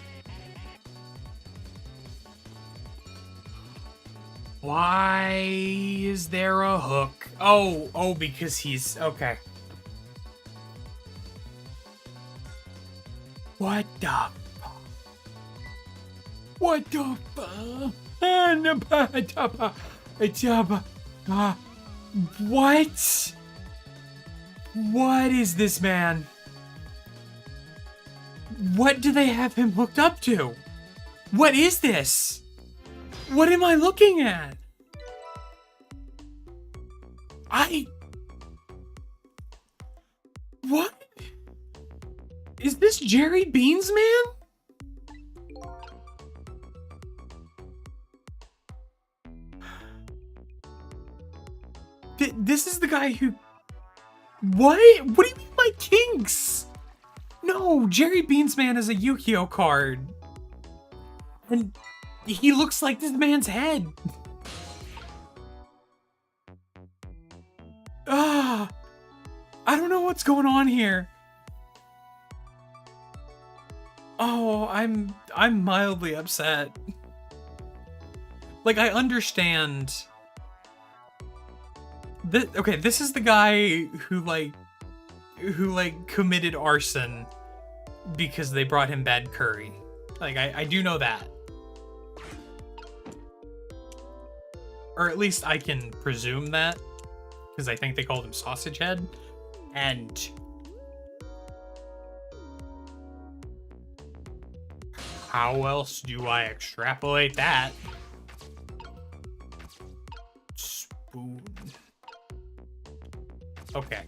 Why is there a hook? Oh, because he's... Okay. What the... What the... What? What is this, man? What do they have him hooked up to? What is this? What am I looking at? What? Is this Jerry Beans Man? This is the guy who... What? What do you mean by kinks? No, Jerry Beans Man is a Yu-Gi-Oh card. And he looks like this man's head. what's going on here. Oh, I'm mildly upset. Like, I understand. Okay, this is the guy who committed arson because they brought him bad curry. Like, I do know that. Or at least I can presume that, because I think they called him Sausage Head. And how else do I extrapolate that? Spoon. Okay.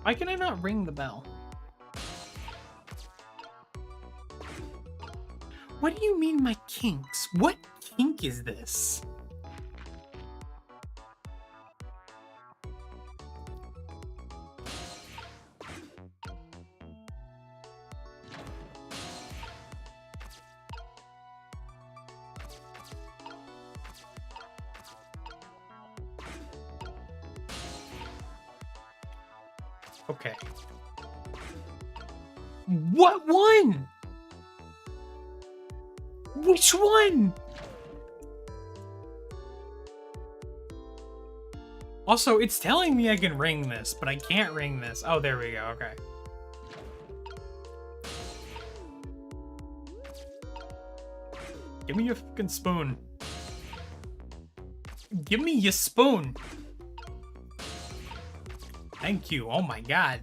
Why can I not ring the bell? What do you mean my kinks? What kink is this? Okay. What one? Which one? Also, it's telling me I can ring this, but I can't ring this. Oh, there we go. Okay. Give me your fucking spoon. Give me your spoon. Thank you. Oh my god.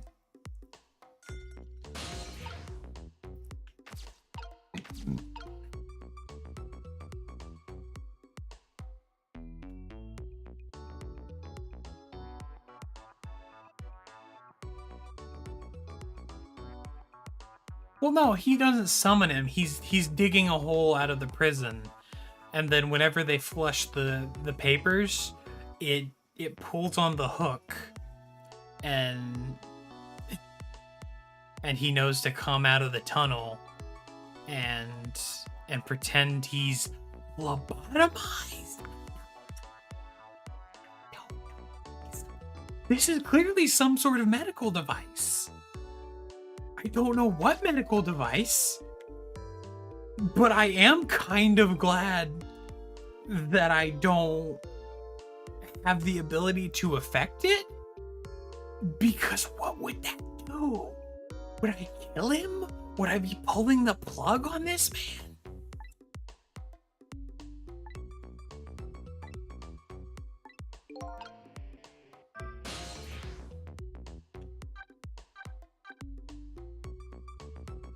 Well, no, he doesn't summon him. He's digging a hole out of the prison, and then whenever they flush the papers, it pulls on the hook, and he knows to come out of the tunnel, and pretend he's lobotomized. This is clearly some sort of medical device. I don't know what medical device, but I am kind of glad that I don't have the ability to affect it, because what would that do? Would I kill him? Would I be pulling the plug on this man?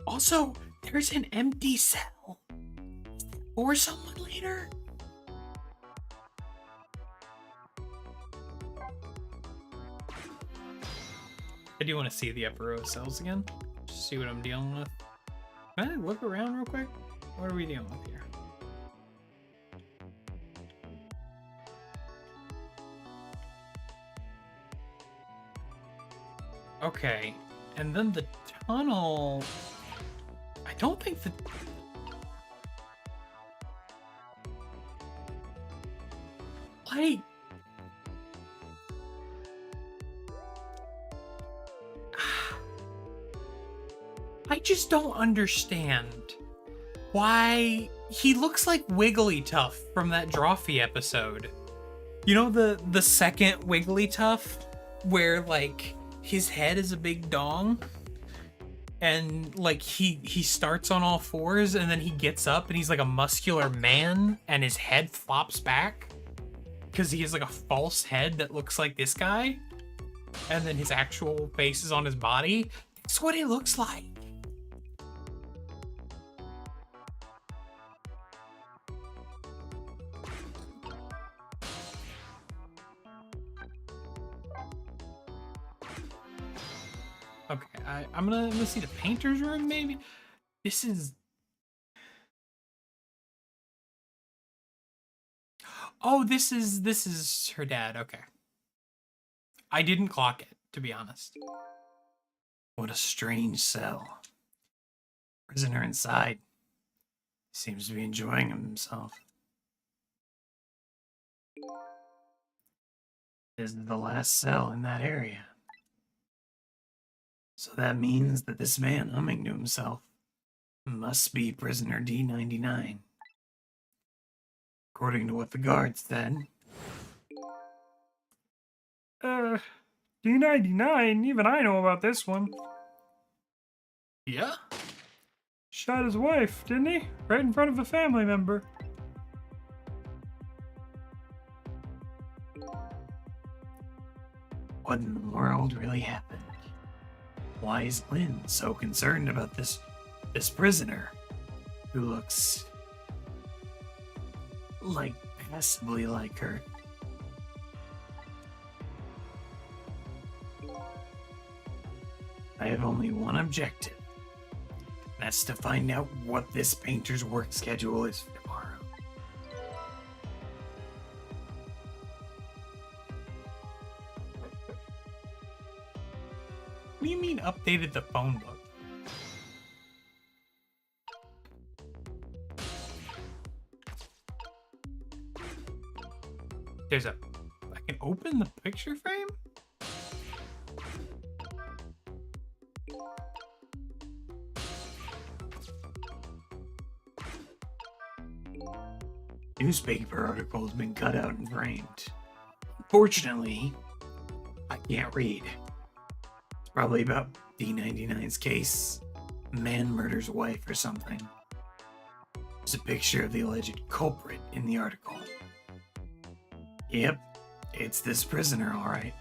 Also, there's an empty cell. Or someone later? I do want to see the upper row of cells again. Just see what I'm dealing with. Can I look around real quick? What are we dealing with here? Okay, and then the tunnel... I don't think the... Like... I just don't understand why he looks like Wigglytuff from that Drawfee episode. You know the second Wigglytuff where like his head is a big dong and like he starts on all fours and then he gets up and he's like a muscular man and his head flops back because he has like a false head that looks like this guy and then his actual face is on his body. That's what he looks like. Okay, I'm gonna see the painter's room maybe. This is... Oh, this is her dad. Okay. I didn't clock it, to be honest. What a strange cell. Prisoner inside seems to be enjoying himself. This is the last cell in that area. So that means that this man humming to himself must be prisoner D99. According to what the guard said. D99? Even I know about this one. Yeah? Shot his wife, didn't he? Right in front of a family member. What in the world really happened? Why is Lynn so concerned about this prisoner who looks like passably like her? I have only one objective. That's to find out what this painter's work schedule is for tomorrow. What do you mean updated the phone book? I can open the picture frame? Newspaper article has been cut out and framed. Unfortunately, I can't read. It's probably about D99's case. Man murders wife or something. There's a picture of the alleged culprit in the article. Yep, it's this prisoner, alright.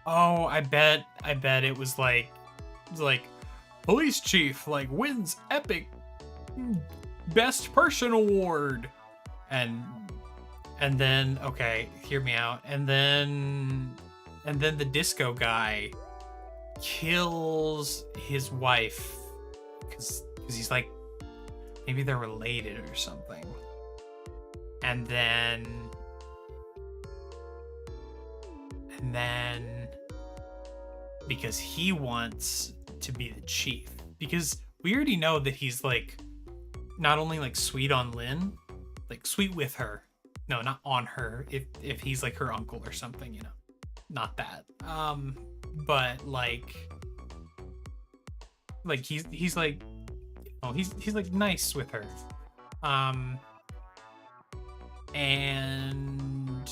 Oh, I bet it was like police chief wins epic best person award. And then, okay, hear me out. And then the disco guy kills his wife because he's like, maybe they're related or something. And then because he wants to be the chief, because we already know that he's not only sweet on Lynn, sweet with her. No, not on her. If he's her uncle or something, not that. But he's he's nice with her. And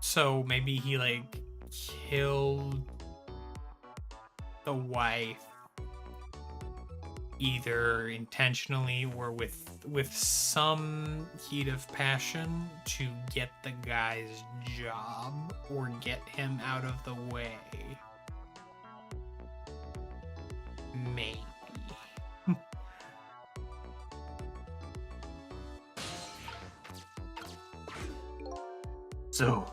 so maybe he killed the wife either intentionally or with some heat of passion to get the guy's job or get him out of the way. Maybe. So,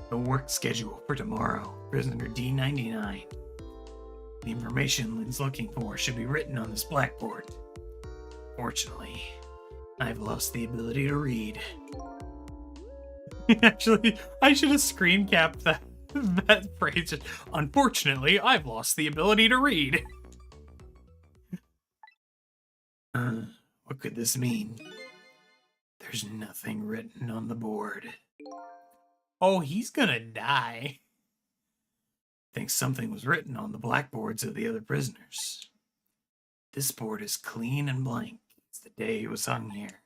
the work schedule for tomorrow, prisoner D99. The information Lynn's looking for should be written on this blackboard. Fortunately, I've lost the ability to read. Actually, I should have screen capped that phrase. Unfortunately, I've lost the ability to read. What could this mean? There's nothing written on the board. Oh, he's gonna die. Think something was written on the blackboards of the other prisoners. This board is clean and blank. It's the day he was hung here.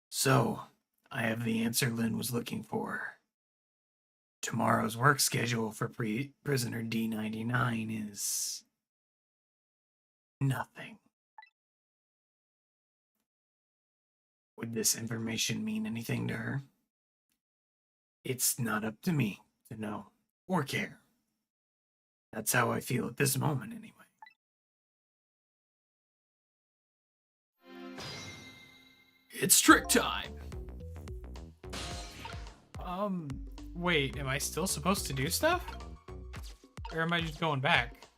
So, I have the answer Lynn was looking for. Tomorrow's work schedule for prisoner D99 is nothing. Would this information mean anything to her? It's not up to me to know or care. That's how I feel at this moment, anyway. It's trick time. Wait, am I still supposed to do stuff? Or am I just going back?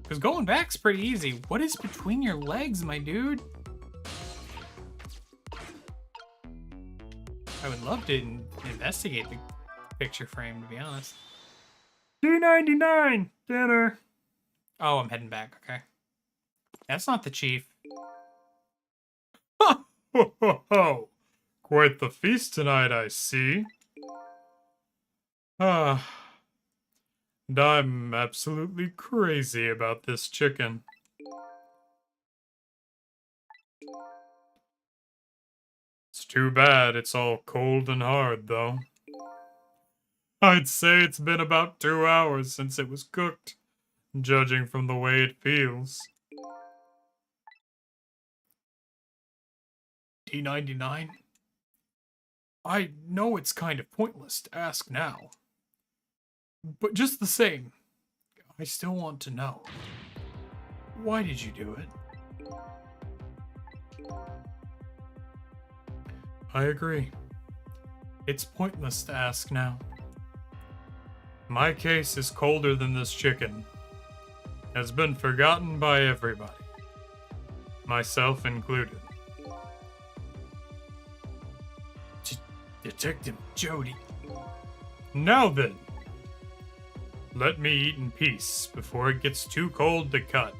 Because going back's pretty easy. What is between your legs, my dude? I would love to investigate the picture frame, to be honest. D99, dinner. Oh, I'm heading back. Okay. That's not the chief. Ho ho ho! Quite the feast tonight, I see. Ah, and I'm absolutely crazy about this chicken. It's too bad it's all cold and hard, though. I'd say it's been about 2 hours since it was cooked, judging from the way it feels. D99? I know it's kind of pointless to ask now. But just the same, I still want to know. Why did you do it? I agree. It's pointless to ask now. My case is colder than this chicken. Has been forgotten by everybody. Myself included. Detective Jody. Now then. Let me eat in peace before it gets too cold to cut.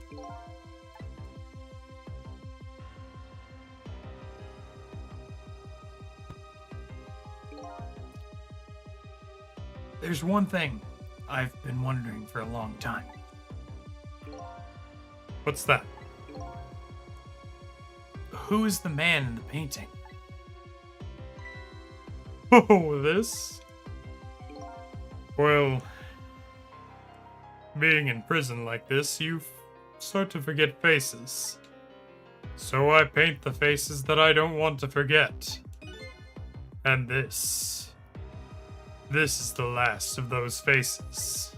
There's one thing I've been wondering for a long time. What's that? Who is the man in the painting? Oh, this? Well, being in prison like this, you start to forget faces. So I paint the faces that I don't want to forget. And this is the last of those faces.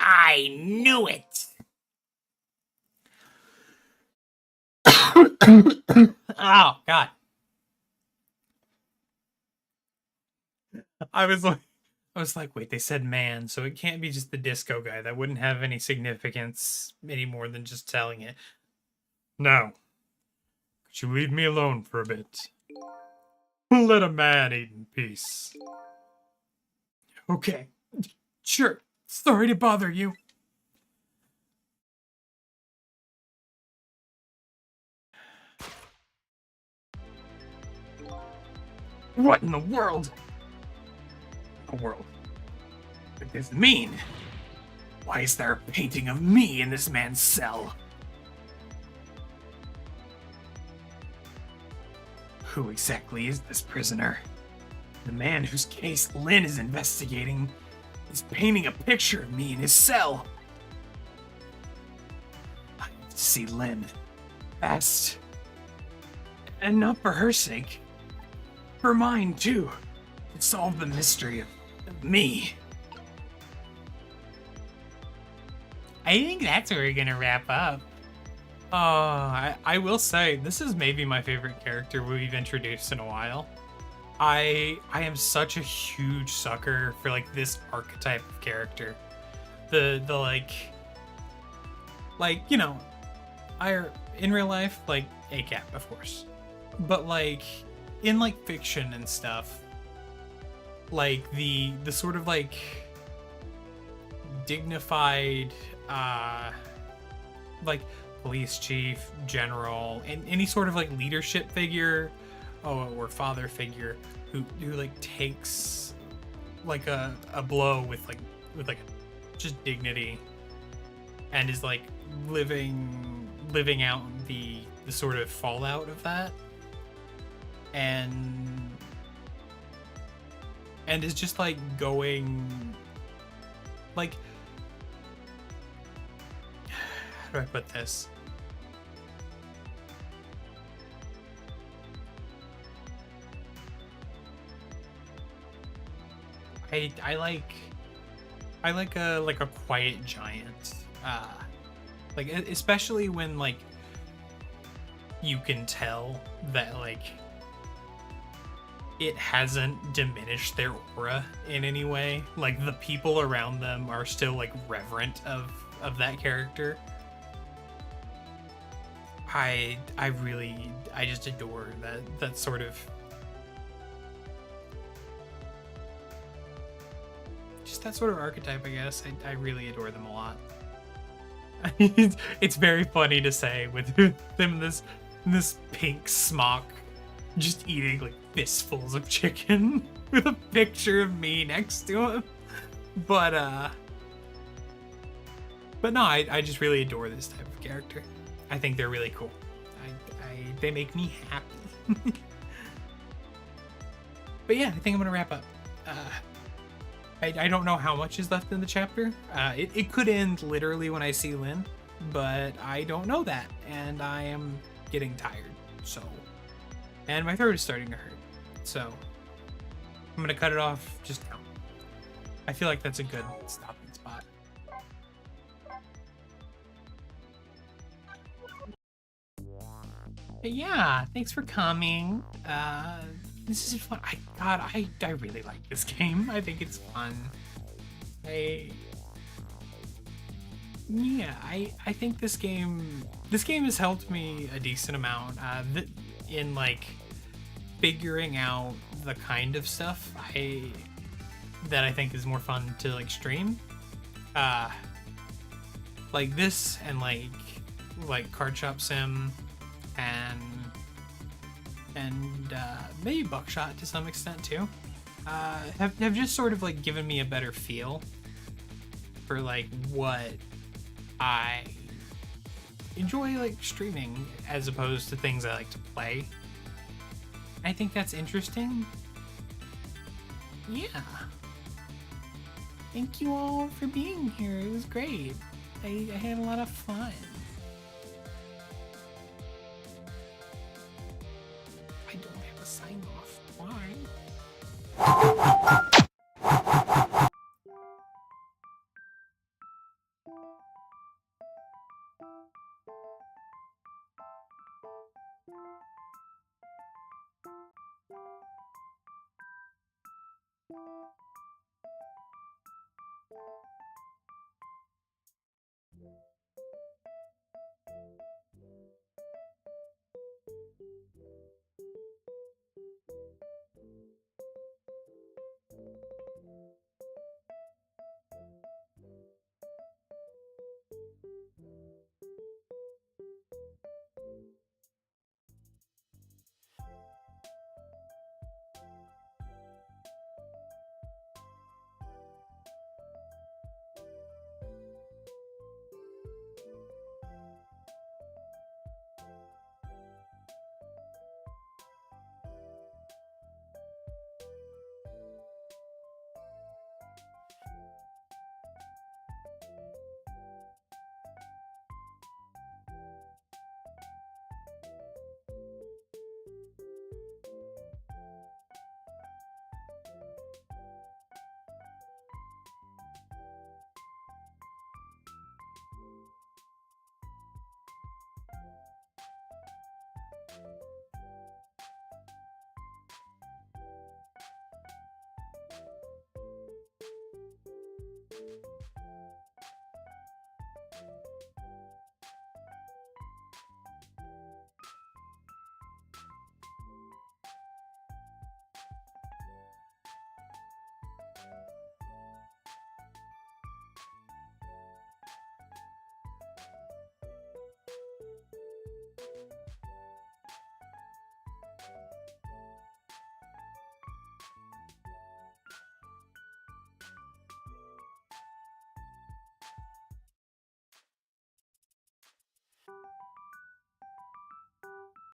I knew it! Oh, God. I was like, wait, they said man, so it can't be just the disco guy. That wouldn't have any significance any more than just telling it. Now, could you leave me alone for a bit? Let a man eat in peace. Okay, sure. Sorry to bother you. What in the world? What does it mean? Why is there a painting of me in this man's cell? Who exactly is this prisoner? The man whose case Lynn is investigating is painting a picture of me in his cell. I need to see Lynn. Fast. And not for her sake. For mine, too. To solve the mystery of me. I think that's where we're gonna wrap up. I will say, this is maybe my favorite character we've introduced in a while. I am such a huge sucker for like this archetype of character. The like, you know, in real life, like ACAP, of course. But like in like fiction and stuff, like the sort of like dignified like police chief, general, and any sort of like leadership figure, or father figure who like takes like a blow with just dignity and is like living out the sort of fallout of that, and is just like going like, how do I put this? I like a quiet giant. Like especially when like you can tell that like it hasn't diminished their aura in any way. Like the people around them are still like reverent of that character. I just adore that sort of just that sort of archetype, I guess. I really adore them a lot. It's very funny to say with them in this pink smock, just eating like fistfuls of chicken with a picture of me next to him. But no, I just really adore this type of character. I think they're really cool. They make me happy. But yeah, I think I'm gonna wrap up. I don't know how much is left in the chapter. It could end literally when I see Lynn, but I don't know that, and I am getting tired. So, and my throat is starting to hurt. So, I'm gonna cut it off just now. I feel like that's a good stopping spot. But yeah, thanks for coming. This is fun. I really like this game. I think it's fun. I think this game has helped me a decent amount in like figuring out the kind of stuff that I think is more fun to like stream. Like this and like Card Shop Sim and maybe Buckshot to some extent too, have just sort of like given me a better feel for like what I enjoy like streaming as opposed to things I like to play. I think that's interesting. Yeah. Thank you all for being here. It was great. I had a lot of fun. I don't have a sign on.